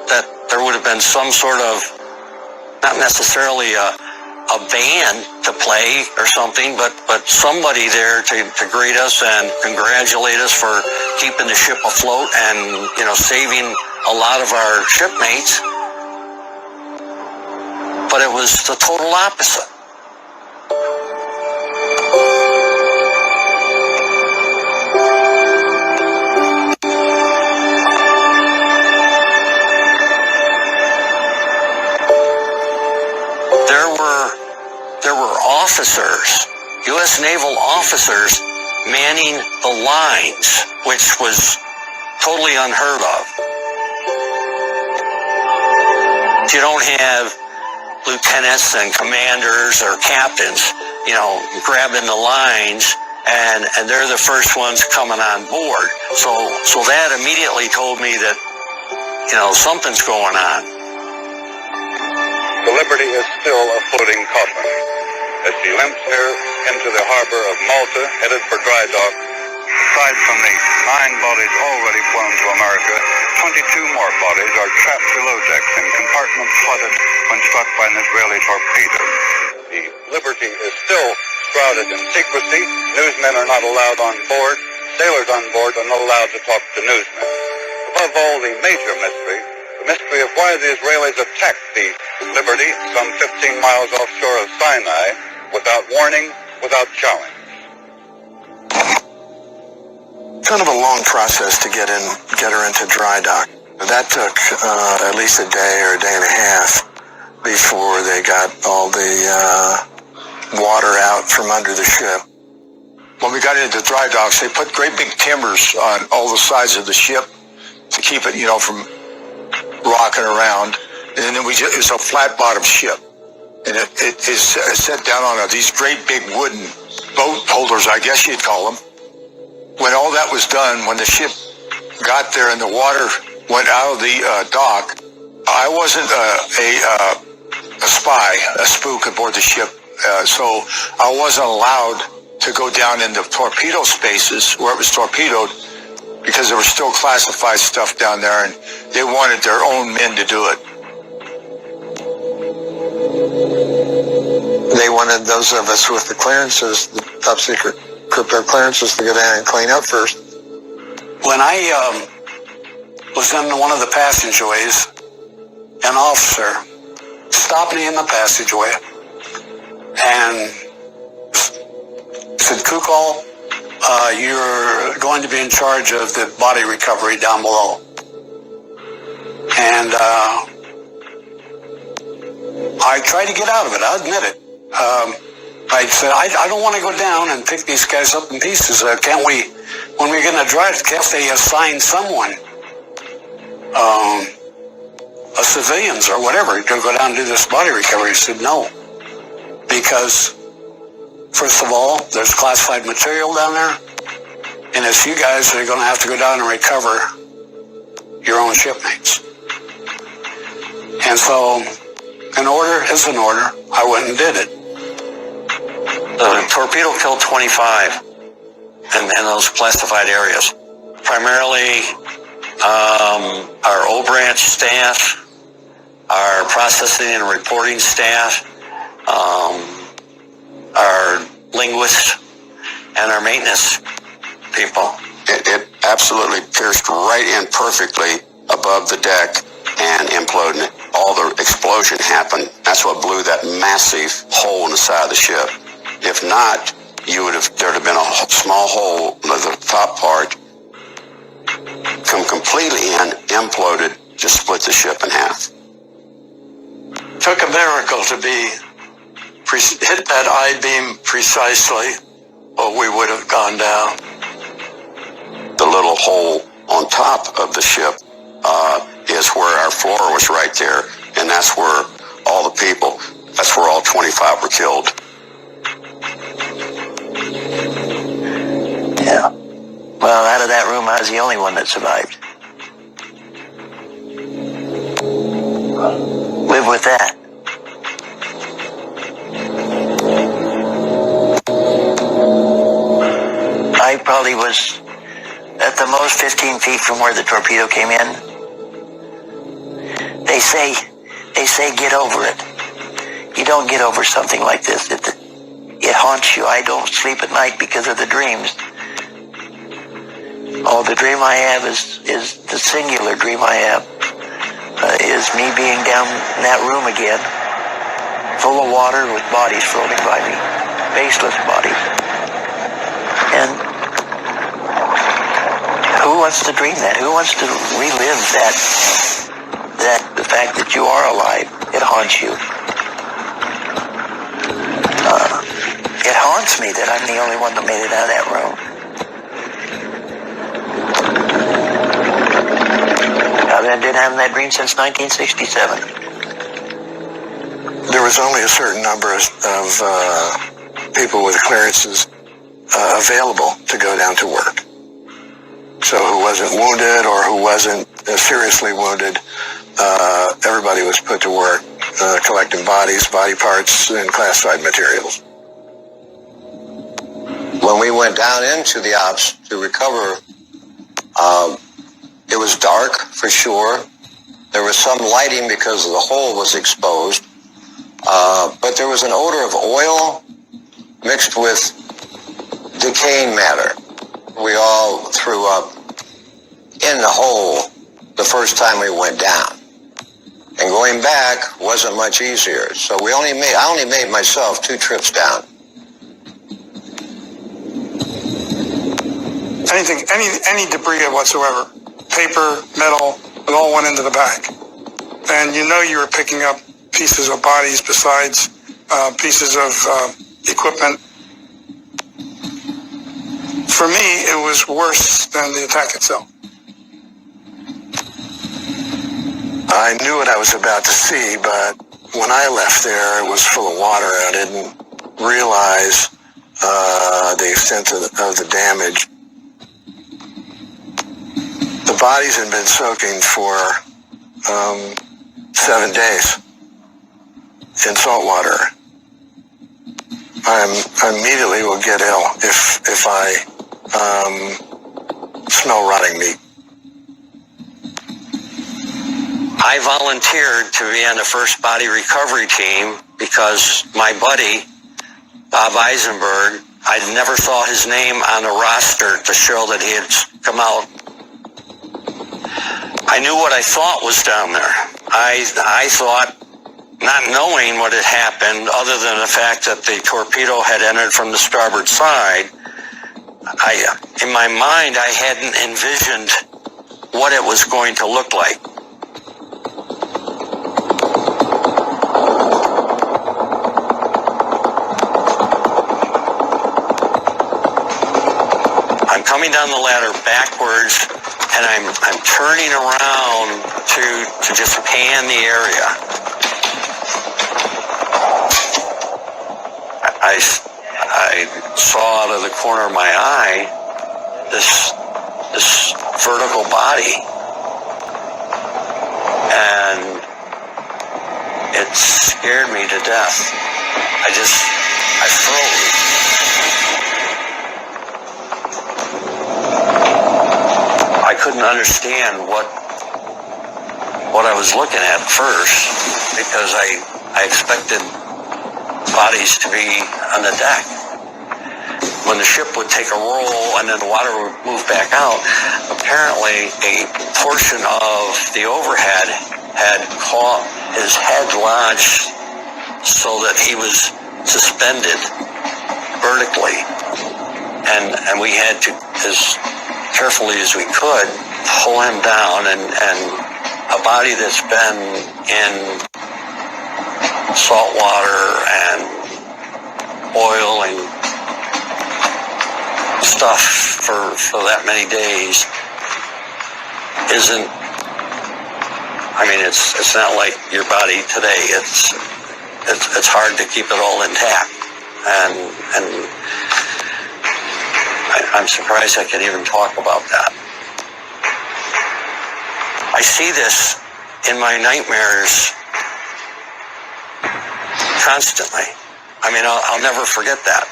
that there would have been some sort of, not necessarily a band to play or something, but somebody there to greet us and congratulate us for keeping the ship afloat and, saving a lot of our shipmates. But it was the total opposite. There were officers, U.S. naval officers, manning the lines, which was totally unheard of. You don't have lieutenants and commanders or captains, grabbing the lines, and they're the first ones coming on board. So that immediately told me that, something's going on. The Liberty is still a floating coffin. As she limps here into the harbor of Malta, headed for dry dock, aside from the 9 bodies already flown to America, 22 more bodies are trapped below decks in compartments flooded when struck by an Israeli torpedo. The Liberty is still shrouded in secrecy. Newsmen are not allowed on board. Sailors on board are not allowed to talk to newsmen. Above all, the major mystery, the mystery of why the Israelis attacked the Liberty some 15 miles offshore of Sinai without warning, without challenge. Kind of a long process to get her into dry dock. That took at least a day or a day and a half before they got all the water out from under the ship. When we got into dry docks, they put great big timbers on all the sides of the ship to keep it, from rocking around. And then it was a flat bottom ship. And it is set down on these great big wooden boat holders, I guess you'd call them. When all that was done, when the ship got there and the water went out of the dock, I wasn't a spy, a spook aboard the ship, so I wasn't allowed to go down in the torpedo spaces where it was torpedoed, because there was still classified stuff down there, and they wanted their own men to do it. They wanted those of us with the clearances, the top secret crypto clearances, to go down and clean up first. When I was in one of the passageways, an officer stopped me in the passageway and said, "Kukal, you're going to be in charge of the body recovery down below." And I tried to get out of it, I admit it. I said, I don't want to go down and pick these guys up in pieces. Can't we, when we're going to drive, can't they assign someone, a civilians or whatever, to go down and do this body recovery? He said, no. Because, first of all, there's classified material down there, and it's you guys that are going to have to go down and recover your own shipmates. And so, an order is an order. I went and did it. The torpedo killed 25 in those classified areas. Primarily our O-branch staff, our processing and reporting staff, our linguists, and our maintenance people. It absolutely pierced right in perfectly above the deck and imploded it. All the explosion happened. That's what blew that massive hole in the side of the ship. If not, there'd have been a small hole in the top part, come completely in, imploded, just split the ship in half. Took a miracle to hit that I-beam precisely, or we would have gone down. The little hole on top of the ship is where our floor was right there, and that's where all the people, that's where all 25 were killed. Yeah. Well, out of that room, I was the only one that survived. Live with that. I probably was at the most 15 feet from where the torpedo came in. They say get over it. You don't get over something like this. It haunts you. I don't sleep at night because of the dreams. Oh, the dream I have is the singular dream I have is me being down in that room again, full of water with bodies floating by me, faceless bodies. And who wants to dream that? Who wants to relive that the fact that you are alive? It haunts you. It haunts me that I'm the only one that made it out of that room. I've been having that dream since 1967. There was only a certain number of people with clearances available to go down to work. So who wasn't wounded or who wasn't seriously wounded, everybody was put to work collecting bodies, body parts, and classified materials. When we went down into the ops to recover, it was dark for sure. There was some lighting because the hole was exposed, but there was an odor of oil mixed with decaying matter. We all threw up in the hole the first time we went down. And going back wasn't much easier. So I only made myself 2 trips down. Any debris whatsoever, paper, metal, it all went into the bag. And you know you were picking up pieces of bodies besides pieces of equipment. For me, it was worse than the attack itself. I knew what I was about to see, but when I left there, it was full of water. I didn't realize the extent of the damage. The bodies had been soaking for 7 days in salt water. I immediately will get ill if I smell rotting meat. I volunteered to be on the first body recovery team because my buddy, Bob Eisenberg, I never saw his name on the roster to show that he had come out. I knew what I thought was down there. I thought, not knowing what had happened, other than the fact that the torpedo had entered from the starboard side, in my mind, I hadn't envisioned what it was going to look like. I'm coming down the ladder backwards, and I'm turning around to just pan the area. I saw out of the corner of my eye this vertical body, and it scared me to death. I froze. I couldn't understand what I was looking at first, because I expected bodies to be on the deck. When the ship would take a roll and then the water would move back out, apparently a portion of the overhead had caught his head lodged so that he was suspended vertically. And we had to, as carefully as we could, pull him down, and a body that's been in salt water and oil and stuff for that many days isn't, I mean, it's not like your body today. It's hard to keep it all intact. And I'm surprised I can even talk about that. I see this in my nightmares constantly. I mean, I'll never forget that.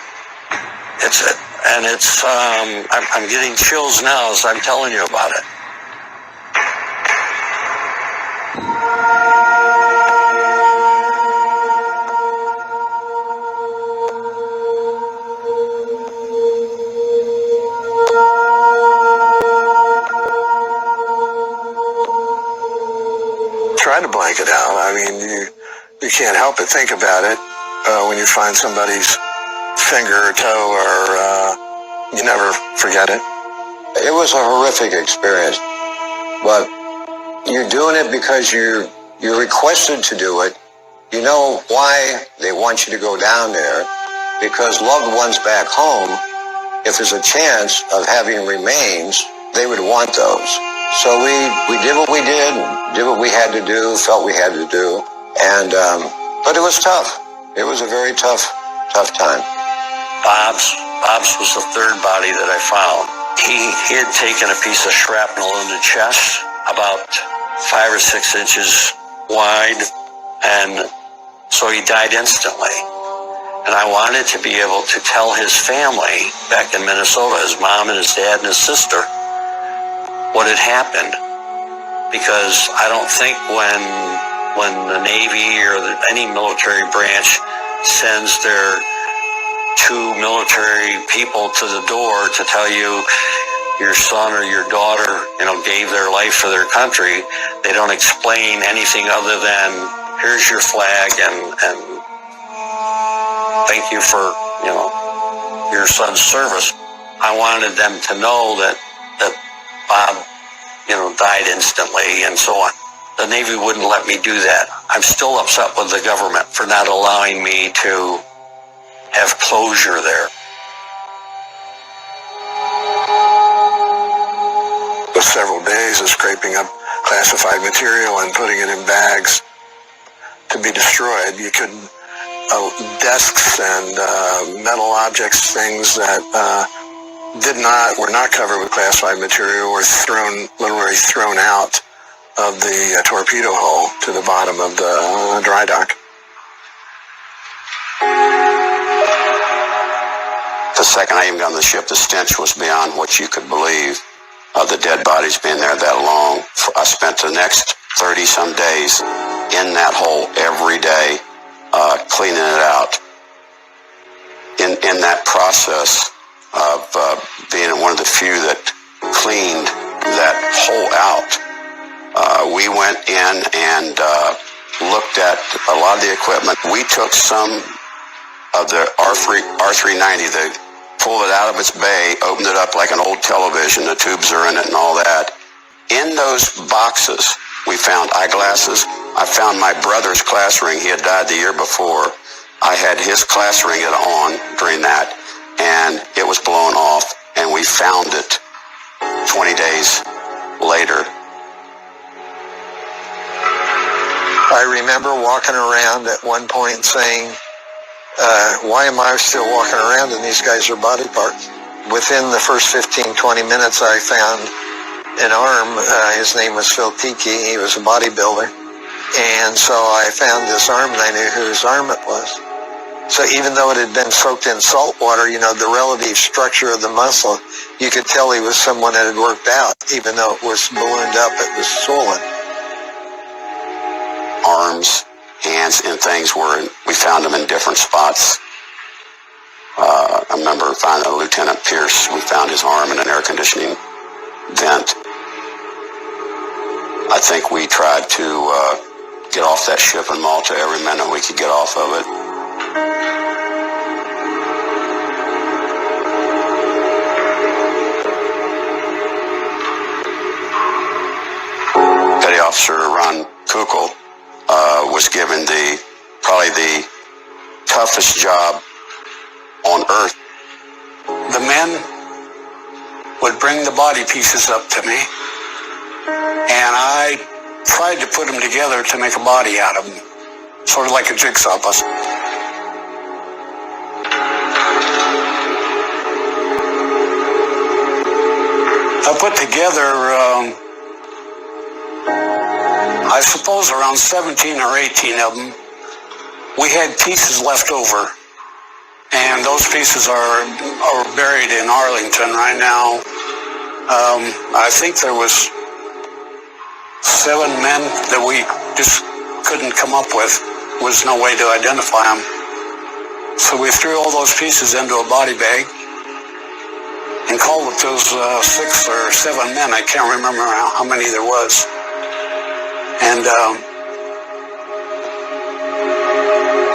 I'm getting chills now as I'm telling you about it. Try to blank it out. I mean, you can't help but think about it when you find somebody's finger or toe, or you never forget it. It was a horrific experience, but you're doing it because you're requested to do it. You know why they want you to go down there, because loved ones back home, if there's a chance of having remains, they would want those. So we did what we did what we had to do, felt we had to do, and but it was tough. It was a very tough time. Bob's was the third body that I found. He had taken a piece of shrapnel in the chest, about 5 or 6 inches wide, and so he died instantly. And I wanted to be able to tell his family back in Minnesota, his mom and his dad and his sister, what had happened. Because I don't think when the Navy or any military branch sends their 2 military people to the door to tell you your son or your daughter, gave their life for their country, they don't explain anything other than, here's your flag and thank you for, your son's service. I wanted them to know that Bob, died instantly and so on. The Navy wouldn't let me do that. I'm still upset with the government for not allowing me to have closure there. With several days of scraping up classified material and putting it in bags to be destroyed. You could desks and metal objects, things that were not covered with classified material, were literally thrown out of the torpedo hull to the bottom of the dry dock. The second I even got on the ship, the stench was beyond what you could believe. The dead bodies being there that long. I spent the next 30-some days in that hole every day, cleaning it out. In that process of being one of the few that cleaned that hole out, we went in and looked at a lot of the equipment. We took some of the R390, pulled it out of its bay, opened it up like an old television, the tubes are in it and all that. In those boxes, we found eyeglasses. I found my brother's class ring. He had died the year before. I had his class ring on during that, and it was blown off, and we found it 20 days later. I remember walking around at one point saying, why am I still walking around and these guys are body parts? Within the first 15, 20 minutes, I found an arm. His name was Phil Tiki. He was a bodybuilder. And so I found this arm and I knew whose arm it was. So even though it had been soaked in salt water, the relative structure of the muscle, you could tell he was someone that had worked out. Even though it was ballooned up, it was swollen. Arms, hands, and things we found them in different spots. I remember finding Lieutenant Pierce. We found his arm in an air conditioning vent. I think we tried to get off that ship in Malta every minute we could get off of it. Petty Officer Ron Kukul was given probably the toughest job on Earth. The men would bring the body pieces up to me, and I tried to put them together to make a body out of them, sort of like a jigsaw puzzle. I put together, I suppose around 17 or 18 of them. We had pieces left over, and those pieces are buried in Arlington right now. I think there was 7 men that we just couldn't come up with. Was no way to identify them. So we threw all those pieces into a body bag and called it those 6 or 7 men. I can't remember how many there was. And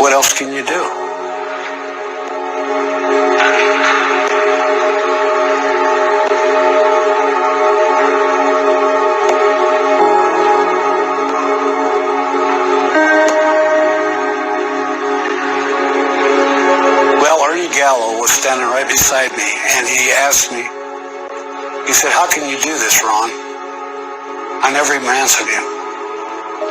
what else can you do? Gallo was standing right beside me, and he asked me, he said, "How can you do this, Ron?" I never even answered him,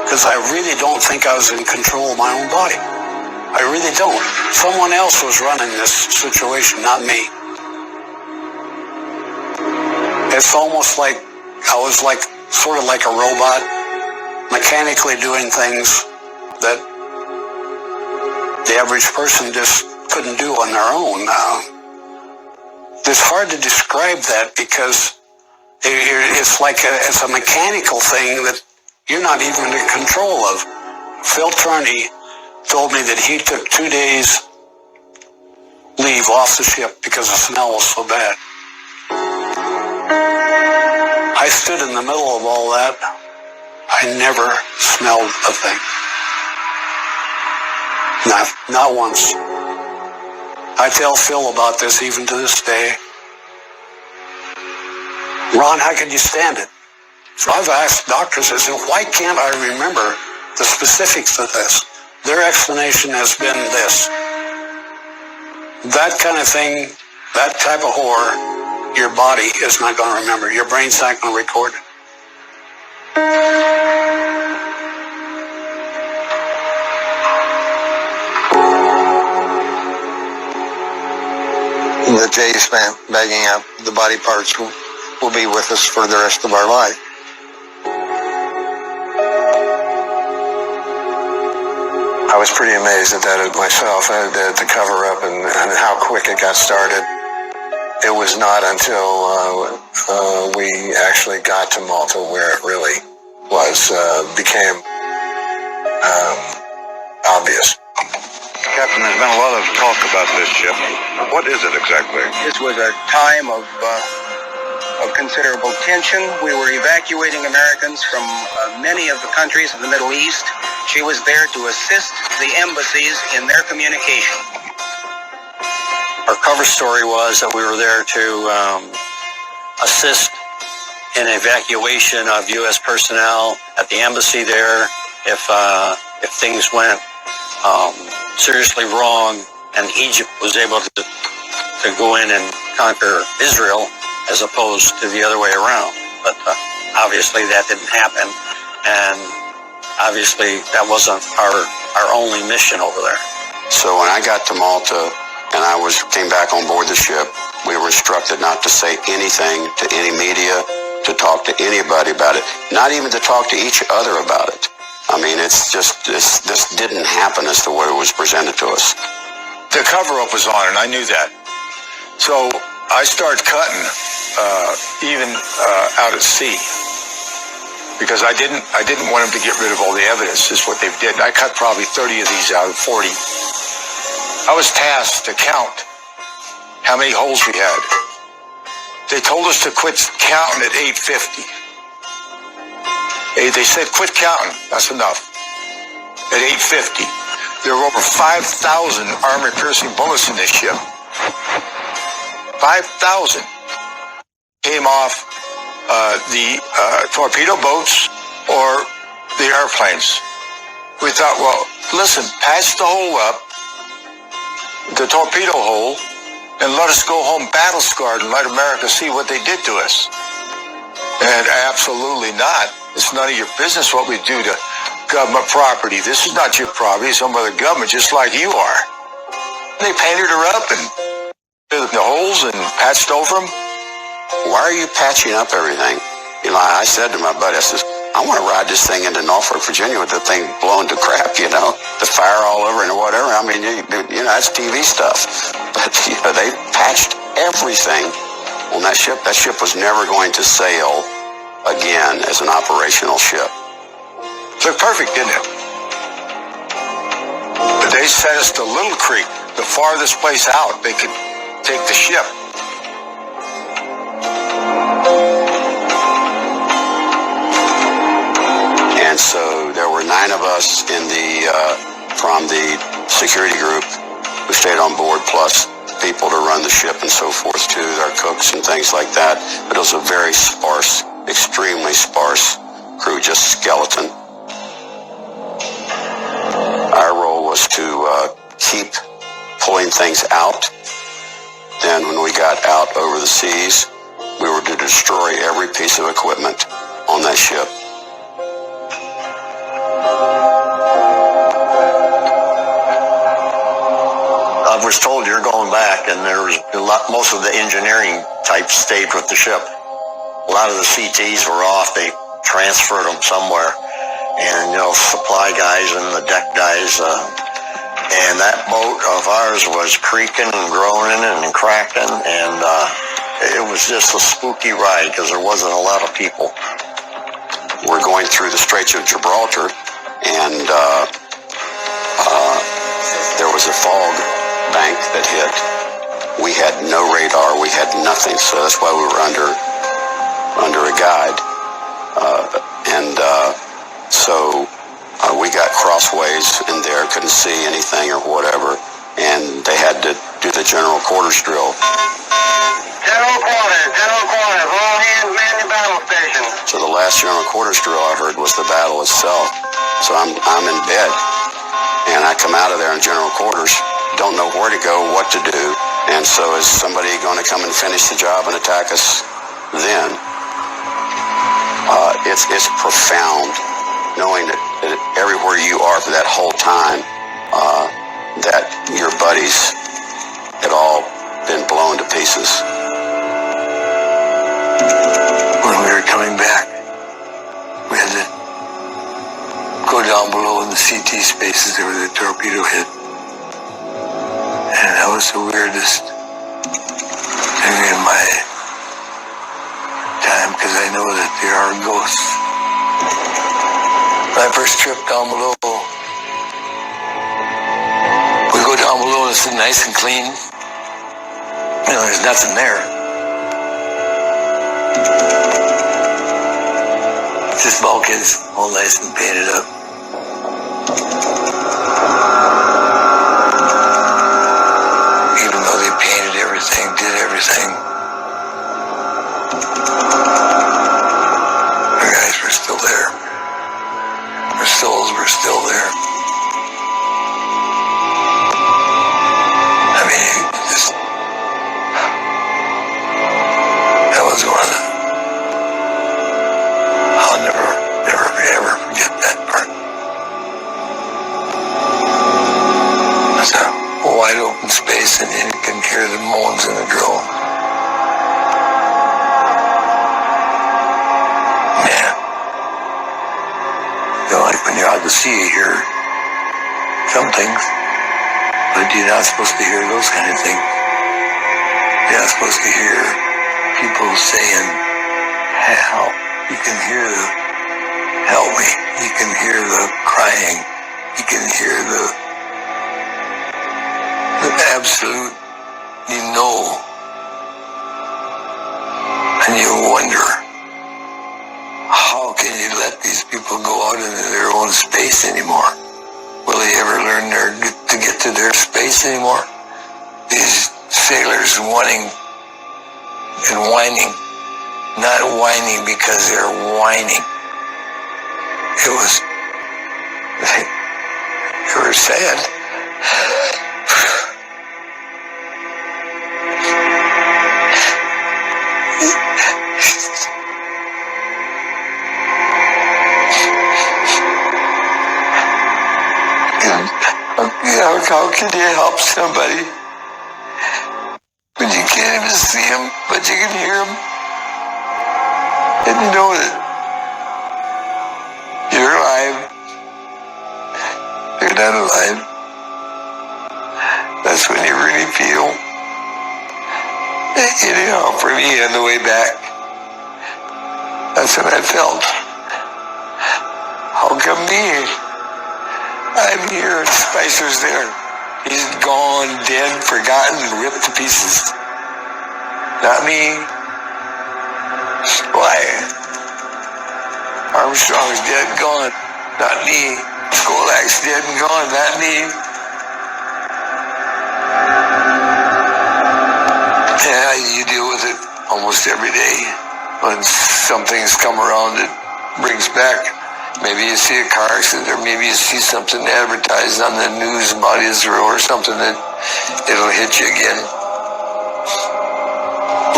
because I really don't think I was in control of my own body. I really don't. Someone else was running this situation, not me. It's almost like I was sort of like a robot, mechanically doing things that the average person just couldn't do on their own. It's hard to describe that because it's a mechanical thing that you're not even in control of. Phil Turney told me that he took 2 days leave off the ship because the smell was so bad. I stood in the middle of all that. I never smelled a thing. Not once. I tell Phil about this even to this day. Ron, how can you stand it? So I've asked doctors, I said, why can't I remember the specifics of this? Their explanation has been this. That kind of thing, that type of horror, your body is not going to remember. Your brain's not going to record it. The J's bagging up the body parts will be with us for the rest of our life. I was pretty amazed at that myself, the cover-up and how quick it got started. It was not until we actually got to Malta where it really became obvious. Captain, there's been a lot of talk about this ship. What is it exactly? This was a time of considerable tension. We were evacuating Americans from many of the countries of the Middle East. She was there to assist the embassies in their communication. Our cover story was that we were there to assist in evacuation of U.S. personnel at the embassy there if things went seriously wrong, and Egypt was able to go in and conquer Israel as opposed to the other way around. But obviously that didn't happen, and obviously that wasn't our only mission over there. So when I got to Malta and I came back on board the ship, we were instructed not to say anything to any media, to talk to anybody about it, not even to talk to each other about it. I mean, this didn't happen as the way it was presented to us. The cover-up was on, and I knew that. So I started cutting, even out at sea, because I didn't want them to get rid of all the evidence. Is what they did. I cut probably 30 of these out of 40. I was tasked to count how many holes we had. They told us to quit counting at 850. They said, quit counting. That's enough. At 850, there were over 5,000 armor-piercing bullets in this ship. 5,000 came off the torpedo boats or the airplanes. We thought, well, listen, patch the hole up, the torpedo hole, and let us go home battle-scarred and let America see what they did to us. And absolutely not. It's none of your business what we do to government property. This is not your property. It's some other government, just like you are. They painted her up and filled the holes and patched over them. why are you patching up everything? You know, I said to my buddy, I says, I want to ride this thing into Norfolk, Virginia with the thing blown to crap, you know, the fire all over and whatever. I mean, you know, that's TV stuff. But, you know, they patched everything on that ship. That ship was never going to sail again as an operational ship. Looked perfect, didn't it? But they sent us to Little Creek, the farthest place out they could take the ship. And so there were 9 of us in the from the security group who stayed on board, plus people to run the ship and so forth too, our cooks and things like that. But it was a very sparse, extremely sparse crew, just skeleton. Our role was to keep pulling things out. Then when we got out over the seas, we were to destroy every piece of equipment on that ship. I was told you're going back, and there was most of the engineering types stayed with the ship. A lot of the CTs were off. They transferred them somewhere. And, you know, supply guys and the deck guys. And that boat of ours was creaking and groaning and cracking. And it was just a spooky ride because there wasn't a lot of people. We're going through the Straits of Gibraltar, and there was a fog bank that hit. We had no radar, we had nothing, so that's why we were under a guide. So we got crossways in there, couldn't see anything or whatever, and they had to do the general quarters drill. General quarters, all hands man the battle station. So the last general quarters drill I heard was the battle itself. So I'm in bed, and I come out of there in general quarters, don't know where to go, what to do, and so is somebody going to come and finish the job and attack us then? It's profound knowing that everywhere you are for that whole time, that your buddies had all been blown to pieces. When we were coming back, we had to go down below in the CT spaces where the torpedo hit. And that was the weirdest thing in my time, because I know that there are ghosts. My first trip down below, we go down below and it's nice and clean. You know, there's nothing there. It's just bulkheads, all nice and painted up. Even though they painted everything, did everything, the guys were still there. Our souls were still there. I mean, just, that was one of the, I'll never ever forget that part. It's a wide open space and you can hear the moans in the drone. Man. You know, like when you're out to sea, you hear some things, but you're not supposed to hear those kind of things. You're not supposed to hear people saying, help. You can hear the, help me. You can hear the crying. You can hear the absolute, you know, and you wonder, how can you let these people go out into their own space anymore? Will they ever learn to get to their space anymore? These sailors wanting and whining, not whining because they're whining. It was, they were sad. How can you help somebody when you can't even see them, but you can hear them? And you know that you're alive. You're not alive. That's when you really feel. Anyhow, for me on the way back, that's what I felt. How come me? I'm here, Spicer's there. He's gone, dead, forgotten, and ripped to pieces. Not me. Why? Armstrong's dead, gone. Not me. Skolak's dead and gone. Not me. Yeah, you deal with it almost every day. When some things come around that brings back. Maybe you see a car accident, or maybe you see something advertised on the news about Israel or something that it'll hit you again.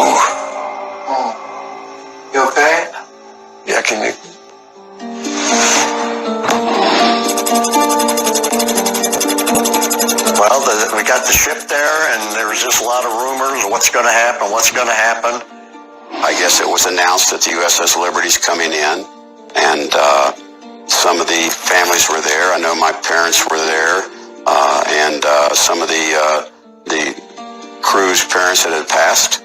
Ooh. You okay? Yeah, can you? Well, we got the ship there, and there was just a lot of rumors. What's going to happen? What's going to happen? I guess it was announced that the USS Liberty's coming in, and some of the families were there. I know my parents were there, and some of the crew's parents that had passed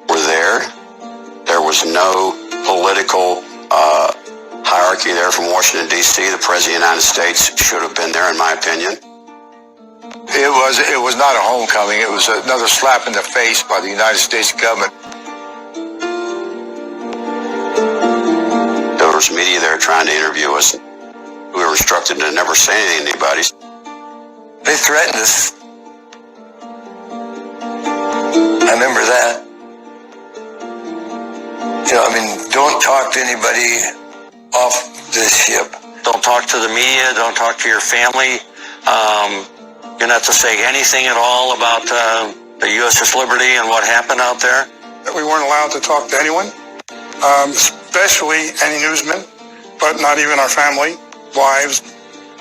were there. There was no political hierarchy there from Washington, D.C. The President of the United States should have been there, in my opinion. It was not a homecoming. It was another slap in the face by the United States government. There was media there trying to interview us. We were instructed to never say anything to anybody. They threatened us. I remember that. You know, I mean, don't talk to anybody off this ship. Don't talk to the media. Don't talk to your family. You're not to say anything at all about the USS Liberty and what happened out there. We weren't allowed to talk to anyone, especially any newsmen, but not even our family, wives,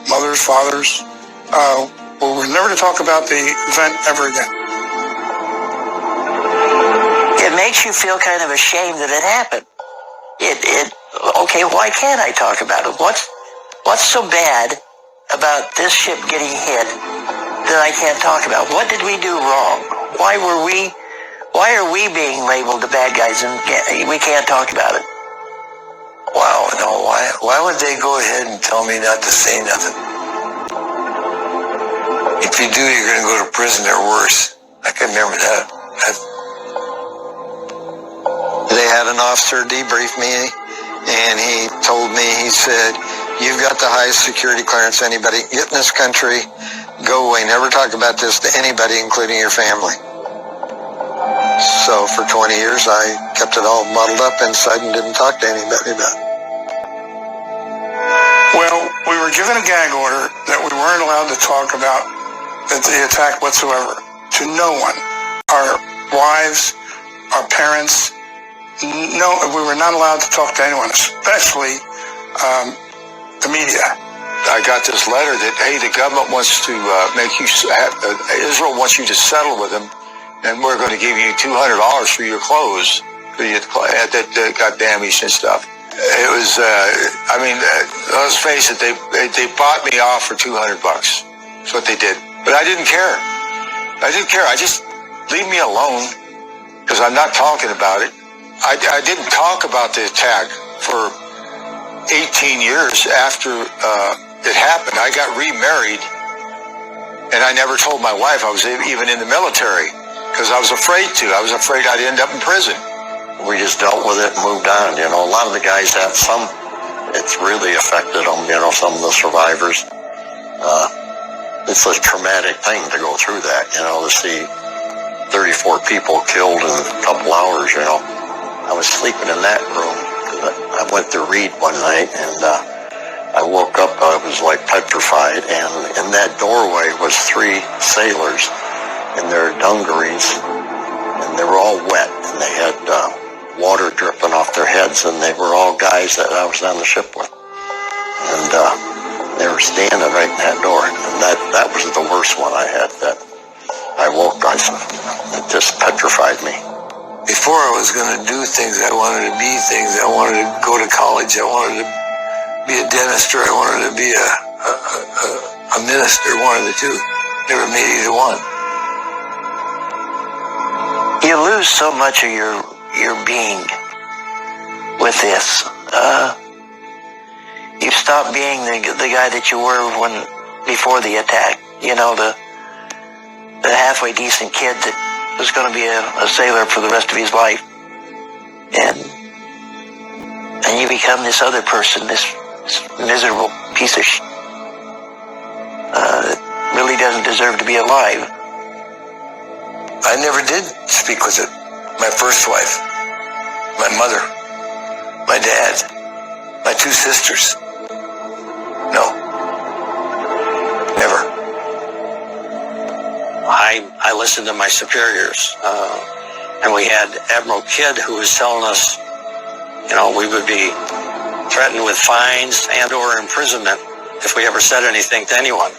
mothers, fathers. We were never to talk about the event ever again. It makes you feel kind of ashamed that it happened. Okay, why can't I talk about it? What's so bad about this ship getting hit that I can't talk about? What did we do wrong? Why are we being labeled the bad guys and we can't talk about it? Wow, no, why would they go ahead and tell me not to say nothing? If you do, you're going to go to prison or worse. I can remember that. They had an officer debrief me, and he told me, he said, "You've got the highest security clearance anybody get in this country. Go away. Never talk about this to anybody, including your family." So for 20 years, I kept it all muddled up inside and didn't talk to anybody about it. Well, we were given a gag order that we weren't allowed to talk about the attack whatsoever to no one. Our wives, our parents, no, we were not allowed to talk to anyone, especially the media. I got this letter that, hey, the government wants to make you, Israel wants you to settle with them, and we're going to give you $200 for your clothes that got damaged and stuff. It was, let's face it, they bought me off for $200. That's what they did. But I didn't care. I just, leave me alone, because I'm not talking about it. I didn't talk about the attack for 18 years after it happened. I got remarried, and I never told my wife I was even in the military, because I was afraid to. I was afraid I'd end up in prison. We just dealt with it and moved on. You know, a lot of the guys had it's really affected them, you know, some of the survivors. It's a traumatic thing to go through that, you know, to see 34 people killed in a couple hours, you know. I was sleeping in that room. I went to read one night, and I woke up, I was like petrified, and in that doorway was 3 sailors in their dungarees, and they were all wet, and they had water dripping off their heads, and they were all guys that I was on the ship with. And they were standing right in that door, and that was the worst one I had, that I woke up. It just petrified me. before I was going to do things, I wanted to be things. I wanted to go to college. I wanted to be a dentist, or I wanted to be a minister, one of the two. Never made either one. You lose so much of your being with this. You stop being the guy that you were before the attack. You know, the halfway decent kid that was going to be a sailor for the rest of his life, and you become this other person, this miserable piece of shit that really doesn't deserve to be alive. I never did speak with it. My first wife, my mother, my dad, my two sisters. No. Never. I listened to my superiors, and we had Admiral Kidd who was telling us, you know, we would be threatened with fines and or imprisonment if we ever said anything to anyone.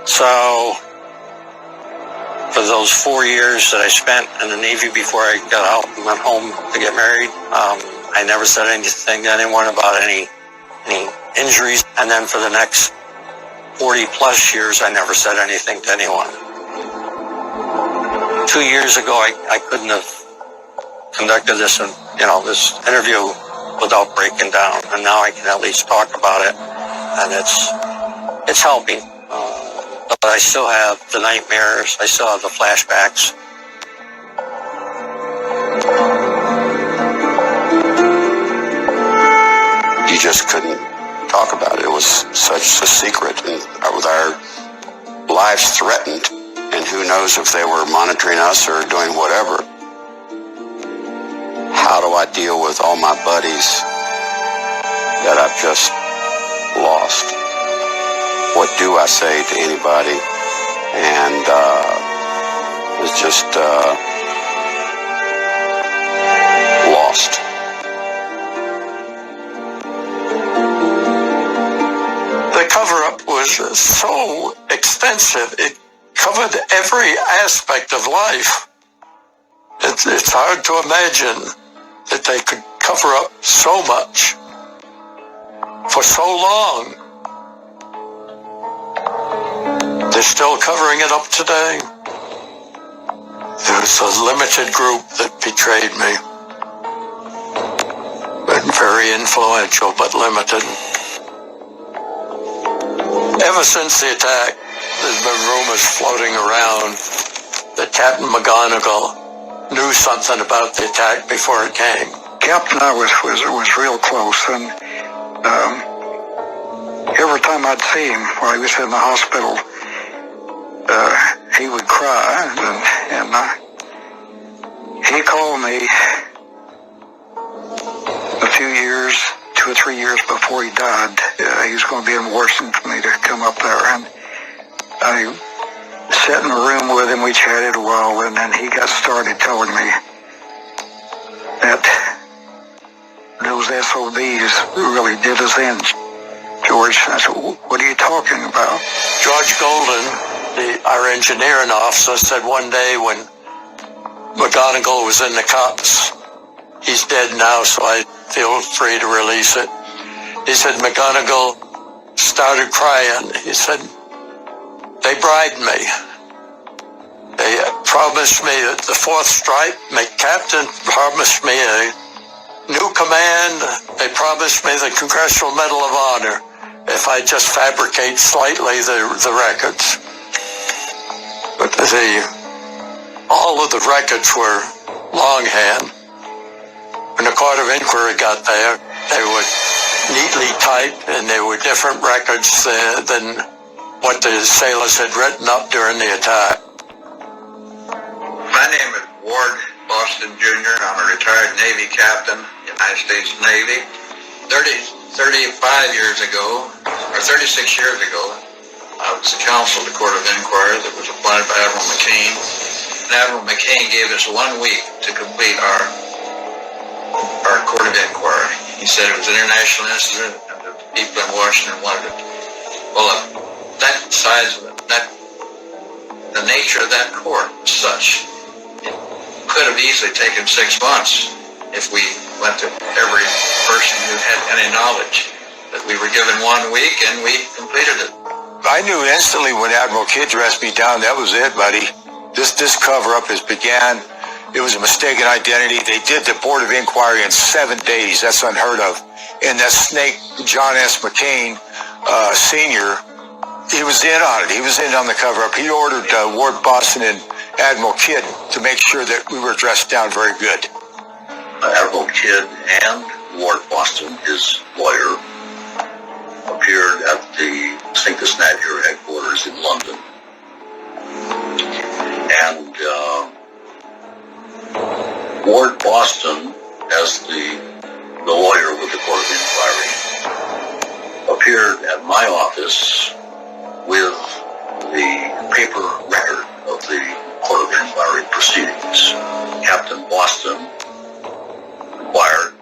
So for those 4 years that I spent in the Navy before I got out and went home to get married, I never said anything to anyone about any injuries. And then for the next 40 plus years, I never said anything to anyone. 2 years ago, I couldn't have conducted this interview without breaking down, and now I can at least talk about it, and it's helping. But I still have the nightmares. I still have the flashbacks. You just couldn't talk about it. It was such a secret, and with our lives threatened, and who knows if they were monitoring us or doing whatever. How do I deal with all my buddies that I've just lost? What do I say to anybody? And it's just lost. The cover-up was so extensive. It covered every aspect of life. It's hard to imagine that they could cover up so much for so long. They're still covering it up today. There was a limited group that betrayed me. Very influential, but limited. Ever since the attack, there's been rumors floating around that Captain McGonigal knew something about the attack before it came. Captain and I was real close, and every time I'd see him while he was in the hospital, he would cry, and he called me a few years, 2 or 3 years before he died. He was going to be in Washington for me to come up there, and I sat in the room with him. We chatted a while, and then he got started telling me that those SOBs really did us in. George, I said, what are you talking about? George Golden, our engineering officer, said one day when McGonigal was in the cups, he's dead now, so I feel free to release it. He said McGonigal started crying. He said, they bribed me. They promised me the 4th stripe. My captain promised me a new command. They promised me the Congressional Medal of Honor if I just fabricate slightly the records. But all of the records were longhand. When the Court of Inquiry got there, they were neatly typed, and they were different records than what the sailors had written up during the attack. My name is Ward Boston Jr. I'm a retired Navy captain, United States Navy. 35 years ago, or 36 years ago, I was the counsel of the Court of Inquiry that was appointed by Admiral McCain. And Admiral McCain gave us 1 week to complete our Court of Inquiry. He said it was an international incident, and the people in Washington wanted it. Well, the nature of that court was such. could have easily taken 6 months if we went to every person who had any knowledge. But we were given 1 week and we completed it. I knew instantly when Admiral Kidd dressed me down, that was it, buddy. This cover-up has began. It was a mistaken identity. They did the Board of Inquiry in 7 days. That's unheard of. And that snake, John S. McCain, Sr., he was in on it. He was in on the cover-up. He ordered Ward Boston and Admiral Kidd to make sure that we were dressed down very good. Admiral Kidd and Ward Boston, his lawyer, appeared at the SVENSKTEXTAD headquarters in London. And Ward Boston, as the lawyer with the Court of Inquiry, appeared at my office with the paper record of the Court of Inquiry proceedings. Captain Boston inquired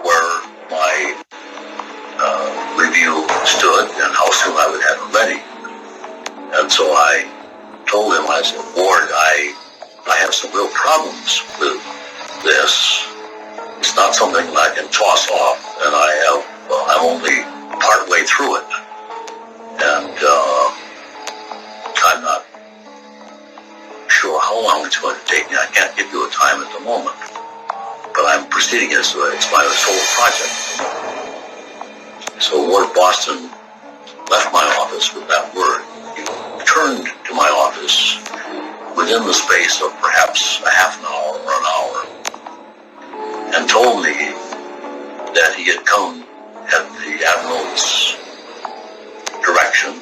where my review stood and how soon I would have it ready. And so I told him, I said, Ward, I have some real problems with this. It's not something that I can toss off, and I'm only part way through it. And I'm not sure how long it's going to take me. I can't give you a time at the moment, but I'm proceeding as it's my sole project. So Ward Boston left my office with that word. He returned to my office within the space of perhaps a half an hour or an hour and told me that he had come at the Admiral's direction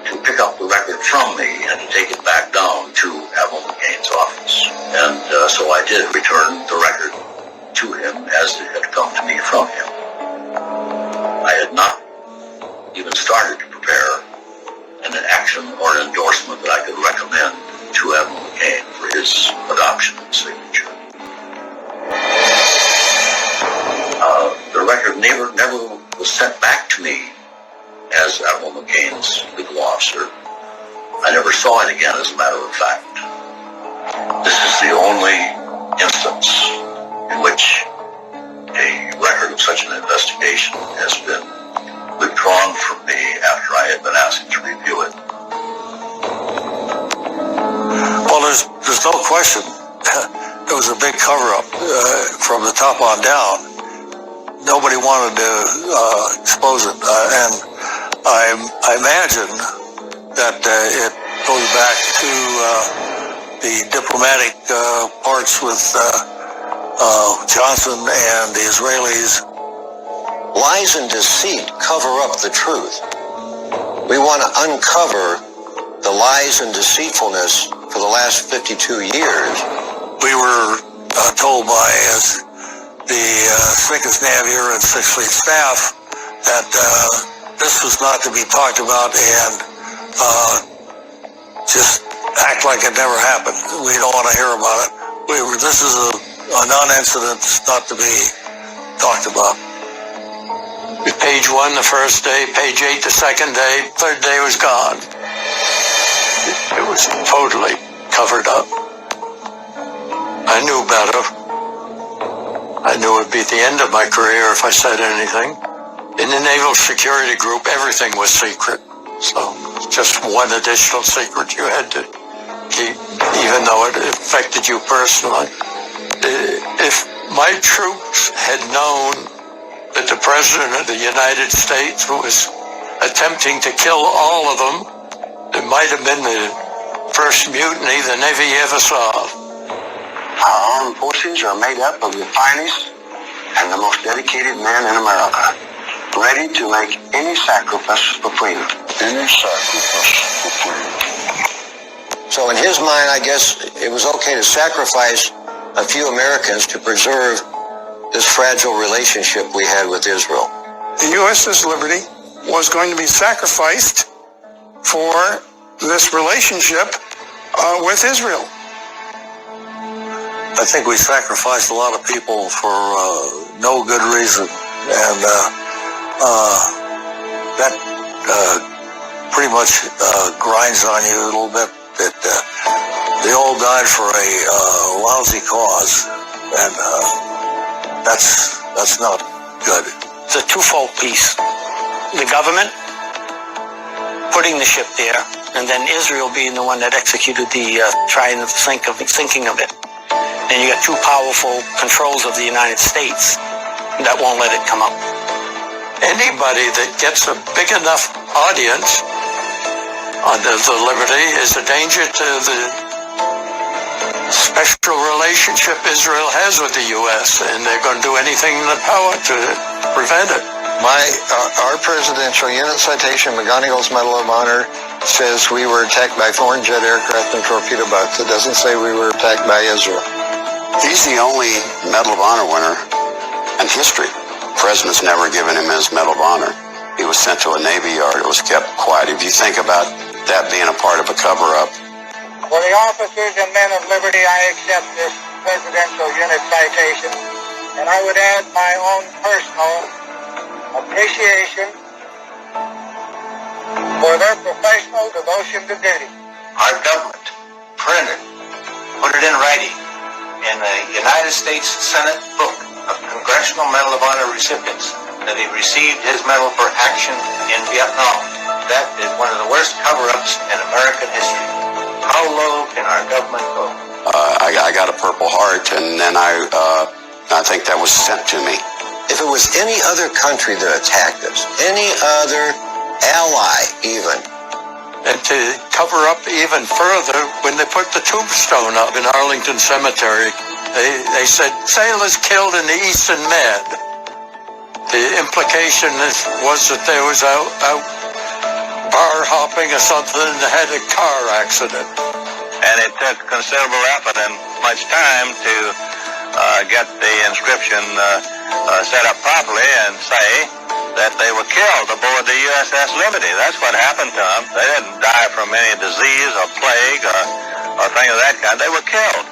to pick up the record from me and to take it back down to Admiral McCain's office. And so I did return the record to him as it had come to me from him. I had not even started to prepare an action or an endorsement that I could recommend to Admiral McCain for his adoption and signature. The record never was sent back to me as Admiral McCain's legal officer. I never saw it again, as a matter of fact. This is the only instance in which a record of such an investigation has been withdrawn from me after I had been asked to review it. Well, there's no question. It was a big cover-up from the top on down. Nobody wanted to expose it, and I imagine that it goes back to the diplomatic parts with Johnson and the Israelis. Lies and deceit cover up the truth. We want to uncover the lies and deceitfulness for the last 52 years. We were told by the Snickers Navier and Sixth Fleet staff that this was not to be talked about and just act like it never happened. We don't want to hear about it. This is a non-incident. It's not to be talked about. Page 1 the first day, page 8 the second day, third day was gone. It was totally covered up. I knew better. I knew it would be the end of my career if I said anything. In the Naval Security Group, everything was secret. So just one additional secret you had to keep, even though it affected you personally. If my troops had known that the President of the United States was attempting to kill all of them, it might have been the first mutiny the Navy ever saw. Our armed forces are made up of the finest and the most dedicated men in America, ready to make any sacrifice for freedom. Any sacrifice for freedom. So in his mind, I guess it was okay to sacrifice a few Americans to preserve this fragile relationship we had with Israel. The USS Liberty was going to be sacrificed for this relationship with Israel. I think we sacrificed a lot of people for no good reason, and that pretty much grinds on you a little bit. That They all died for a lousy cause, and that's not good. It's a twofold piece. The government putting the ship there, and then Israel being the one that executed the trying of sinking of it. And you got two powerful controls of the United States that won't let it come up. Anybody that gets a big enough audience on the Liberty is a danger to the special relationship Israel has with the U.S., and they're going to do anything in their power to prevent it. Our presidential unit citation, McGonigal's Medal of Honor, says we were attacked by foreign jet aircraft and torpedo boats. It doesn't say we were attacked by Israel. He's the only Medal of Honor winner in history. The president's never given him his Medal of Honor. He was sent to a Navy yard. It was kept quiet. If you think about that being a part of a cover-up. For the officers and men of liberty, I accept this presidential unit citation, and I would add my own personal appreciation for their professional devotion to duty. Our government printed, put it in writing, in the United States Senate book of Congressional Medal of Honor recipients that he received his medal for action in Vietnam. That is one of the worst cover-ups in American history. How low can our government go? I got a Purple Heart, and then I think that was sent to me. If it was any other country that attacked us, any other ally even. And to cover up even further, when they put the tombstone up in Arlington Cemetery, they said sailors killed in the Eastern Med. The implication was that there was a bar hopping or something that had a car accident. And it took considerable effort and much time to get the inscription set up properly and say that they were killed aboard the USS Liberty. That's what happened to them. They didn't die from any disease or plague or thing of that kind. They were killed.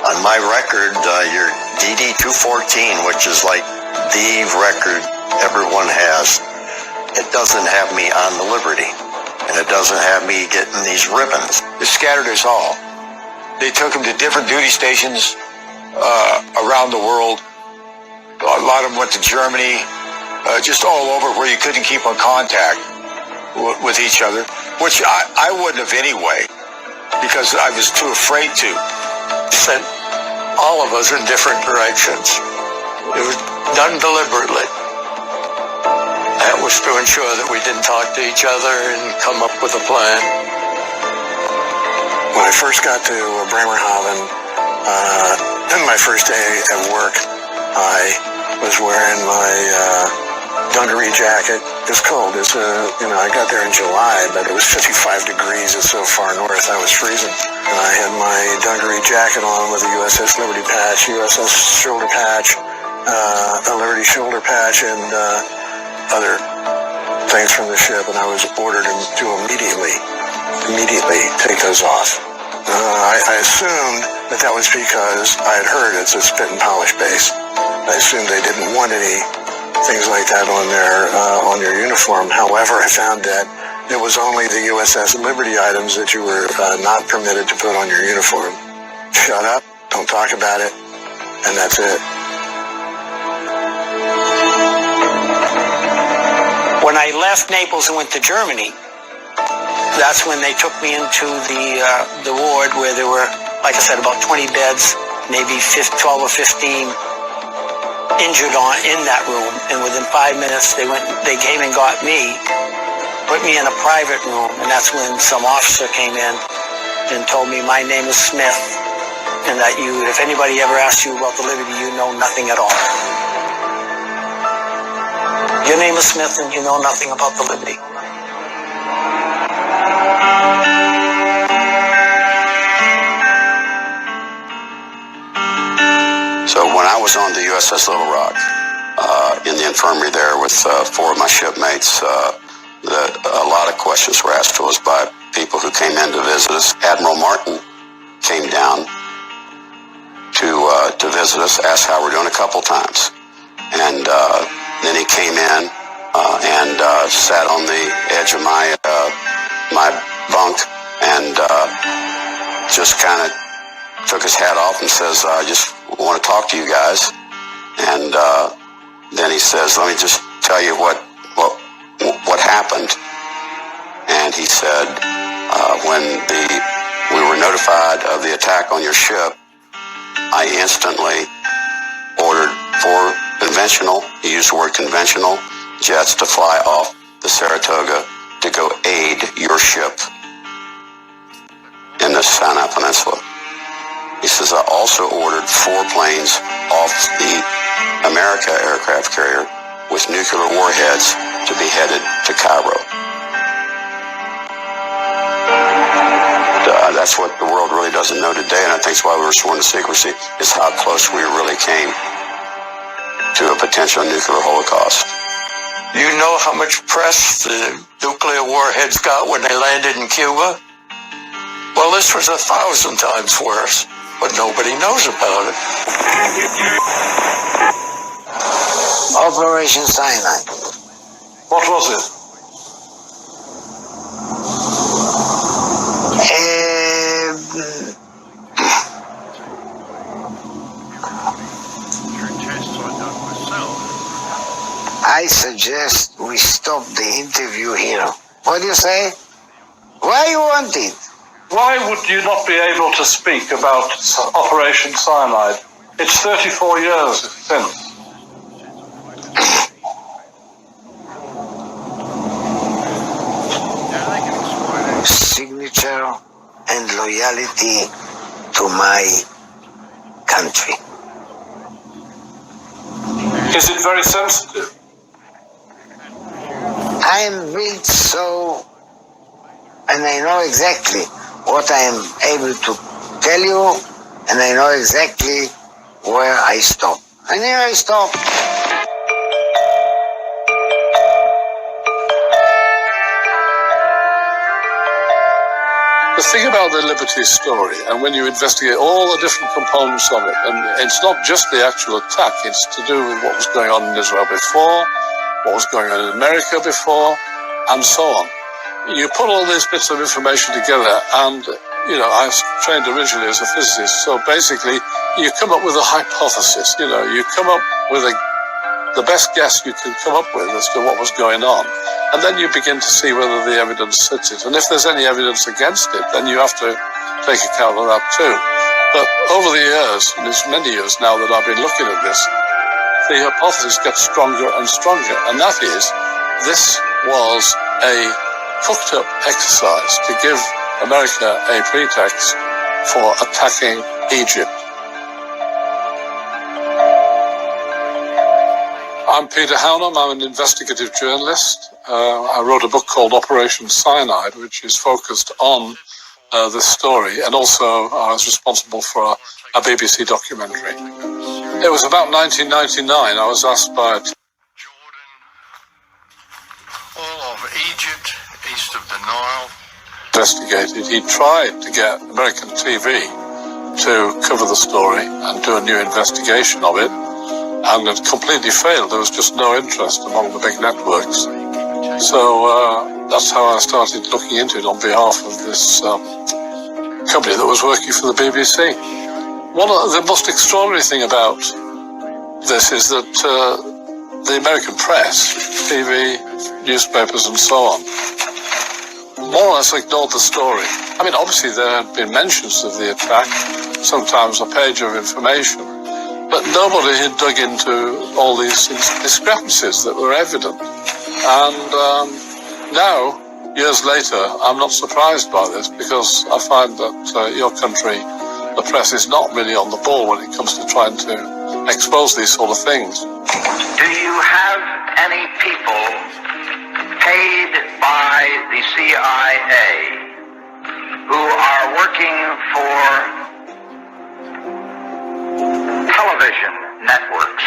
On my record, your DD-214, which is like the record everyone has, it doesn't have me on the Liberty, and it doesn't have me getting these ribbons. They scattered us all. They took them to different duty stations around the world. A lot of them went to Germany, just all over where you couldn't keep on contact with each other, which I wouldn't have anyway, because I was too afraid to. Sent all of us in different directions. It was done deliberately. That was to ensure that we didn't talk to each other and come up with a plan. When I first got to Bremerhaven, my first day at work, I was wearing my dungaree jacket. It's cold. I got there in July, but it was 55 degrees. It's so far north, I was freezing. And I had my dungaree jacket on with a USS Liberty patch, USS shoulder patch, a Liberty shoulder patch, and other things from the ship. And I was ordered to immediately take those off. I assumed that was because I had heard it's a spit and polish base. I assumed they didn't want any things like that on their uniform. However, I found that it was only the USS Liberty items that you were not permitted to put on your uniform. Shut up, don't talk about it, and that's it. When I left Naples and went to Germany, that's when they took me into the ward where there were, like I said, about 20 beds, maybe 12 or 15 injured in that room. And within 5 minutes, they came and got me, put me in a private room, and that's when some officer came in and told me my name is Smith, and that if anybody ever asks you about the Liberty, you know nothing at all. Your name is Smith, and you know nothing about the Liberty. So when I was on the USS Little Rock, in the infirmary there with 4 of my shipmates, a lot of questions were asked to us by people who came in to visit us. Admiral Martin came down to visit us, asked how we're doing a couple times. And then he came in and sat on the edge of my bunk and just kind of took his hat off and says, I just want to talk to you guys. And then he says, let me just tell you what happened. And he said, when we were notified of the attack on your ship, I instantly ordered 4 conventional, he used the word conventional, jets to fly off the Saratoga to go aid your ship in the Sanna Peninsula. He says, I also ordered 4 planes off the America aircraft carrier with nuclear warheads to be headed to Cairo. That's what the world really doesn't know today, and I think that's why we were sworn to secrecy, is how close we really came to a potential nuclear holocaust. You know how much press the nuclear warheads got when they landed in Cuba? Well, this was 1,000 times worse, but nobody knows about it. Operation Cyanide. What was it? I suggest we stop the interview here. What do you say? Why you want it? Why would you not be able to speak about Operation Cyanide? It's 34 years since. Signature and loyalty to my country. Is it very sensitive? I am built so, and I know exactly what I am able to tell you, and I know exactly where I stop. And here I stop. The thing about the Liberty story, and when you investigate all the different components of it, and it's not just the actual attack, it's to do with what was going on in Israel before, what was going on in America before, and so on. You put all these bits of information together, and, you know, I was trained originally as a physicist, so basically you come up with a hypothesis, you know, you come up with the best guess you can come up with as to what was going on. And then you begin to see whether the evidence fits it. And if there's any evidence against it, then you have to take account of that too. But over the years, and it's many years now that I've been looking at this, the hypothesis gets stronger and stronger. And that is, this was a cooked up exercise to give America a pretext for attacking Egypt. I'm Peter Hounham. I'm an investigative journalist. I wrote a book called Operation Cyanide, which is focused on this story, and also I was responsible for a BBC documentary. It was about 1999. I was asked by all of Egypt, east of the Nile. Investigated. He tried to get American TV to cover the story and do a new investigation of it, and it completely failed. There was just no interest among the big networks. So that's how I started looking into it on behalf of this company that was working for the BBC. One of the most extraordinary thing about this is that the American press, TV, newspapers and so on, more or less ignored the story. I mean, obviously there had been mentions of the attack, sometimes a page of information, but nobody had dug into all these discrepancies that were evident. And now, years later, I'm not surprised by this, because I find that your country, the press, is not really on the ball when it comes to trying to expose these sort of things. Do you have any people paid by the CIA who are working for television networks?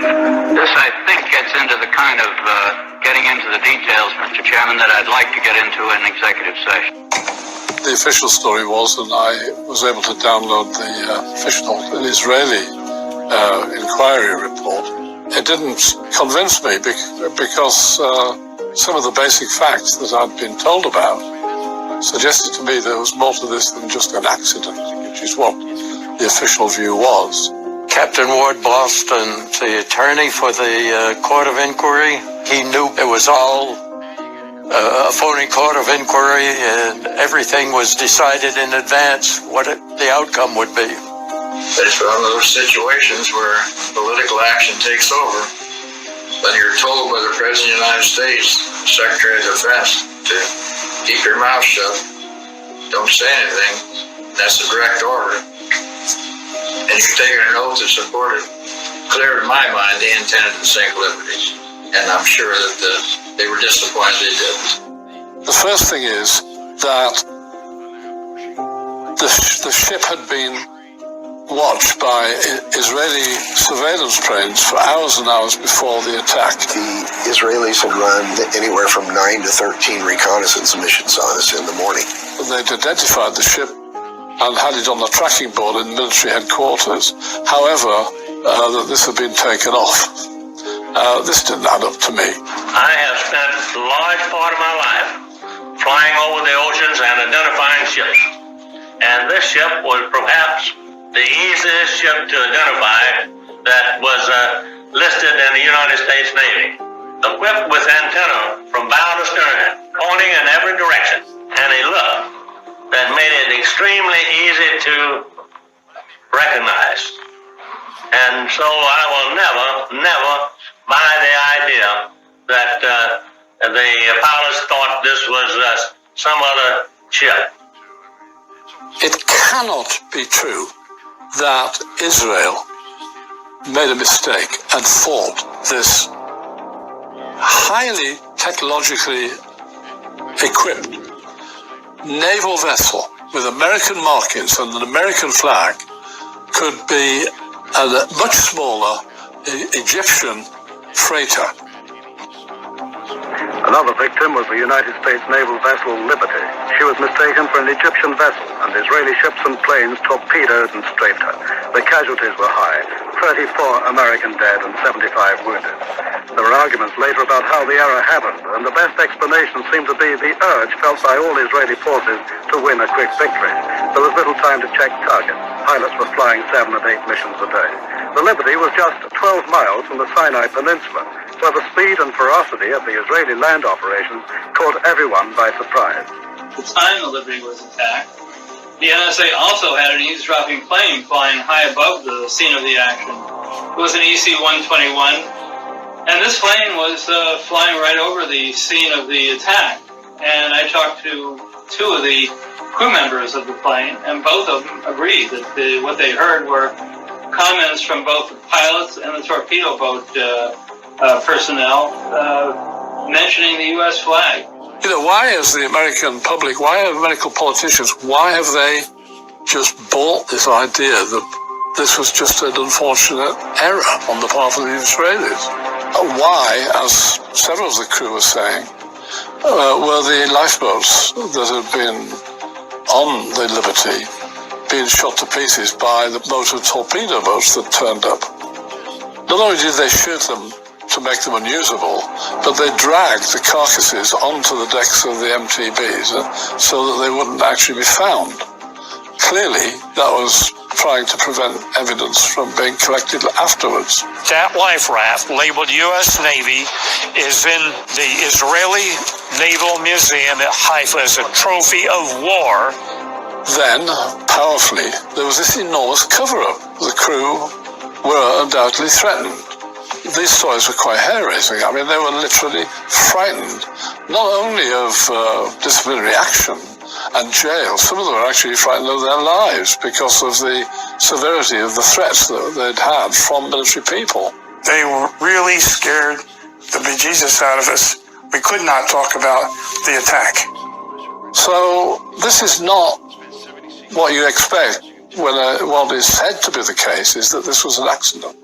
This, I think, gets into the kind of getting into the details, Mr. Chairman, that I'd like to get into in executive session. The official story was, and I was able to download the official Israeli inquiry report. It didn't convince me because some of the basic facts that I'd been told about suggested to me there was more to this than just an accident, which is what the official view was. Captain Ward Boston, the attorney for the Court of Inquiry, he knew it was all a phony court of inquiry and everything was decided in advance what the outcome would be. It's one of those situations where political action takes over. When you're told by the President of the United States, Secretary of Defense, to keep your mouth shut, don't say anything, that's a direct order. And you're taking an oath to support it. Clear to my mind, they intended to sink Liberty. And I'm sure that they were disappointed they didn't. The first thing is that the ship had been watched by Israeli surveillance planes for hours and hours before the attack. The Israelis had run anywhere from 9 to 13 reconnaissance missions on us in the morning. They'd identified the ship and had it on the tracking board in military headquarters. However, that this had been taken off. This didn't add up to me. I have spent a large part of my life flying over the oceans and identifying ships. And this ship was perhaps the easiest ship to identify that was listed in the United States Navy. Equipped with antenna from bow to stern, pointing in every direction, and a look that made it extremely easy to recognize. And so I will never buy the idea that the pilots thought this was some other ship. It cannot be true that Israel made a mistake and thought this highly technologically equipped naval vessel with American markings and an American flag could be a much smaller Egyptian freighter. Another victim was the United States naval vessel Liberty. She was mistaken for an Egyptian vessel, and Israeli ships and planes torpedoed and strafed her. The casualties were high, 34 American dead and 75 wounded. There were arguments later about how the error happened, and the best explanation seemed to be the urge felt by all Israeli forces to win a quick victory. There was little time to check targets. Pilots were flying 7 and 8 missions a day. The Liberty was just 12 miles from the Sinai Peninsula, where the speed and ferocity of the Israeli land operations caught everyone by surprise. At the time the Liberty was attacked, the NSA also had an eavesdropping plane flying high above the scene of the action. It was an EC-121, and this plane was flying right over the scene of the attack. And I talked to 2 of the crew members of the plane, and both of them agreed that what they heard were comments from both the pilots and the torpedo boat personnel mentioning the U.S. flag. You know, why is the American public, why are American politicians, why have they just bought this idea that this was just an unfortunate error on the part of the Israelis? Why, as several of the crew were saying, were the lifeboats that had been on the Liberty being shot to pieces by the motor torpedo boats that turned up? Not only did they shoot them to make them unusable, but they dragged the carcasses onto the decks of the MTBs so that they wouldn't actually be found. Clearly, that was trying to prevent evidence from being collected afterwards. That life raft, labeled U.S. Navy, is in the Israeli Naval Museum at Haifa as a trophy of war. Then, powerfully, there was this enormous cover-up. The crew were undoubtedly threatened. These stories were quite hair-raising. I mean, they were literally frightened, not only of disciplinary action and jail, some of them were actually frightened of their lives because of the severity of the threats that they'd had from military people. They were really scared the bejesus out of us. We could not talk about the attack. So this is not what you expect when what is said to be the case is that this was an accident.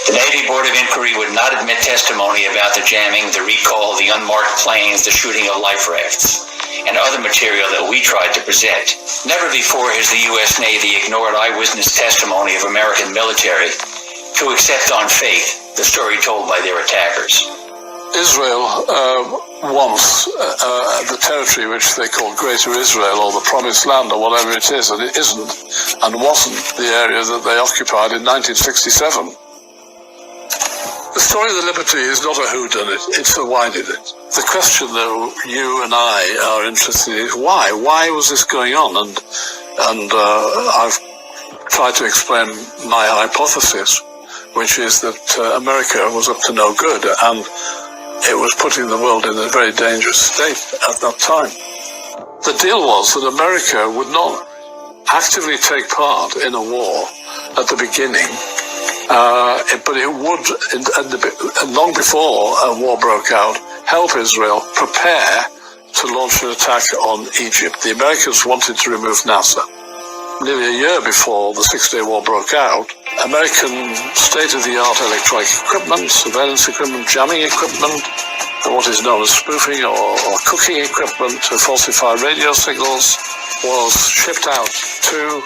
The Navy Board of Inquiry would not admit testimony about the jamming, the recall, the unmarked planes, the shooting of life rafts, and other material that we tried to present. Never before has the U.S. Navy ignored eyewitness testimony of American military to accept on faith the story told by their attackers. Israel wants the territory which they call Greater Israel or the Promised Land or whatever it is, and it isn't and wasn't the area that they occupied in 1967. The story of the Liberty is not a whodunit, it's a why did it. The question that you and I are interested in is why? Why was this going on? And I've tried to explain my hypothesis, which is that America was up to no good and it was putting the world in a very dangerous state at that time. The deal was that America would not actively take part in a war at the beginning, but it would, long before a war broke out, help Israel prepare to launch an attack on Egypt. The Americans wanted to remove NASA. Nearly a year before the Six-Day War broke out, American state-of-the-art electronic equipment, surveillance equipment, jamming equipment, and what is known as spoofing or cooking equipment to falsify radio signals was shipped out to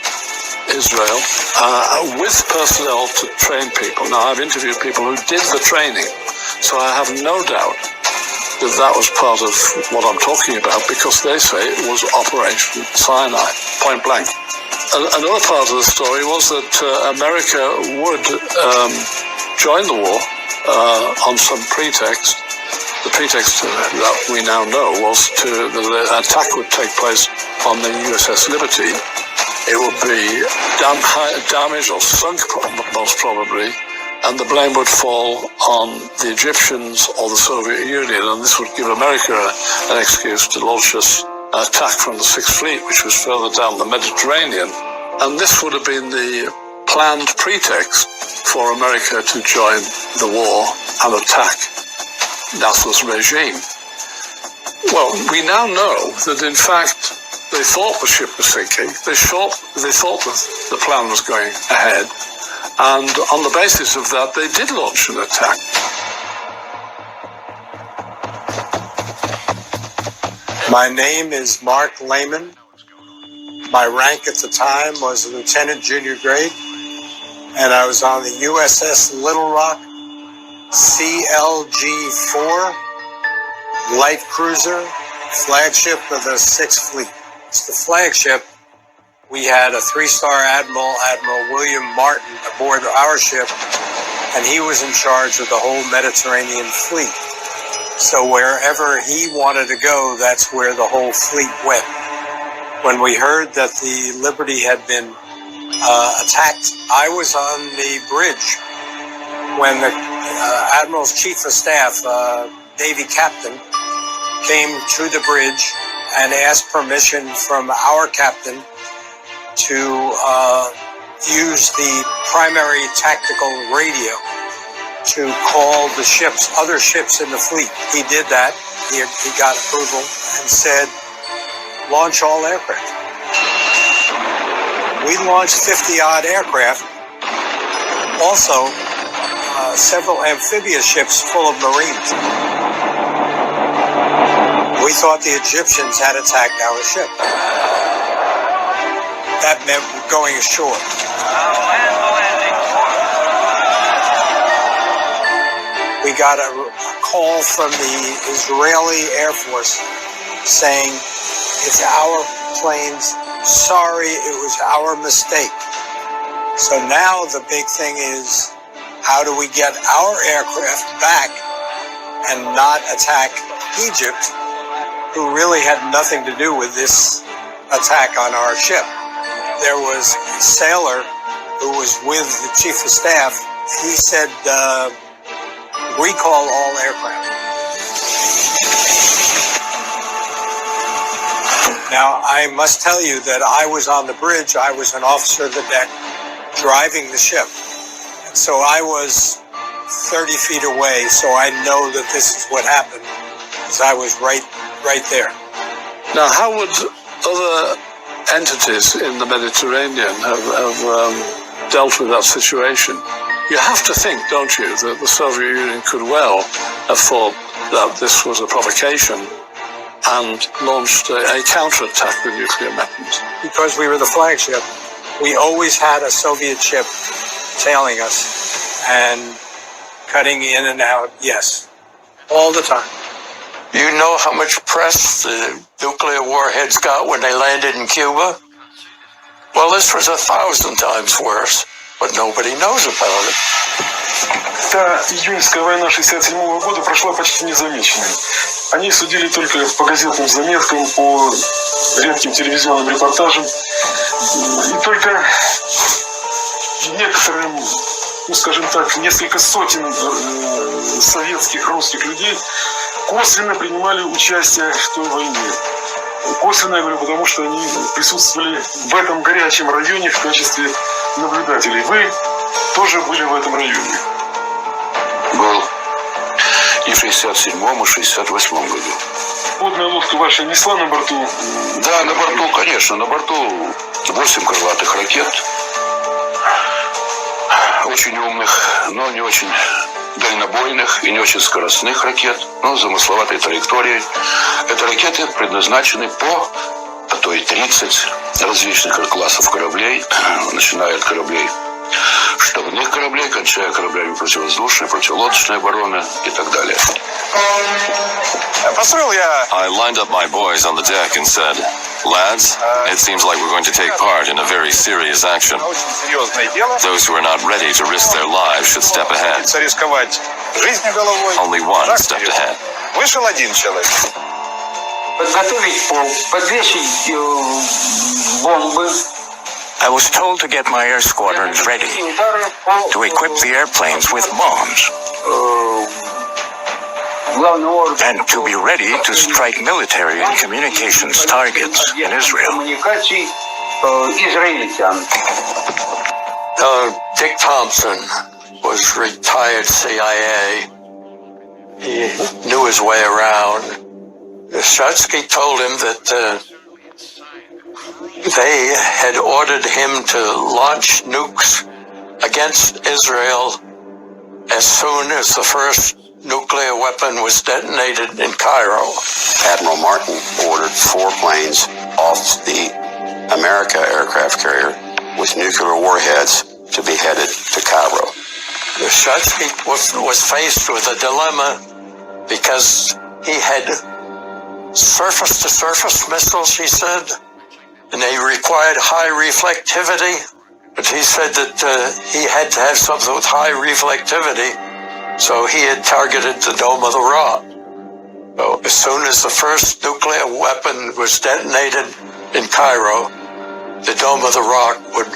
Israel with personnel to train people. Now, I've interviewed people who did the training, so I have no doubt that that was part of what I'm talking about, because they say it was Operation Sinai, point blank. Another part of the story was that America would join the war on some pretext. The pretext that we now know was that the attack would take place on the USS Liberty. It would be damaged or sunk, most probably, and the blame would fall on the Egyptians or the Soviet Union, and this would give America an excuse to launch an attack from the Sixth Fleet, which was further down the Mediterranean. And this would have been the planned pretext for America to join the war and attack Nasser's regime. Well, we now know that in fact they thought the ship was sinking, they thought that the plan was going ahead, and on the basis of that they did launch an attack. My name is Mark Lehman. My rank at the time was Lieutenant Junior Grade, and I was on the USS Little Rock CLG-4 light cruiser, flagship of the Sixth Fleet. It's the flagship. We had a three-star admiral, Admiral William Martin, aboard our ship, and he was in charge of the whole Mediterranean fleet. So wherever he wanted to go, that's where the whole fleet went. When we heard that the Liberty had been attacked, I was on the bridge when the Admiral's Chief of Staff, Navy Captain, came to the bridge and asked permission from our captain to use the primary tactical radio to call the ships, other ships in the fleet. He did that. He got approval and said, launch all aircraft. We launched 50-odd aircraft. Also, several amphibious ships full of Marines. We thought the Egyptians had attacked our ship. That meant going ashore. We got a call from the Israeli Air Force saying, it's our planes, sorry, it was our mistake. So now the big thing is, how do we get our aircraft back and not attack Egypt, who really had nothing to do with this attack on our ship? There was a sailor who was with the Chief of Staff. He said, recall all aircraft. Now, I must tell you that I was on the bridge. I was an officer of the deck driving the ship. And so I was 30 feet away, so I know that this is what happened, because I was right there. Now, how would other entities in the Mediterranean have dealt with that situation? You have to think, don't you, that the Soviet Union could well have thought that this was a provocation and launched a counterattack with nuclear weapons. Because we were the flagship, we always had a Soviet ship tailing us and cutting in and out, yes. all the time. You know how much press the nuclear warheads got when they landed in Cuba? Well, this was 1,000 times worse, but nobody knows about it. Та июньская война 1967 года прошла почти незамеченной. О ней судили только по газетным заметкам, по редким телевизионным репортажам. И только некоторым, ну скажем так, несколько сотен советских, русских людей косвенно принимали участие в той войне. Косвенно, я говорю, потому что они присутствовали в этом горячем районе в качестве наблюдателей. Вы тоже были в этом районе? Был. И в 67-м, и в 68-м году. Подводная лодка ваша несла на борту? Да, на борту, конечно. На борту 8 крылатых ракет. Очень умных, но не очень дальнобойных и не очень скоростных ракет, но с замысловатой траекторией. Это ракеты предназначены по, а то и 30 различных классов кораблей, начиная от кораблей штабных кораблей, кончая кораблями противовоздушной, противолодочной обороны и так далее. I lined up my boys on the deck and said, "Lads, it seems like we're going to take part in a very serious action. Those who are not ready to risk their lives should step ahead." Only one stepped ahead. Вышел один человек. Подготовить пол, подвесить бомбы. I was told to get my air squadrons ready, to equip the airplanes with bombs, and to be ready to strike military and communications targets in Israel. Dick Thompson was retired CIA. He knew his way around. Shutsky told him that they had ordered him to launch nukes against Israel as soon as the first nuclear weapon was detonated in Cairo. Admiral Martin ordered 4 planes off the America aircraft carrier with nuclear warheads to be headed to Cairo. Shutsky was faced with a dilemma because he had surface-to-surface missiles, he said, and they required high reflectivity, but he said that he had to have something with high reflectivity, so he had targeted the Dome of the Rock. So as soon as the first nuclear weapon was detonated in Cairo, the Dome of the Rock would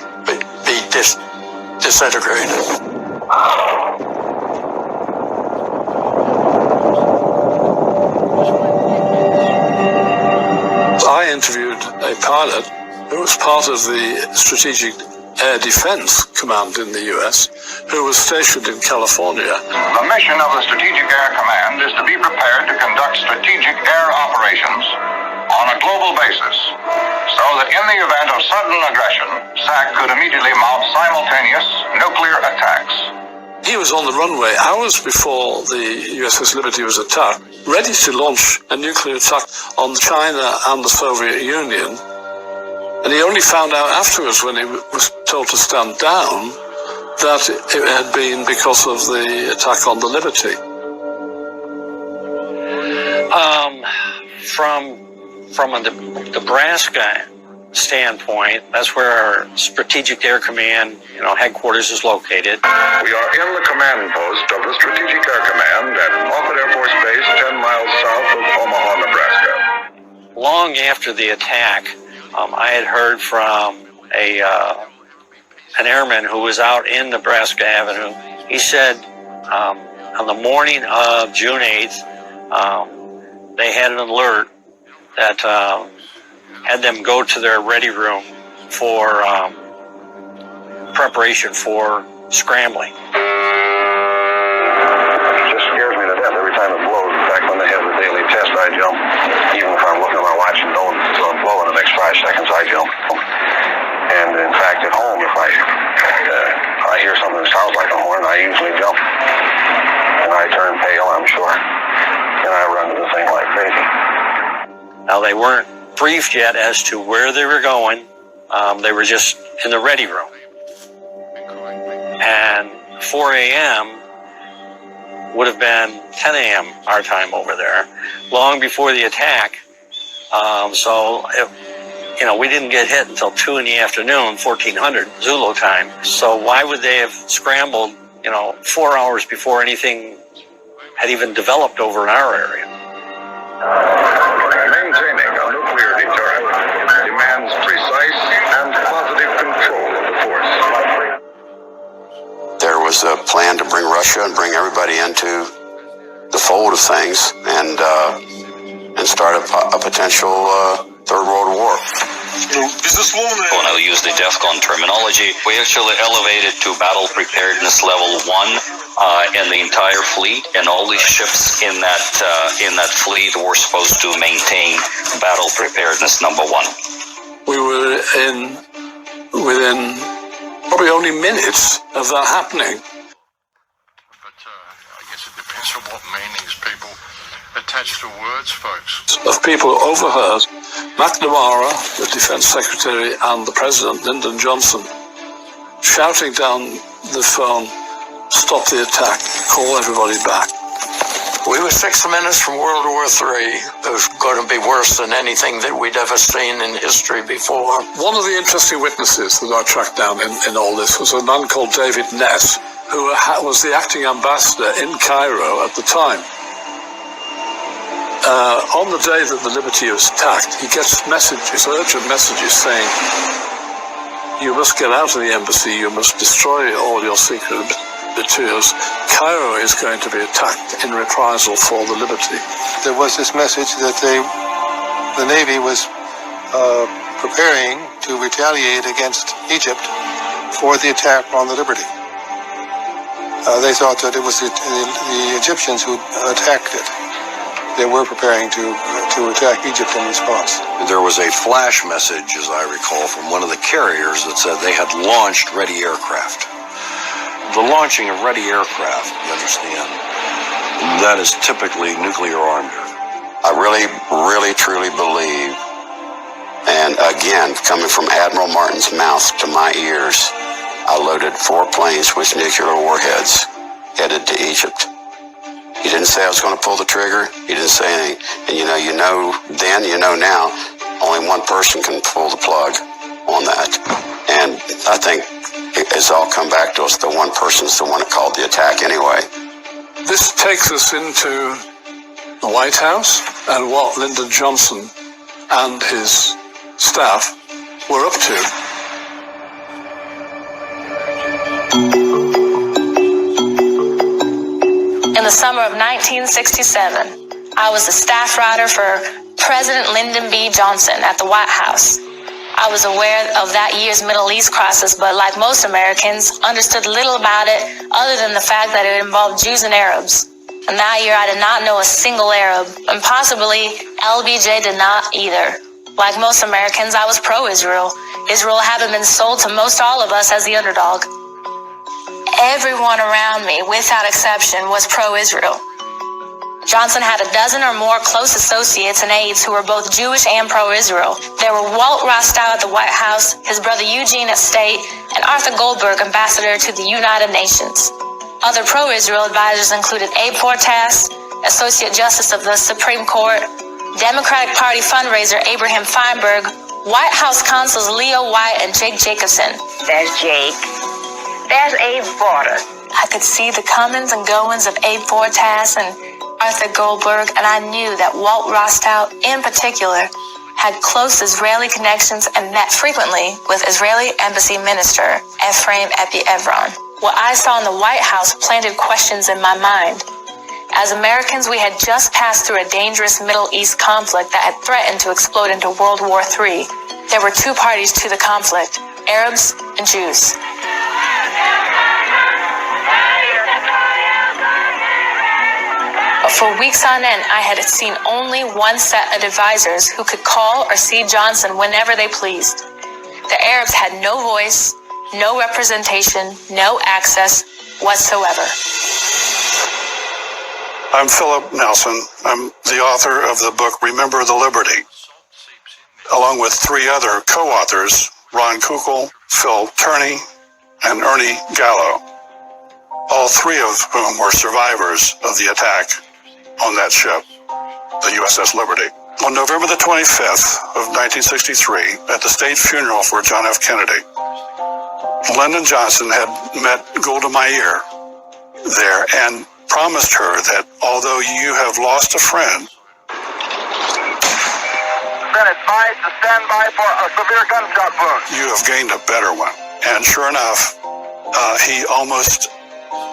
be disintegrated. I interviewed a pilot who was part of the Strategic Air Defense Command in the US, who was stationed in California. The mission of the Strategic Air Command is to be prepared to conduct strategic air operations on a global basis, so that in the event of sudden aggression, SAC could immediately mount simultaneous nuclear attacks. He was on the runway hours before the USS Liberty was attacked, ready to launch a nuclear attack on China and the Soviet Union. And he only found out afterwards, when he was told to stand down, that it had been because of the attack on the Liberty. From a Nebraska standpoint, that's where our Strategic Air Command, headquarters is located. We are in the command post of the Strategic Air Command at Moffett Air Force Base, 10 miles south of Omaha, Nebraska. Long after the attack, I had heard from an airman who was out in Nebraska Avenue. He said on the morning of June 8th, they had an alert that had them go to their ready room for preparation for scrambling. It just scares me to death every time it blows. In fact, when they have the daily test, I jump. Even if I'm looking at my watch and knowing it's going to blow in the next 5 seconds, I jump. And in fact, at home, if I hear something that sounds like a horn, I usually jump. And I turn pale, I'm sure. And I run to the thing like crazy. Now, they weren't briefed yet as to where they were going. They were just in the ready room. And 4 a.m., would have been 10 a.m. our time over there, long before the attack. So, we didn't get hit until 2 in the afternoon, 1400 Zulu time. So why would they have scrambled, 4 hours before anything had even developed over in our area? Maintaining a nuclear deterrent demands precise and positive control of the force. There was a plan to bring Russia and bring everybody into the fold of things and start a potential Third World War. When I use the DEFCON terminology, we actually elevated to battle preparedness level 1 and the entire fleet, and all these ships in that fleet were supposed to maintain battle preparedness number 1. We were within probably only minutes of that happening. But I guess it depends on what meanings people attach to words, folks. Of people who overheard McNamara, the Defense Secretary, and the President, Lyndon Johnson, shouting down the phone, "Stop the attack, call everybody back." We were 6 minutes from World War III. It was going to be worse than anything that we'd ever seen in history before. One of the interesting witnesses that I tracked down in all this was a man called David Ness, who was the acting ambassador in Cairo at the time. On the day that the Liberty was attacked, he gets messages, urgent messages saying, "You must get out of the embassy, you must destroy all your secret materials. Cairo is going to be attacked in reprisal for the Liberty." There was this message that the Navy was preparing to retaliate against Egypt for the attack on the Liberty. They thought that it was the Egyptians who attacked it. They were preparing to attack Egypt in response. There was a flash message, as I recall, from one of the carriers that said they had launched ready aircraft. The launching of ready aircraft, you understand, that is typically nuclear armed. I really, really, truly believe, and again, coming from Admiral Martin's mouth to my ears, I loaded 4 planes with nuclear warheads headed to Egypt. He didn't say I was going to pull the trigger. He didn't say anything. And then, now, only one person can pull the plug on that. And I think it's all come back to us. The one person's the one that called the attack anyway. This takes us into the White House and what Lyndon Johnson and his staff were up to. In the summer of 1967, I was the staff writer for President Lyndon B. Johnson at the White House. I was aware of that year's Middle East crisis, but like most Americans, understood little about it other than the fact that it involved Jews and Arabs. And that year I did not know a single Arab, and possibly LBJ did not either. Like most Americans, I was pro-Israel. Israel having been sold to most all of us as the underdog. Everyone around me, without exception, was pro-Israel. Johnson had a dozen or more close associates and aides who were both Jewish and pro-Israel. There were Walt Rostow at the White House, his brother Eugene at State, and Arthur Goldberg, ambassador to the United Nations. Other pro-Israel advisors included Abe Fortas, Associate Justice of the Supreme Court, Democratic Party fundraiser Abraham Feinberg, White House consuls Leo White and Jake Jacobson. There's Jake. There's Abe Fortas. I could see the comings and goings of Abe Fortas and Arthur Goldberg, and I knew that Walt Rostow, in particular, had close Israeli connections and met frequently with Israeli Embassy Minister Ephraim Epi-Evron. What I saw in the White House planted questions in my mind. As Americans, we had just passed through a dangerous Middle East conflict that had threatened to explode into World War III. There were two parties to the conflict, Arabs and Jews. For weeks on end, I had seen only one set of advisors who could call or see Johnson whenever they pleased. The Arabs had no voice, no representation, no access whatsoever. I'm Philip Nelson. I'm the author of the book Remember the Liberty, along with 3 other co-authors, Ron Kukl, Phil Turney, and Ernie Gallo. All all three of whom were survivors of the attack on that ship, the USS Liberty. On November the 25th of 1963, at the state funeral for John F. Kennedy, Lyndon Johnson had met Golda Meir there and promised her that although you have lost a friend, Then advised to stand by for a severe gunshot wound. you have gained a better one. And sure enough, he almost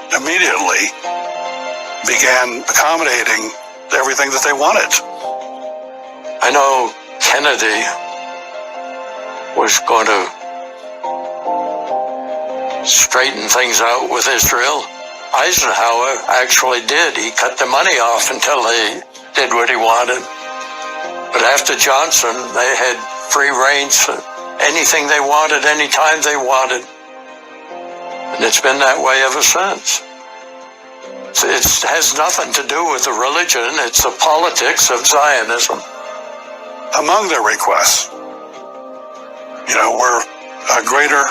immediately began accommodating everything that they wanted. I know Kennedy was going to straighten things out with Israel. Eisenhower actually did. He cut the money off until he did what he wanted. But after Johnson, they had free reign for anything they wanted, anytime they wanted. And it's been that way ever since. It has nothing to do with the religion. It's the politics of Zionism. Among their requests, were greater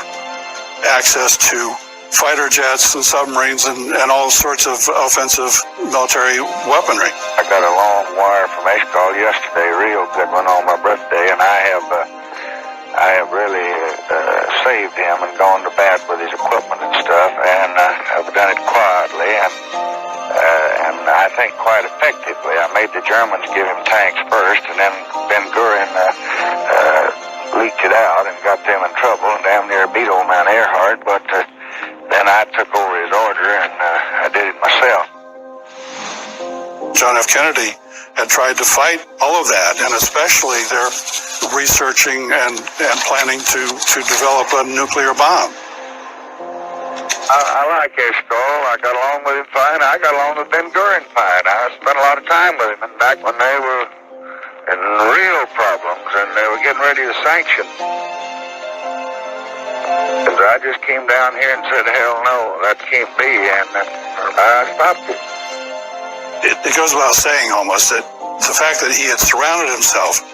access to fighter jets and submarines and all sorts of offensive military weaponry. I got a long wire from Eshcol yesterday, real good one on my birthday, and I have really saved him and gone to bat with his equipment and stuff, and I've done it quietly and I think quite effectively. I made the Germans give him tanks first, and then Ben-Gurion leaked it out and got them in trouble and damn near beat old man Earhart, but then I took over his order and I did it myself. John F. Kennedy had tried to fight all of that, and especially their researching and planning to develop a nuclear bomb. I like Eshcol. I got along with him fine. I got along with Ben-Gurion fine. I spent a lot of time with him, and back when they were in real problems and they were getting ready to sanction. Because I just came down here and said, hell no, that can't be, and I stopped it. It goes without saying almost that the fact that he had surrounded himself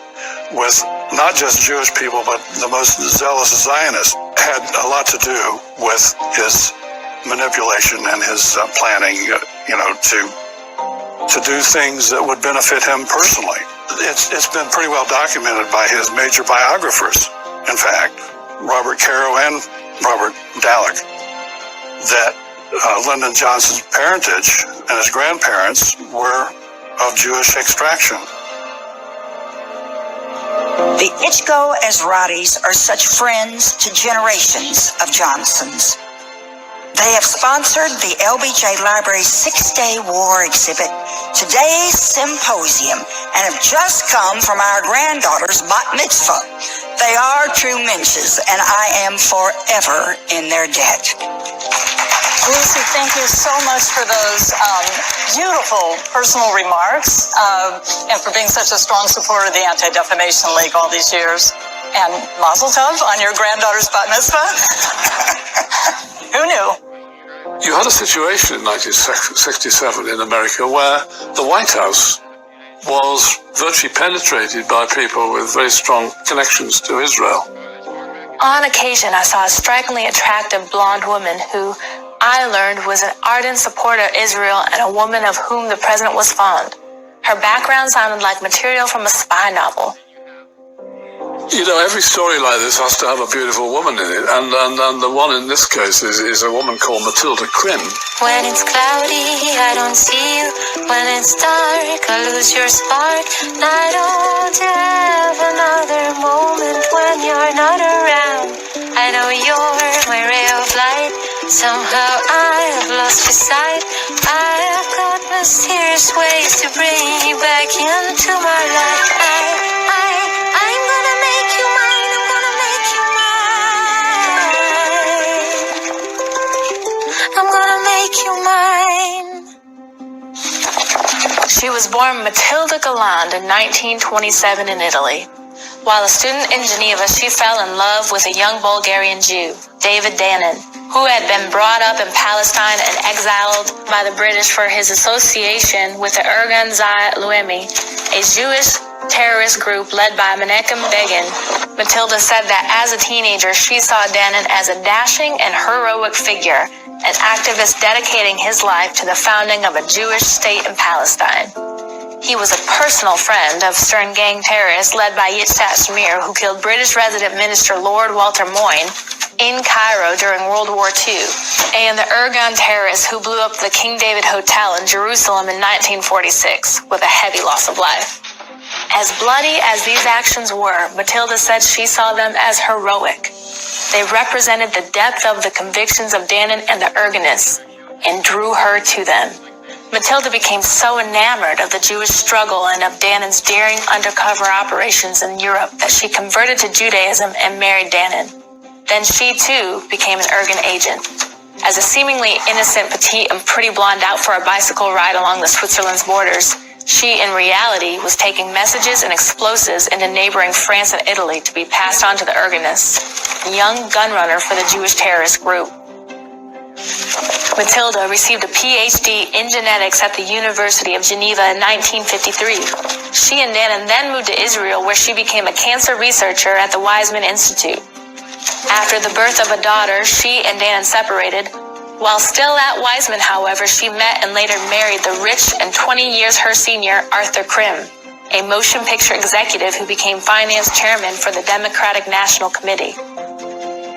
with not just Jewish people, but the most zealous Zionists had a lot to do with his manipulation and his planning, to do things that would benefit him personally. It's been pretty well documented by his major biographers, in fact, Robert Caro and Robert Dallek, that Lyndon Johnson's parentage and his grandparents were of Jewish extraction. The Ichko Ezratis are such friends to generations of Johnsons. They have sponsored the LBJ Library's 6-day war exhibit, today's symposium, and have just come from our granddaughter's bat mitzvah. They are true menches, and I am forever in their debt. Lucy, thank you so much for those beautiful personal remarks and for being such a strong supporter of the Anti-Defamation League all these years. And mazel tov on your granddaughter's bat mitzvah. Who knew? You had a situation in 1967 in America where the White House was virtually penetrated by people with very strong connections to Israel. On occasion, I saw a strikingly attractive blonde woman who I learned was an ardent supporter of Israel and a woman of whom the president was fond. Her background sounded like material from a spy novel. Every story like this has to have a beautiful woman in it, and the one in this case is a woman called Matilda Quinn. When it's cloudy, I don't see you. When it's dark, I lose your spark. I don't have another moment when you're not around. I know you're my ray of light. Somehow I have lost your sight. I have got mysterious ways to bring you back into my life. I'm gonna make you mine. I'm gonna make you mine. I'm gonna make you mine. She was born Matilda Galland in 1927 in Italy. While a student in Geneva, she fell in love with a young Bulgarian Jew, David Danin, who had been brought up in Palestine and exiled by the British for his association with the Ergun Zai Luemi, a Jewish terrorist group led by Menachem Begin, Matilda said that as a teenager, she saw Danon as a dashing and heroic figure, an activist dedicating his life to the founding of a Jewish state in Palestine. He was a personal friend of Stern gang terrorists led by Yitzhak Shamir, who killed British resident minister Lord Walter Moyne in Cairo during World War II, and the Irgun terrorists who blew up the King David Hotel in Jerusalem in 1946 with a heavy loss of life. As bloody as these actions were, Matilda said she saw them as heroic. They represented the depth of the convictions of Danon and the Irgunists and drew her to them. Matilda became so enamored of the Jewish struggle and of Danon's daring undercover operations in Europe that she converted to Judaism and married Danon. Then she, too, became an Irgun agent. As a seemingly innocent, petite, and pretty blonde out for a bicycle ride along the Switzerland's borders, she, in reality, was taking messages and explosives into neighboring France and Italy to be passed on to the Irgunists, a young gunrunner for the Jewish terrorist group. Matilda received a PhD in genetics at the University of Geneva in 1953. She and Danon then moved to Israel, where she became a cancer researcher at the Weizmann Institute. After the birth of a daughter, she and Danon separated. While still at Weizmann, however, she met and later married the rich and 20 years her senior Arthur Krim, a motion picture executive who became finance chairman for the Democratic National Committee.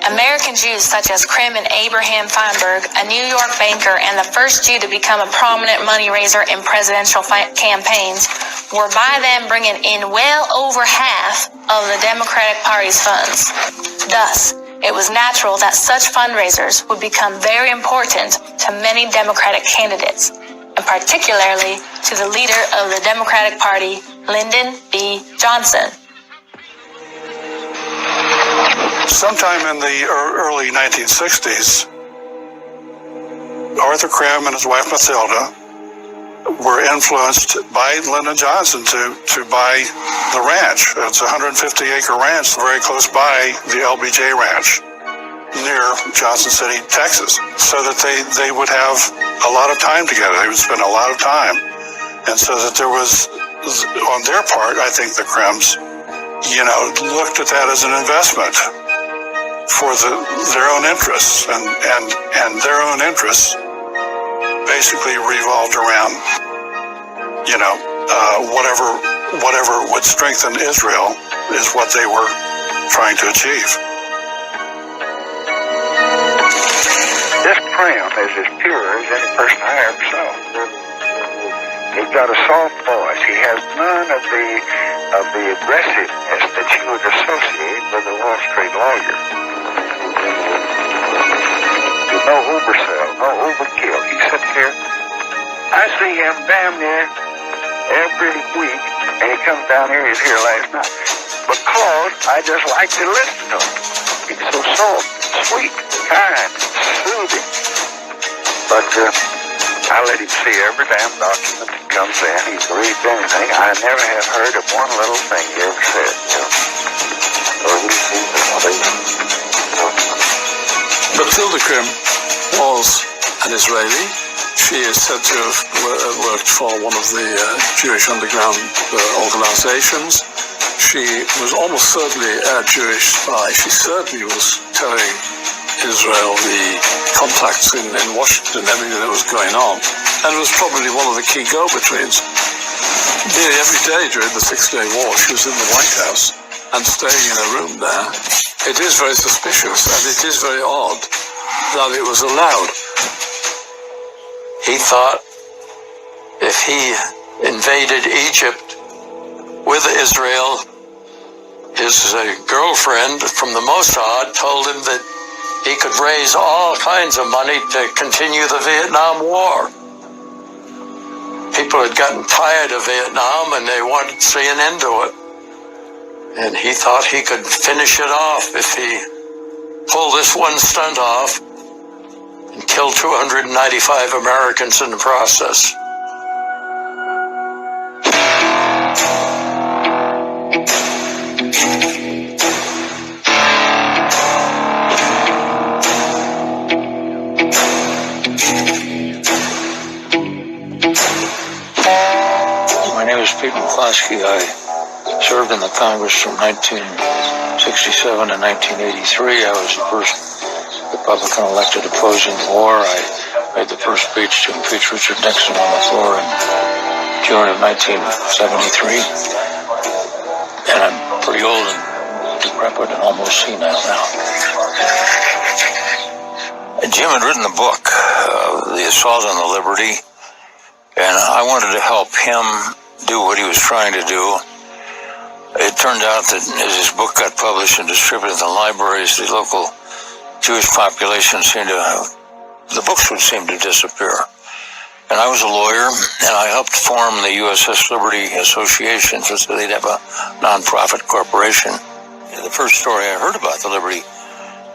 American Jews such as Krim and Abraham Feinberg, a New York banker and the first Jew to become a prominent money raiser in presidential campaigns, were by then bringing in well over half of the Democratic Party's funds. Thus, it was natural that such fundraisers would become very important to many Democratic candidates, and particularly to the leader of the Democratic Party, Lyndon B. Johnson. Sometime in the early 1960s, Arthur Krim and his wife Matilda were influenced by Lyndon Johnson to buy the ranch. It's a 150-acre ranch very close by the LBJ Ranch near Johnson City, Texas, so that they would have a lot of time together. They would spend a lot of time. And so that there was, on their part, I think the Krims, looked at that as an investment for their own interests, and their own interests basically revolved around, whatever would strengthen Israel is what they were trying to achieve. This Krim is as pure as any person I ever saw. He's got a soft voice. He has none of the aggressiveness that you would associate with a Wall Street lawyer. No oversell, no overkill. He sits here. I see him damn near every week, and he comes down here. He's here last night. Because I just like to listen to him. He's so soft, sweet, kind, soothing. But I let him see every damn document that comes in. He reads anything. I never have heard of one little thing he ever said. Matilda Krim was an Israeli. She is said to have worked for one of the Jewish underground organizations. She was almost certainly a Jewish spy. She certainly was telling Israel the contacts in Washington, everything that was going on, and was probably one of the key go-betweens. Nearly every day during the Six-Day War, she was in the White House and staying in a room there. It is very suspicious, and it is very odd that it was allowed. He thought if he invaded Egypt with Israel, his girlfriend from the Mossad told him that he could raise all kinds of money to continue the Vietnam War. People had gotten tired of Vietnam and they wanted to see an end to it. And he thought he could finish it off if he pulled this one stunt off and killed 295 Americans in the process. My name is Pete McCloskey. I served in the Congress from 1967 to 1983. I was the first Republican elected opposing the war. I made the first speech to impeach Richard Nixon on the floor in June of 1973. And I'm pretty old and decrepit and almost senile now. Jim had written a book, The Assault on the Liberty, and I wanted to help him do what he was trying to do. It turned out that as his book got published and distributed in the libraries, the local Jewish population the books would seem to disappear. And I was a lawyer, and I helped form the USS Liberty Association, so they'd have a nonprofit corporation. The first story I heard about the Liberty,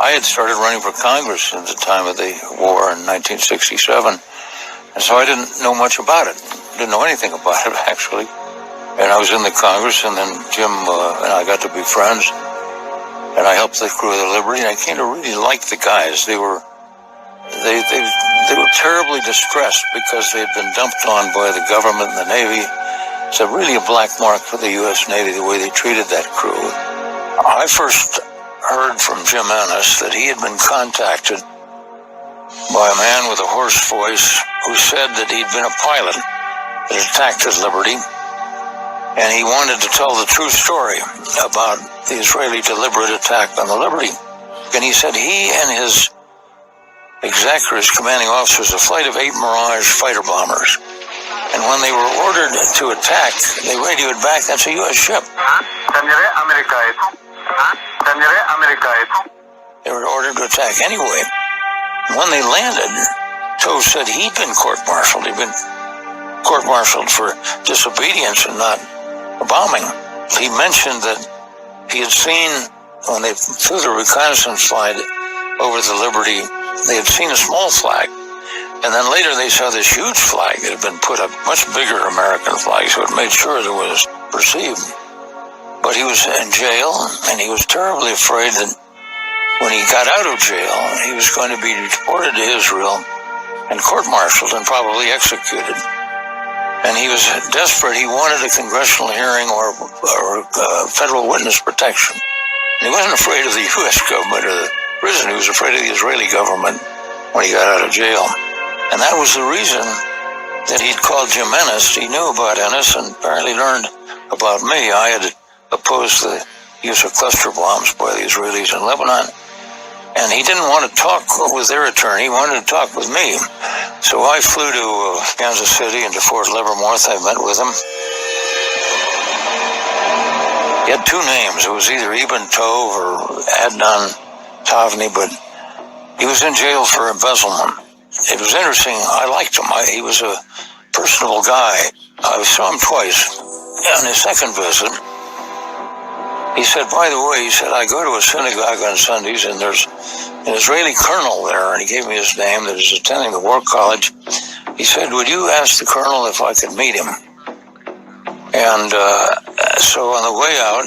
I had started running for Congress at the time of the war in 1967, and so I didn't know much about it. Didn't know anything about it, actually. And I was in the Congress, and then Jim and I got to be friends, and I helped the crew of the Liberty, and I came to really like the guys. They were terribly distressed because they had been dumped on by the government and the Navy. It's really a black mark for the U.S. Navy, the way they treated that crew. I first heard from Jim Ennis that he had been contacted by a man with a hoarse voice who said that he'd been a pilot that attacked at Liberty, and he wanted to tell the true story about the Israeli deliberate attack on the Liberty. And he said he and his executors, commanding officers, a flight of 8 Mirage fighter bombers, and when they were ordered to attack, they radioed back, that's a U.S. ship. They were ordered to attack anyway. When they landed, Tove said he'd been court-martialed. He'd been court-martialed for disobedience and not bombing. He mentioned that he had seen, when they flew the reconnaissance flight over the Liberty, they had seen a small flag. And then later they saw this huge flag that had been put up, much bigger American flag, so it made sure it was perceived. But he was in jail, and he was terribly afraid that when he got out of jail, he was going to be deported to Israel and court-martialed and probably executed. And he was desperate. He wanted a congressional hearing or federal witness protection. And he wasn't afraid of the U.S. government or the prison. He was afraid of the Israeli government when he got out of jail. And that was the reason that he'd called Jim Ennis. He knew about Ennis and apparently learned about me. I had opposed the use of cluster bombs by the Israelis in Lebanon. And he didn't want to talk with their attorney. He wanted to talk with me. So I flew to Kansas City and to Fort Leavenworth. I met with him. He had 2 names. It was either Ibn Tov or Adnan Tavni, but he was in jail for embezzlement. It was interesting. I liked him. He was a personable guy. I saw him twice. On his second visit, he said, by the way, he said, I go to a synagogue on Sundays, and there's an Israeli colonel there, and he gave me his name, that is attending the war college. He said, would you ask the colonel if I could meet him? And so on the way out,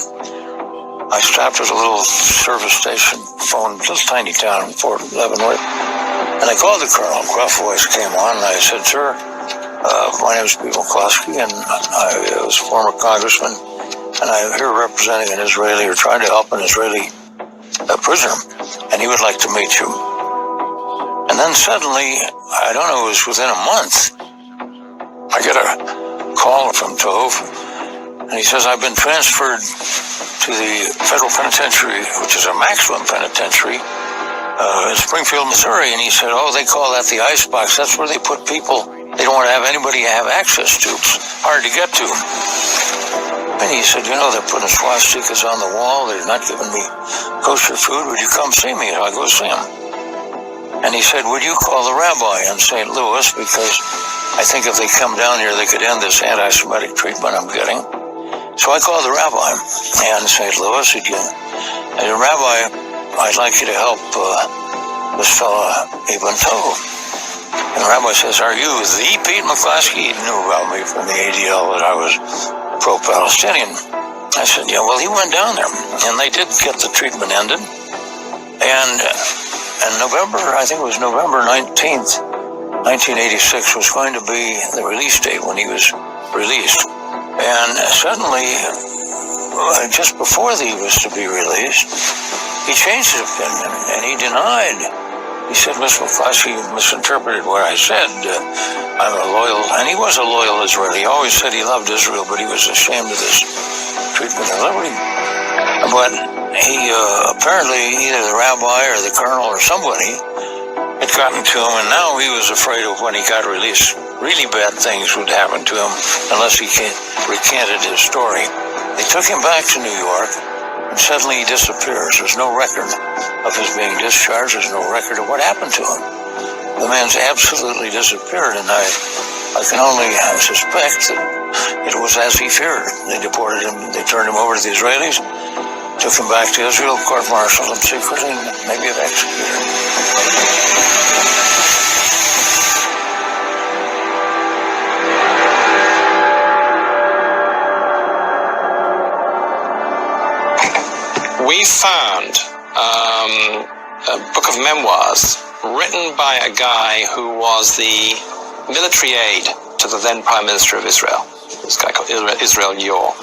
I stopped at a little service station, phone, little tiny town in Fort Leavenworth, and I called the colonel. A gruff voice came on, and I said, sir, my name is Pete McCloskey, and I was a former congressman, and I'm here representing an Israeli, or trying to help an Israeli prisoner, and he would like to meet you. And then suddenly, I don't know, it was within a month, I get a call from Tove, and he says, I've been transferred to the federal penitentiary, which is a maximum penitentiary, in Springfield, Missouri. And he said, oh, they call that the icebox. That's where they put people they don't want to have anybody have access to. It's hard to get to. And he said, you know, they're putting swastikas on the wall. They're not giving me kosher food. Would you come see me? And I go see him. And he said, would you call the rabbi in St. Louis? Because I think if they come down here, they could end this anti-Semitic treatment I'm getting. So I called the rabbi in St. Louis. And the rabbi, I'd like you to help this fellow, Ibn Tov. And the rabbi says, are you the Pete McCloskey? He knew about me from the ADL that I was pro-Palestinian. I said, yeah, well, he went down there. And they did get the treatment ended. And November, I think it was November 19th, 1986 was going to be the release date when he was released. And suddenly, just before he was to be released, he changed his opinion and he denied. He said, Miss McCluskey misinterpreted what I said. I'm a loyal, and he was a loyal Israeli. He always said he loved Israel, but he was ashamed of this treatment of Liberty. But he apparently, either the rabbi or the colonel or somebody had gotten to him, and now he was afraid of when he got released, really bad things would happen to him unless he recanted his story. They took him back to New York, and suddenly he disappears. There's no record of his being discharged. There's no record of what happened to him. The man's absolutely disappeared, and I can only suspect that it was as he feared. They deported him, they turned him over to the Israelis, took him back to Israel, court-martialed him secretly, and maybe have executed him. We found a book of memoirs written by a guy who was the military aide to the then Prime Minister of Israel, this guy called Israel Yor.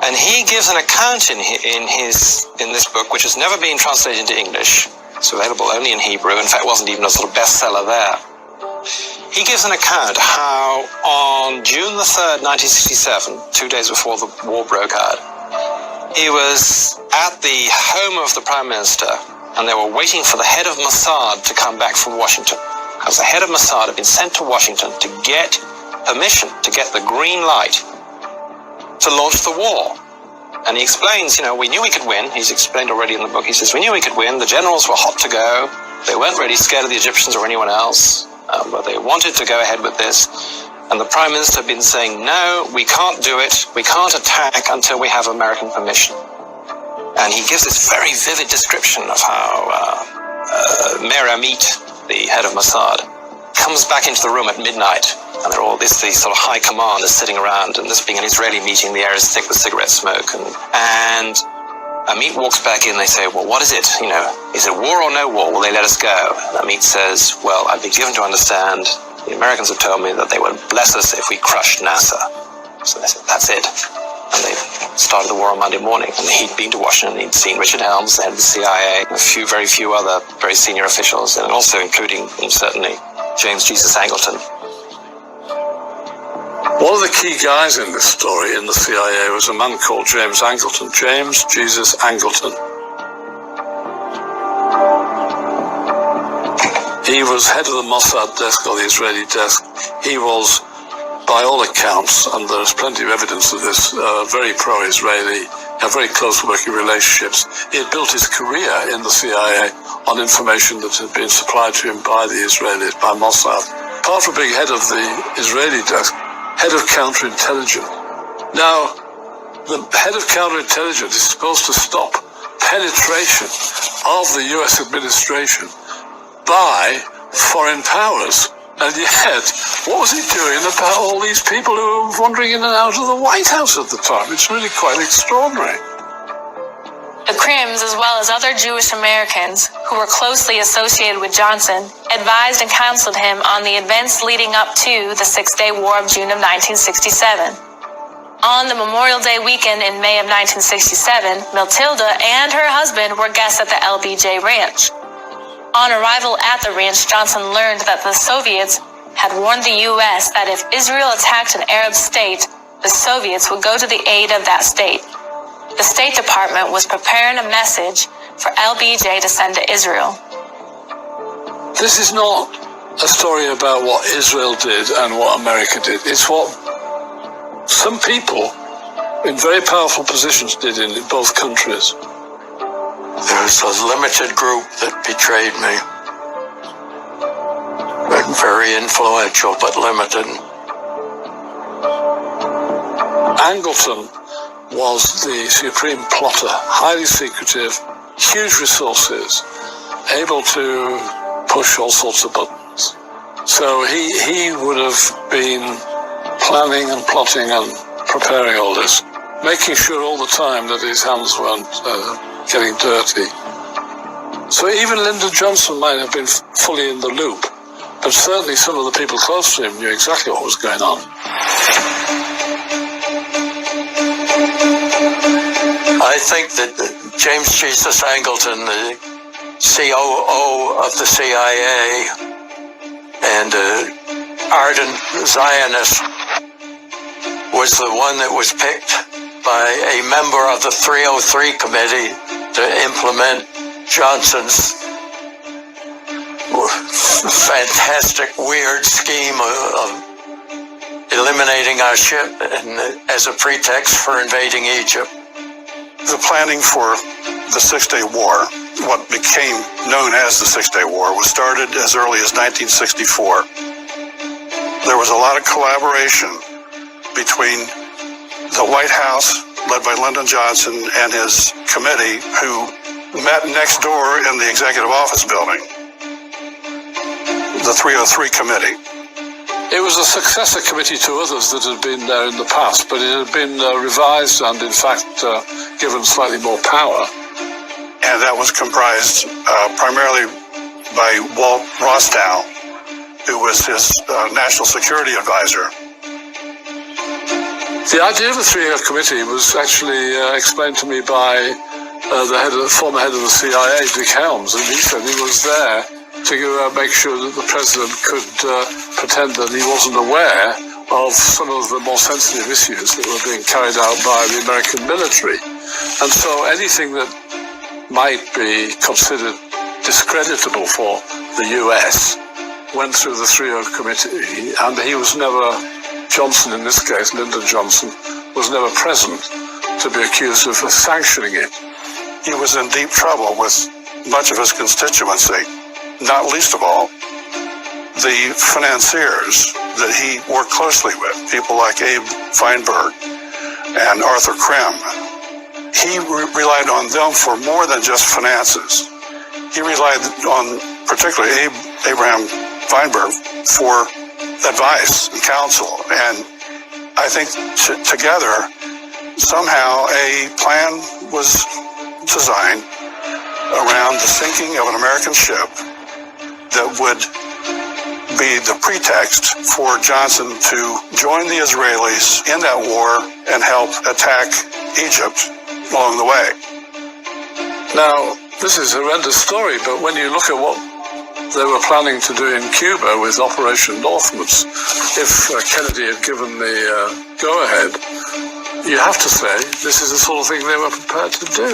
And he gives an account in this book, which has never been translated into English. It's available only in Hebrew. In fact, it wasn't even a sort of bestseller there. He gives an account how on June the 3rd, 1967, 2 days before the war broke out, he was at the home of the Prime Minister, and they were waiting for the head of Mossad to come back from Washington. Because the head of Mossad had been sent to Washington to get permission, to get the green light to launch the war. And he explains, we knew we could win. He's explained already in the book. He says, we knew we could win. The generals were hot to go. They weren't really scared of the Egyptians or anyone else, but they wanted to go ahead with this. And the Prime Minister had been saying, no, we can't do it. We can't attack until we have American permission. And he gives this very vivid description of how Meir Amit, the head of Mossad, comes back into the room at midnight. And they're all these sort of high command is sitting around, and this being an Israeli meeting, the air is thick with cigarette smoke. And Amit walks back in, they say, well, what is it? Is it war or no war? Will they let us go? And Amit says, well, I've been given to understand, the Americans have told me that they would bless us if we crushed NASA. So they said, that's it. And they started the war on Monday morning. And he'd been to Washington, he'd seen Richard Helms, the head of the CIA, very few other very senior officials, and also including, certainly, James Jesus Angleton. One of the key guys in this story in the CIA was a man called James Angleton. James Jesus Angleton. He was head of the Mossad desk, or the Israeli desk. He was, by all accounts, and there's plenty of evidence of this, very pro-Israeli, had very close working relationships. He had built his career in the CIA on information that had been supplied to him by the Israelis, by Mossad. Apart from being head of the Israeli desk, head of counterintelligence. Now, the head of counterintelligence is supposed to stop penetration of the US administration by foreign powers. And yet, what was he doing about all these people who were wandering in and out of the White House at the time? It's really quite extraordinary. The Crims, as well as other Jewish Americans who were closely associated with Johnson, advised and counseled him on the events leading up to the Six-Day War of June of 1967. On the Memorial Day weekend in May of 1967, Matilda and her husband were guests at the LBJ Ranch. On arrival at the ranch, Johnson learned that the Soviets had warned the U.S. that if Israel attacked an Arab state, the Soviets would go to the aid of that state. The State Department was preparing a message for LBJ to send to Israel. This is not a story about what Israel did and what America did. It's what some people in very powerful positions did in both countries. There's a limited group that betrayed me. But very influential, but limited. Angleton was the supreme plotter, highly secretive, huge resources, able to push all sorts of buttons. So he would have been planning and plotting and preparing all this, making sure all the time that his hands weren't getting dirty. So even Lyndon Johnson might have been fully in the loop, but certainly some of the people close to him knew exactly what was going on. I think that James Jesus Angleton, the COO of the CIA and ardent Zionist, was the one that was picked by a member of the 303 committee to implement Johnson's fantastic, weird scheme of eliminating our ship and as a pretext for invading Egypt. The planning for the Six-Day War, what became known as the Six-Day War, was started as early as 1964. There was a lot of collaboration between the White House, led by Lyndon Johnson, and his committee, who met next door in the Executive Office building, the 303 committee. It was a successor committee to others that had been there in the past, but it had been revised and, in fact, given slightly more power. And that was comprised primarily by Walt Rostow, who was his national security advisor. The idea of the 3-year committee was actually explained to me by the former head of the CIA, Dick Helms, and he said he was there to make sure that the president could pretend that he wasn't aware of some of the more sensitive issues that were being carried out by the American military. And so anything that might be considered discreditable for the US went through the 3-year committee, and he was never, Johnson in this case, Lyndon Johnson, was never present to be accused of sanctioning it. He was in deep trouble with much of his constituency, not least of all the financiers that he worked closely with, people like Abe Feinberg and Arthur Krim. He relied on them for more than just finances. He relied on particularly Abraham Feinberg for advice and counsel. And I think together, somehow a plan was designed around the sinking of an American ship that would be the pretext for Johnson to join the Israelis in that war and help attack Egypt along the way. Now, this is a horrendous story, but when you look at what they were planning to do in Cuba with Operation Northwoods, if Kennedy had given the go-ahead, you have to say this is the sort of thing they were prepared to do.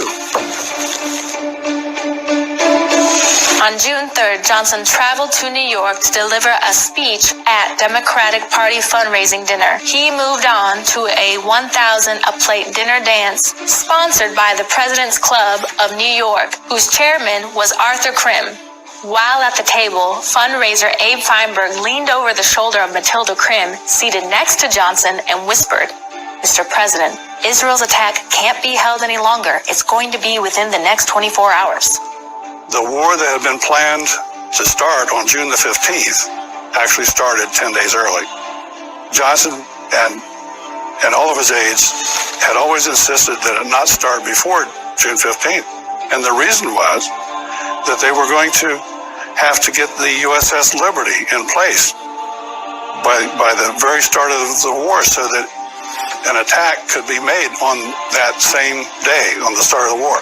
On June 3rd, Johnson traveled to New York to deliver a speech at Democratic Party fundraising dinner. He moved on to a 1,000-a-plate dinner dance sponsored by the President's Club of New York, whose chairman was Arthur Krim. While at the table, fundraiser Abe Feinberg leaned over the shoulder of Matilda Krim, seated next to Johnson, and whispered, "Mr. President, Israel's attack can't be held any longer. It's going to be within the next 24 hours. The war that had been planned to start on June the 15th actually started 10 days early. Johnson and all of his aides had always insisted that it not start before June 15th. And the reason was that they were going to have to get the USS Liberty in place by the very start of the war so that an attack could be made on that same day, on the start of the war.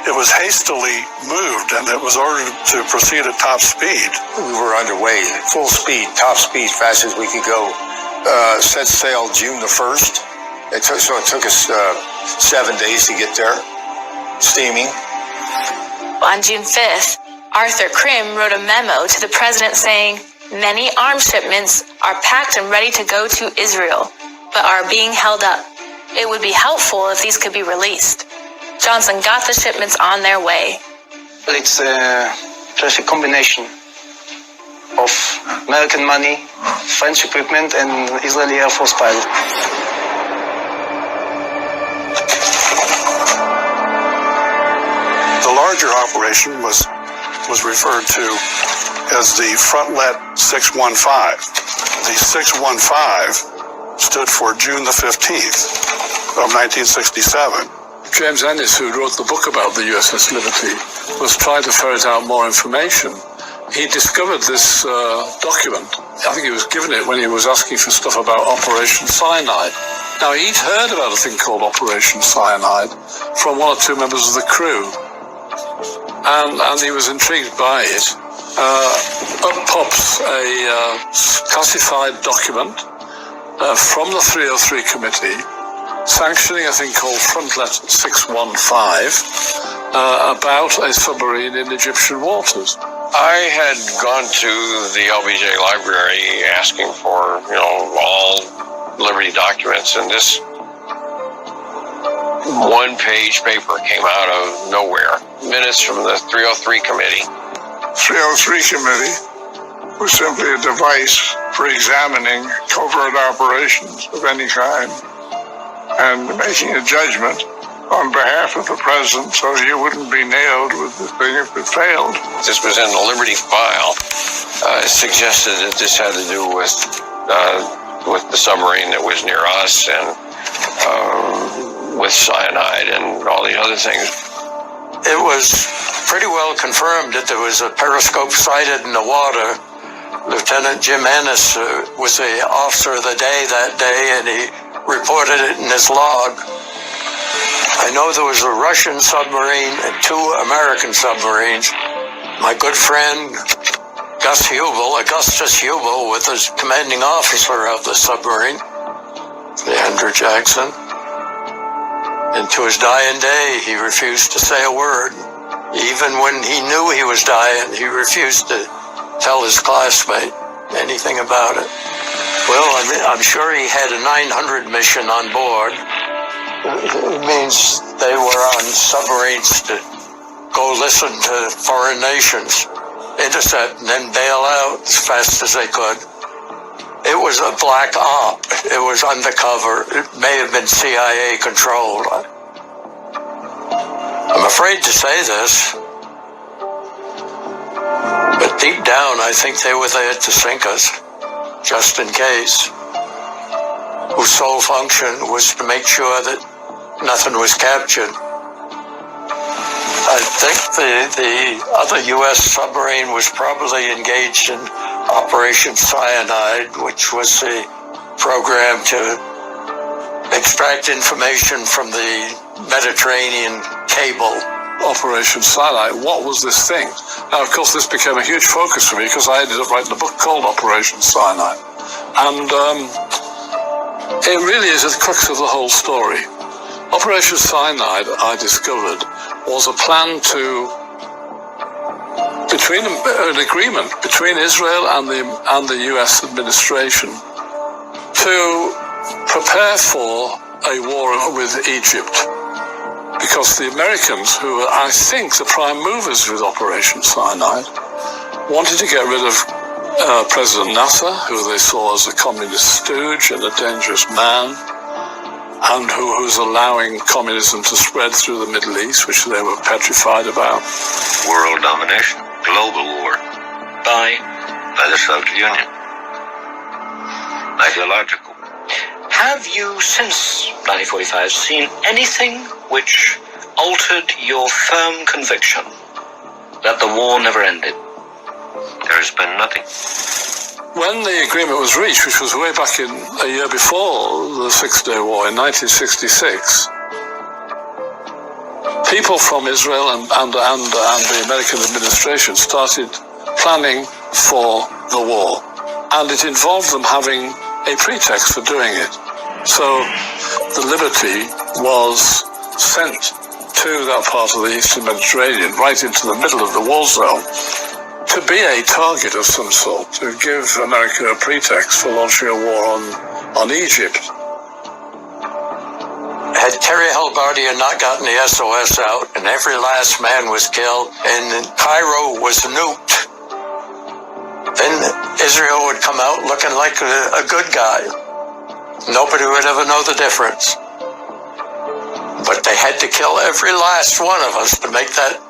It was hastily moved, and it was ordered to proceed at top speed. We were underway, full speed, top speed, fast as we could go. Set sail June the 1st. It took us 7 days to get there, steaming. On June 5th, Arthur Krim wrote a memo to the president saying, "Many arms shipments are packed and ready to go to Israel, but are being held up. It would be helpful if these could be released." Johnson got the shipments on their way. It's just a combination of American money, French equipment, and Israeli Air Force pilot. The larger operation was referred to as the Frontlet 615. The 615 stood for June the 15th of 1967. James Ennis, who wrote the book about the USS Liberty, was trying to ferret out more information. he discovered this document. I think he was given it when he was asking for stuff about Operation Cyanide. Now, he'd heard about a thing called Operation Cyanide from one or two members of the crew, and he was intrigued by it. Up pops a classified document from the 303 committee sanctioning a thing called Frontlet 615 about a submarine in Egyptian waters. I had gone to the LBJ library asking for, all Liberty documents, and this one-page paper came out of nowhere. Minutes from the 303 committee. 303 committee was simply a device for examining covert operations of any kind and making a judgment on behalf of the president so he wouldn't be nailed with the thing if it failed. This was in the Liberty file. It suggested that this had to do with the submarine that was near us and with cyanide and all the other things. It was pretty well confirmed that there was a periscope sighted in the water. Lieutenant Jim Ennis was the officer of the day that day, and he reported it in his log. I know there was a Russian submarine and 2 American submarines. My good friend Augustus Hubel, was the commanding officer of the submarine, the Andrew Jackson. And to his dying day, he refused to say a word. Even when he knew he was dying, he refused to tell his classmate anything about it. Well, I'm sure he had a 900 mission on board. It means they were on submarines to go listen to foreign nations, intercept, and then bail out as fast as they could. It was a black op. It was undercover. It may have been CIA controlled. I'm afraid to say this, but deep down I think they were there to sink us, just in case, whose sole function was to make sure that nothing was captured. I think the other U.S. submarine was probably engaged in Operation Cyanide, which was the program to extract information from the Mediterranean cable. Operation Cyanide, what was this thing? Now, of course, this became a huge focus for me because I ended up writing a book called Operation Cyanide. And it really is the crux of the whole story. Operation Cyanide, I discovered, was a plan an agreement between Israel and the US administration to prepare for a war with Egypt. Because the Americans, who were, I think, the prime movers with Operation Cyanide, wanted to get rid of President Nasser, who they saw as a communist stooge and a dangerous man, and who was allowing communism to spread through the Middle East, which they were petrified about. World domination, global war, by the Soviet Union. Ideological. Have you, since 1945, seen anything which altered your firm conviction that the war never ended? There has been nothing. When the agreement was reached, which was way back in a year before the Six-Day War in 1966, people from Israel and the American administration started planning for the war, and it involved them having a pretext for doing it. So the Liberty was sent to that part of the Eastern Mediterranean, right into the middle of the war zone, to be a target of some sort, to give America a pretext for launching a war on Egypt. Had Terry Halbardia not gotten the SOS out and every last man was killed and Cairo was nuked, then Israel would come out looking like a good guy. Nobody would ever know the difference. But they had to kill every last one of us to make that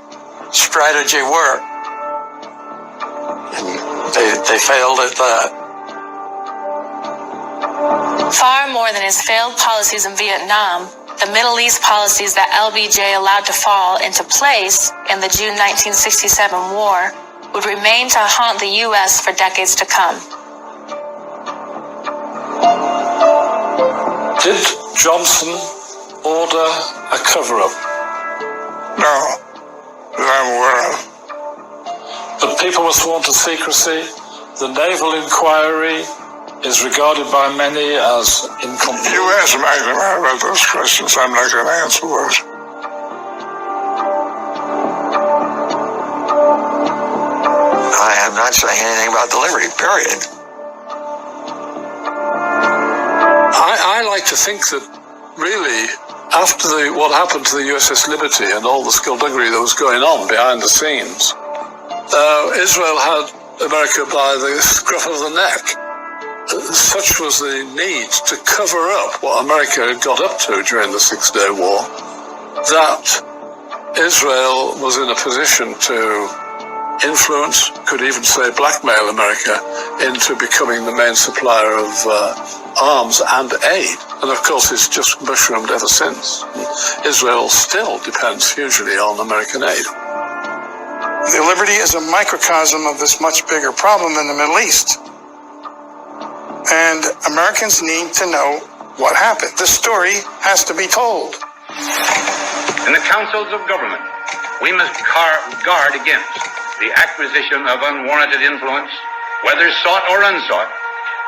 strategy work. And they failed at that. Far more than his failed policies in Vietnam, the Middle East policies that LBJ allowed to fall into place in the June 1967 war would remain to haunt the U.S. for decades to come. Did Johnson order a cover-up? No, that I'm aware of. But people were sworn to secrecy. The naval inquiry is regarded by many as incomplete. You ask McNamara about those questions, I'm not going to answer those. I am not saying anything about the Liberty, period. I like to think that really, after what happened to the USS Liberty and all the skullduggery that was going on behind the scenes, Israel had America by the scruff of the neck. Such was the need to cover up what America had got up to during the Six-Day War, that Israel was in a position to influence, could even say blackmail America into becoming the main supplier of arms and aid. And of course it's just mushroomed ever since. Israel still depends hugely on American aid. The Liberty is a microcosm of this much bigger problem in the Middle East. And Americans need to know what happened. The story has to be told. In the councils of government, we must guard against the acquisition of unwarranted influence, whether sought or unsought,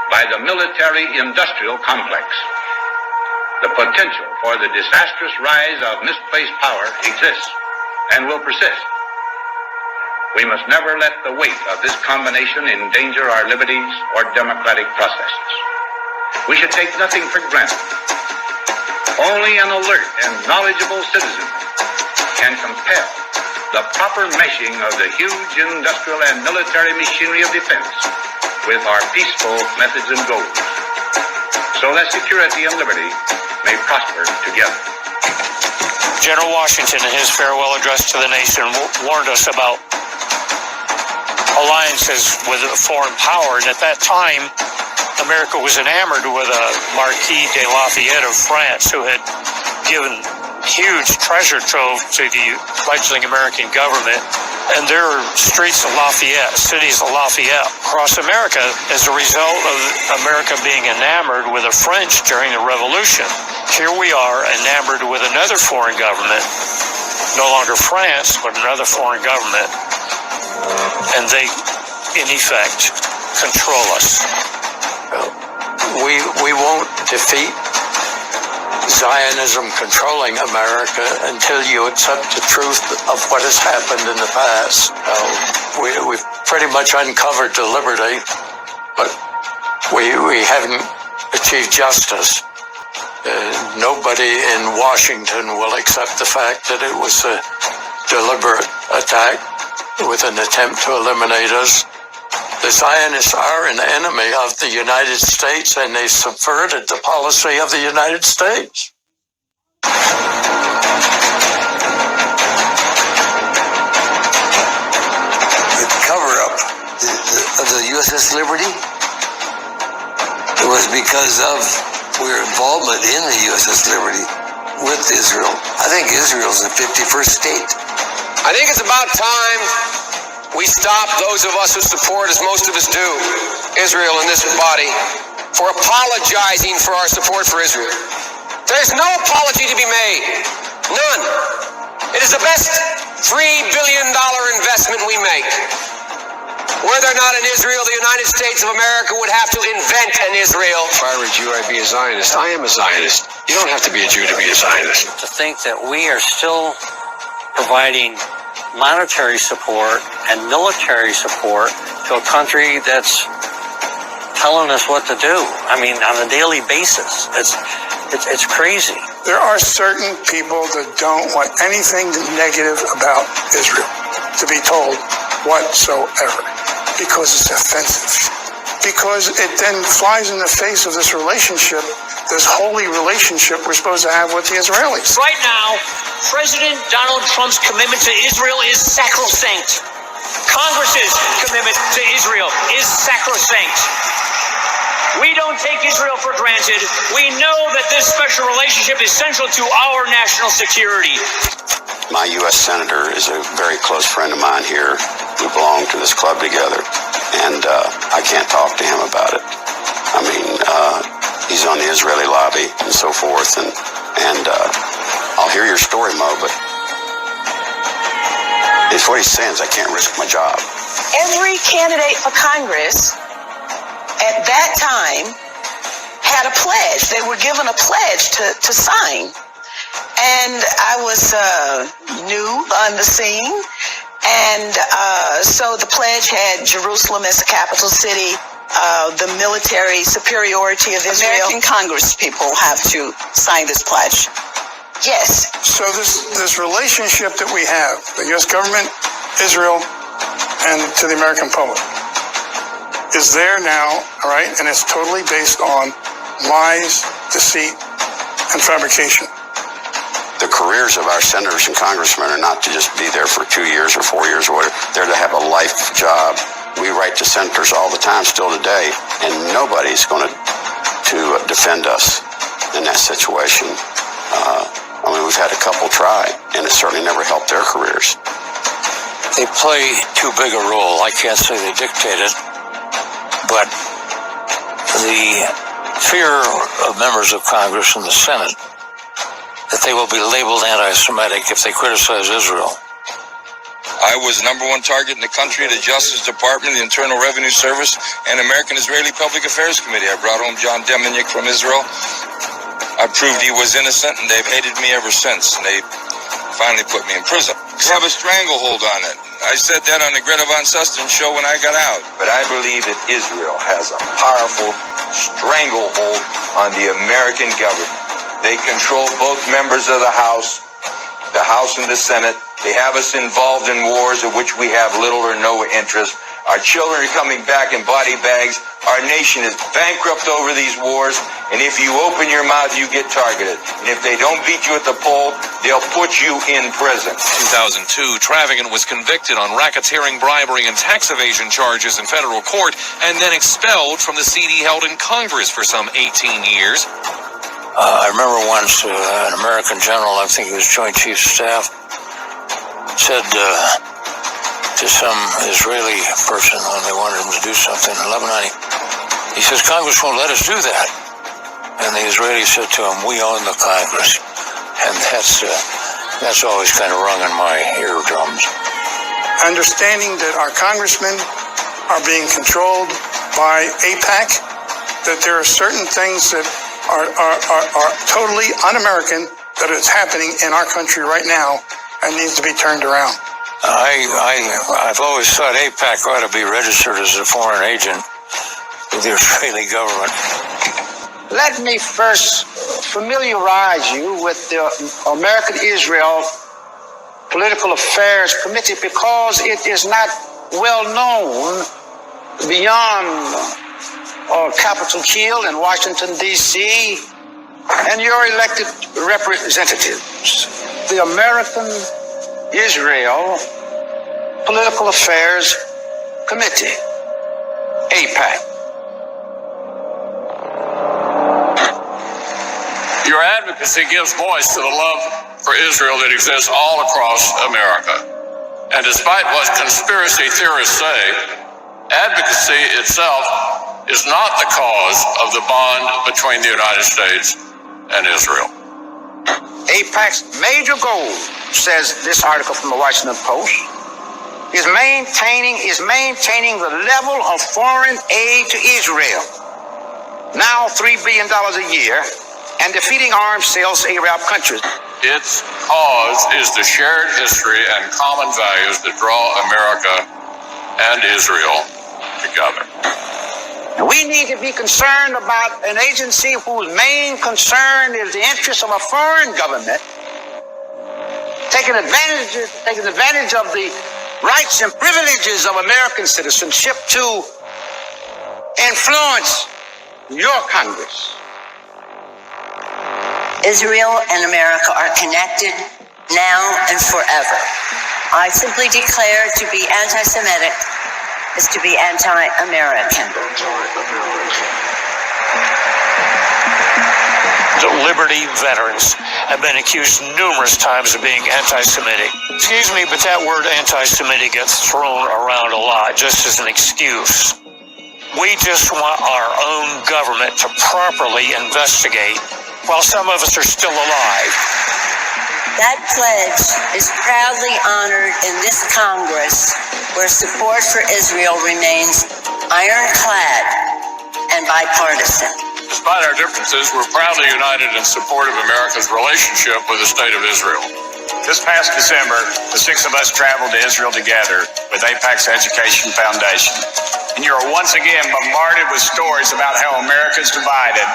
by the military-industrial complex. The potential for the disastrous rise of misplaced power exists and will persist. We must never let the weight of this combination endanger our liberties or democratic processes. We should take nothing for granted. Only an alert and knowledgeable citizen can compel the proper meshing of the huge industrial and military machinery of defense with our peaceful methods and goals, so that security and liberty may prosper together. General Washington, in his farewell address to the nation, warned us about alliances with a foreign power, and at that time, America was enamored with a Marquis de Lafayette of France, who had given huge treasure trove to the fledgling American government, and there are streets of Lafayette, cities of Lafayette across America as a result of America being enamored with the French during the Revolution. Here we are enamored with another foreign government, no longer France, but another foreign government, and they, in effect, control us. We won't defeat Zionism controlling America until you accept the truth of what has happened in the past. We've pretty much uncovered the liberty, but we haven't achieved justice. Nobody in Washington will accept the fact that it was a deliberate attack with an attempt to eliminate us. The Zionists are an enemy of the United States, and they subverted the policy of the United States. The cover-up of the USS Liberty, it was because of our involvement in the USS Liberty with Israel. I think Israel's the 51st state. I think it's about time we stop, those of us who support, as most of us do, Israel in this body, for apologizing for our support for Israel. There's no apology to be made. None. It is the best $3 billion investment we make. Were there not an Israel, the United States of America would have to invent an Israel. If I were a Jew, I'd be a Zionist. I am a Zionist. You don't have to be a Jew to be a Zionist. To think that we are still providing monetary support and military support to a country that's telling us what to do. I mean, on a daily basis. It's crazy. There are certain people that don't want anything negative about Israel to be told whatsoever, because it's offensive. Because it then flies in the face of this relationship, this holy relationship we're supposed to have with the Israelis. Right now, President Donald Trump's commitment to Israel is sacrosanct. Congress's commitment to Israel is sacrosanct. We don't take Israel for granted. We know that this special relationship is central to our national security. My U.S. Senator is a very close friend of mine here, We belong to this club together, and I can't talk to him about it. I mean, he's on the Israeli lobby and so forth, and I'll hear your story, Mo, but it's what he sends. I can't risk my job. Every candidate for Congress at that time had a pledge. They were given a pledge to sign. And I was new on the scene. And so the pledge had Jerusalem as the capital city, the military superiority of Israel. American Congress people have to sign this pledge. Yes. So this relationship that we have, the U.S. government, Israel, and to the American public, is there now, all right? And it's totally based on lies, deceit, and fabrication. The careers of our senators and congressmen are not to just be there for 2 years or 4 years or whatever. They're to have a life job. We write to senators all the time still today, and nobody's going to defend us in that situation. I mean, we've had a couple try, and it certainly never helped their careers. They play too big a role. I can't say they dictate it, but the fear of members of Congress and the Senate that they will be labeled anti-Semitic if they criticize Israel. I was #1 target in the country, the Justice Department, the Internal Revenue Service, and American-Israeli Public Affairs Committee. I brought home John Deminick from Israel. I proved he was innocent, and they've hated me ever since. And they finally put me in prison. They have a stranglehold on it. I said that on the Greta Van Susteren show when I got out. But I believe that Israel has a powerful stranglehold on the American government. They control both members of the House and the Senate. They have us involved in wars of which we have little or no interest. Our children are coming back in body bags. Our nation is bankrupt over these wars. And if you open your mouth, you get targeted. And if they don't beat you at the poll, they'll put you in prison. 2002, Travagin was convicted on racketeering, bribery, and tax evasion charges in federal court and then expelled from the seat he held in Congress for some 18 years. I remember once an American general, I think he was Joint Chiefs of Staff, said to some Israeli person when they wanted him to do something in Lebanon, he says, Congress won't let us do that. And the Israeli said to him, we own the Congress. And that's always kind of rung in my eardrums. Understanding that our congressmen are being controlled by AIPAC, that there are certain things that are totally un-American that is happening in our country right now and needs to be turned around. I've always thought AIPAC ought to be registered as a foreign agent with the Israeli government. Let me first familiarize you with the American-Israel Political Affairs Committee because it is not well known beyond Capitol Hill in Washington, D.C., and your elected representatives. The American-Israel Political Affairs Committee, AIPAC. Your advocacy gives voice to the love for Israel that exists all across America. And despite what conspiracy theorists say, advocacy itself is not the cause of the bond between the United States and Israel. AIPAC's major goal, says this article from the Washington Post, is maintaining the level of foreign aid to Israel, now $3 billion a year, and defeating arms sales to Arab countries. Its cause is the shared history and common values that draw America and Israel together. We need to be concerned about an agency whose main concern is the interests of a foreign government, taking advantage of the rights and privileges of American citizenship to influence your Congress. Israel and America are connected now and forever. I simply declare to be anti-Semitic is to be anti-American. Liberty veterans have been accused numerous times of being anti-Semitic. Excuse me, but that word anti-Semitic gets thrown around a lot just as an excuse. We just want our own government to properly investigate while some of us are still alive. That pledge is proudly honored in this Congress, where support for Israel remains ironclad and bipartisan. Despite our differences, we're proudly united in support of America's relationship with the State of Israel. This past December, the six of us traveled to Israel together with AIPAC's Education Foundation. And you are once again bombarded with stories about how America is divided,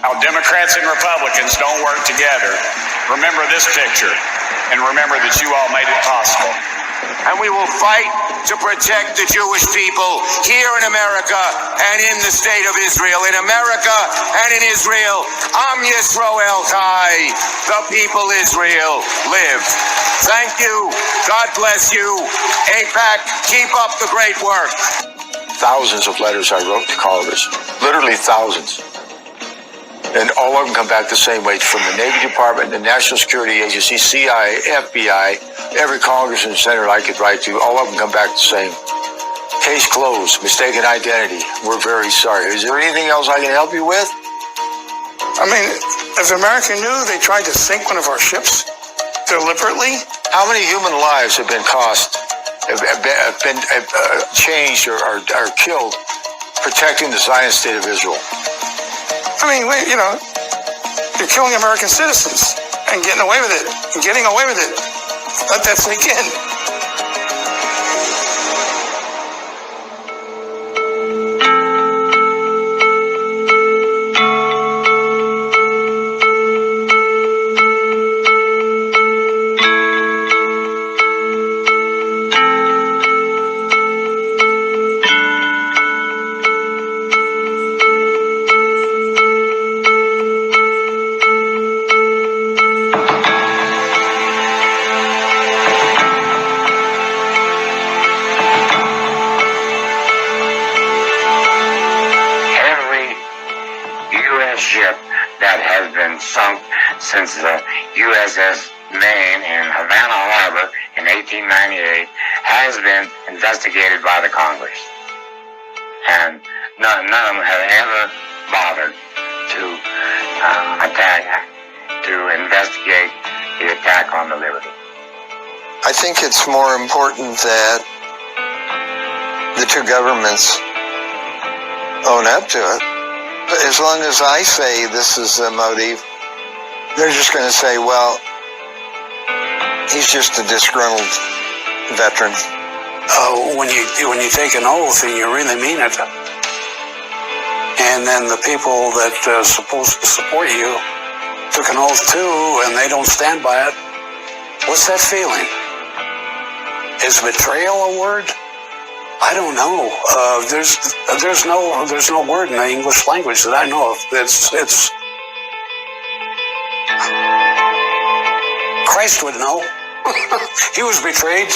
how Democrats and Republicans don't work together. Remember this picture, and remember that you all made it possible. And we will fight to protect the Jewish people here in America and in the state of Israel. In America and in Israel, Am Yisrael Chai, the people Israel live. Thank you. God bless you. AIPAC, keep up the great work. Thousands of letters I wrote to Congress, literally thousands. And all of them come back the same way, from the Navy Department, the National Security Agency, CIA, FBI, every congressman and senator I could write to, all of them come back the same. Case closed, mistaken identity, we're very sorry. Is there anything else I can help you with? I mean, if America knew they tried to sink one of our ships deliberately. How many human lives have been changed or killed protecting the Zionist state of Israel? I mean, you know, you're killing American citizens and getting away with it. Let that sink in. Sunk since the USS Maine in Havana Harbor in 1898 has been investigated by the Congress, and none of them have ever bothered to investigate the attack on the Liberty. I think it's more important that the two governments own up to it. As long as I say this is the motive, they're just going to say, well, he's just a disgruntled veteran. When you take an oath and you really mean it, and then the people that are supposed to support you took an oath too, and they don't stand by it, what's that feeling? Is betrayal a word? I don't know. There's no word in the English language that I know of. It's Christ would know. He was betrayed.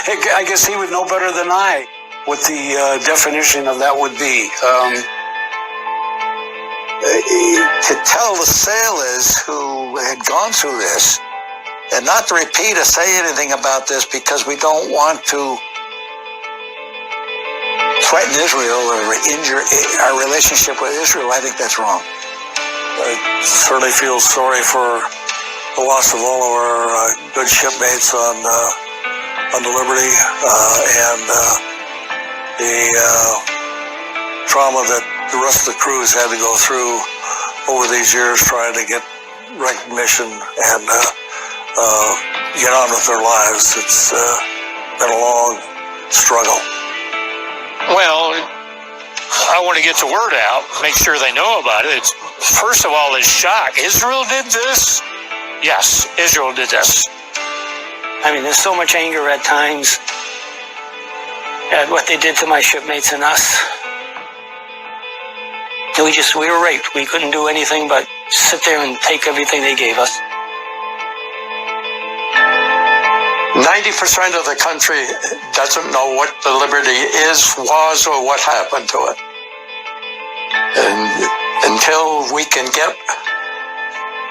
I guess he would know better than I what the definition of that would be. To tell the sailors who had gone through this, and not to repeat or say anything about this because we don't want to threaten Israel or injure our relationship with Israel, I think that's wrong. I certainly feel sorry for the loss of all of our good shipmates on the Liberty and the trauma that the rest of the crews had to go through over these years trying to get recognition and get on with their lives. It's been a long struggle. Well, I want to get the word out, make sure they know about it. First of all, it's shock. Israel did this? Yes, Israel did this. I mean, there's so much anger at times at what they did to my shipmates and us. We were raped. We couldn't do anything but sit there and take everything they gave us. 90% of the country doesn't know what the Liberty is, was, or what happened to it. And until we can get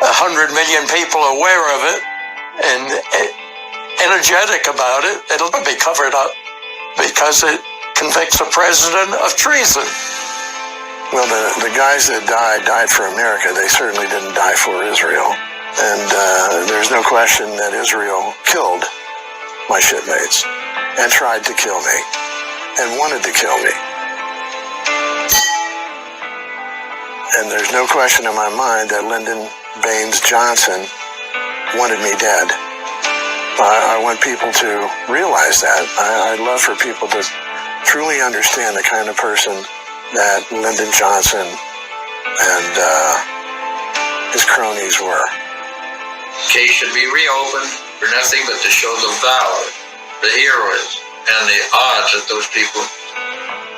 100 million people aware of it and energetic about it, it'll be covered up because it convicts a president of treason. Well, the guys that died for America. They certainly didn't die for Israel. And there's no question that Israel killed my shipmates and tried to kill me and wanted to kill me. And there's no question in my mind that Lyndon Baines Johnson wanted me dead. I want people to realize that. I'd love for people to truly understand the kind of person that Lyndon Johnson and his cronies were. Case should be reopened for nothing but to show the valor, the heroism, and the odds that those people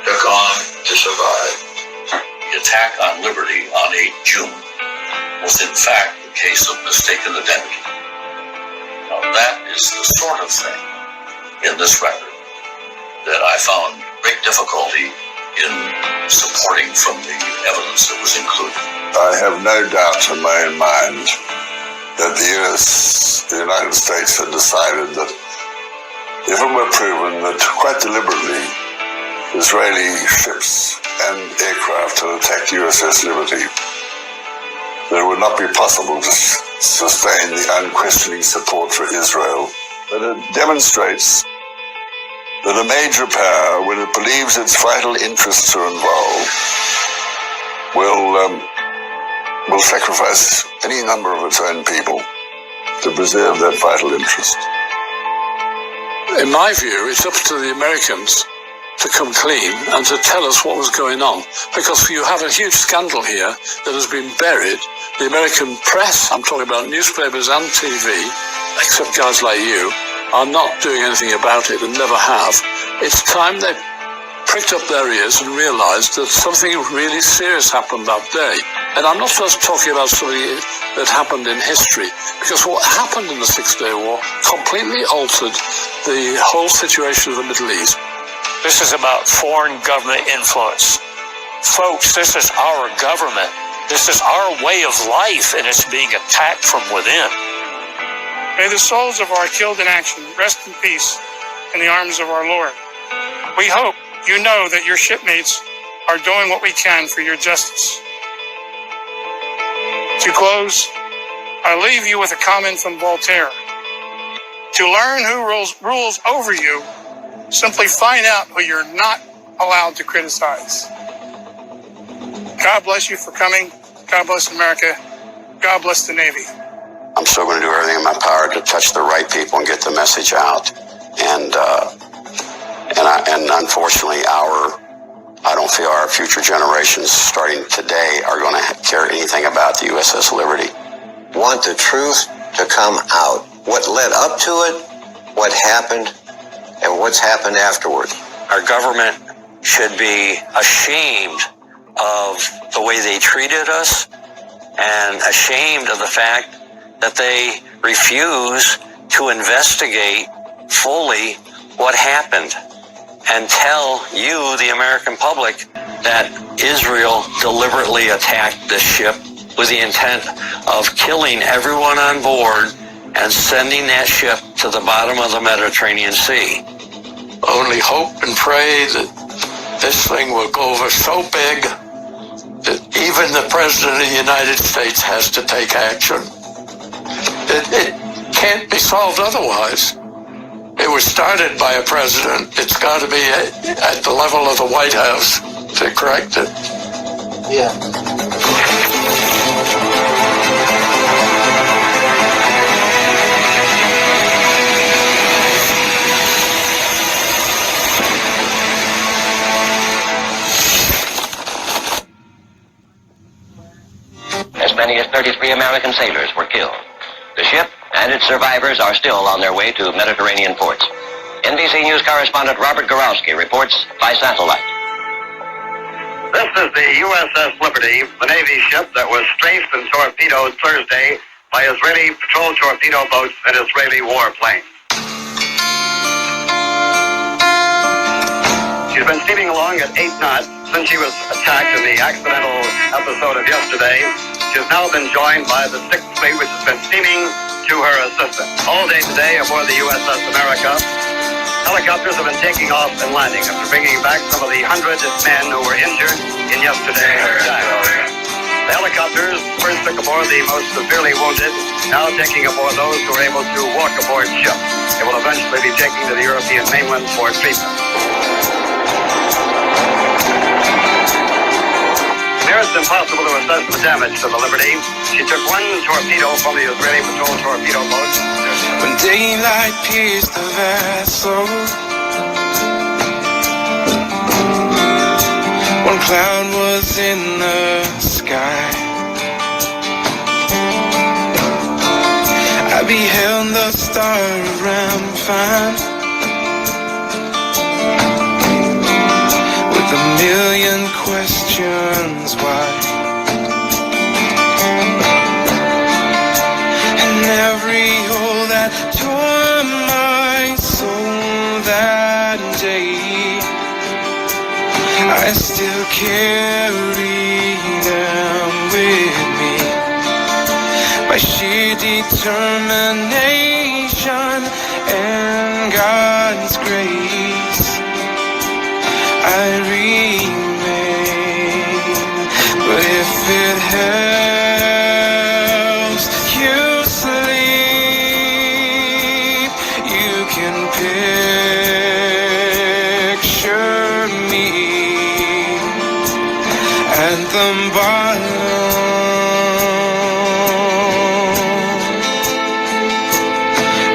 took on to survive. The attack on Liberty on 8 June was in fact a case of mistaken identity. Now that is the sort of thing in this record that I found great difficulty in supporting from the evidence that was included. I have no doubt in my own mind that the United States had decided that if it were proven that quite deliberately Israeli ships and aircraft had attacked USS Liberty, that it would not be possible to sustain the unquestioning support for Israel. But it demonstrates that a major power, when it believes its vital interests are involved, will sacrifice any number of its own people to preserve that vital interest. In my view, it's up to the Americans to come clean and to tell us what was going on, because you have a huge scandal here that has been buried. The American press, I'm talking about newspapers and TV, except guys like you, are not doing anything about it and never have. It's time they pricked up their ears and realized that something really serious happened that day. And I'm not just talking about something that happened in history, because what happened in the Six-Day War completely altered the whole situation of the Middle East. This is about foreign government influence. Folks, this is our government. This is our way of life, and it's being attacked from within. May the souls of our killed in action rest in peace in the arms of our Lord. We hope you know that your shipmates are doing what we can for your justice. To close, I leave you with a comment from Voltaire. To learn who rules over you, simply find out who you're not allowed to criticize. God bless you for coming. God bless America. God bless the Navy. I'm still going to do everything in my power to touch the right people and get the message out. And unfortunately, I don't feel our future generations starting today are going to care anything about the USS Liberty. Want the truth to come out. What led up to it, what happened, and what's happened afterwards. Our government should be ashamed of the way they treated us and ashamed of the fact that they refuse to investigate fully what happened and tell you, the American public, that Israel deliberately attacked this ship with the intent of killing everyone on board and sending that ship to the bottom of the Mediterranean Sea. Only hope and pray that this thing will go over so big that even the President of the United States has to take action. It can't be solved otherwise. It was started by a president. It's got to be at the level of the White House to correct it. Yeah. As many as 33 American sailors were killed. The ship and its survivors are still on their way to Mediterranean ports. NBC News correspondent Robert Gorowski reports by satellite. This is the USS Liberty, the Navy ship that was strafed and torpedoed Thursday by Israeli patrol torpedo boats and Israeli warplanes. She's been steaming along at 8 knots Since she was attacked in the accidental episode of yesterday, she has now been joined by the 6th Fleet, which has been steaming to her assistance. All day today aboard the USS America, helicopters have been taking off and landing after bringing back some of the 100 men who were injured in yesterday's attack. The helicopters first took aboard the most severely wounded, now taking aboard those who are able to walk aboard ship. They will eventually be taken to the European mainland for treatment. It's impossible to assess the damage to the Liberty. She took one torpedo from the Israeli patrol torpedo boat. When daylight pierced the vessel, one cloud was in the sky. I beheld the star of Rampham with a million questions why, and every hole that tore my soul that day, I still carry them with me. By sheer determination and God's grace, I remain. But if it helps you sleep, you can picture me at the bottom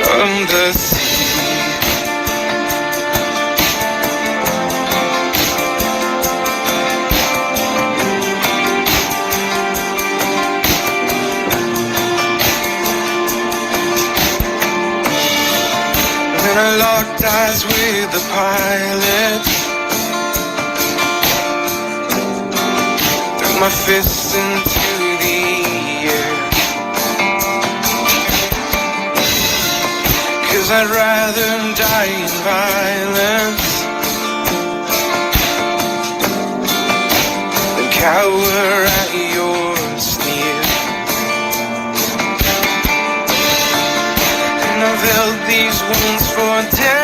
of the sea. I locked eyes with the pilot, threw my fists into the air, 'cause I'd rather die in violence than cower at your sneer. And I've held these wounds for days.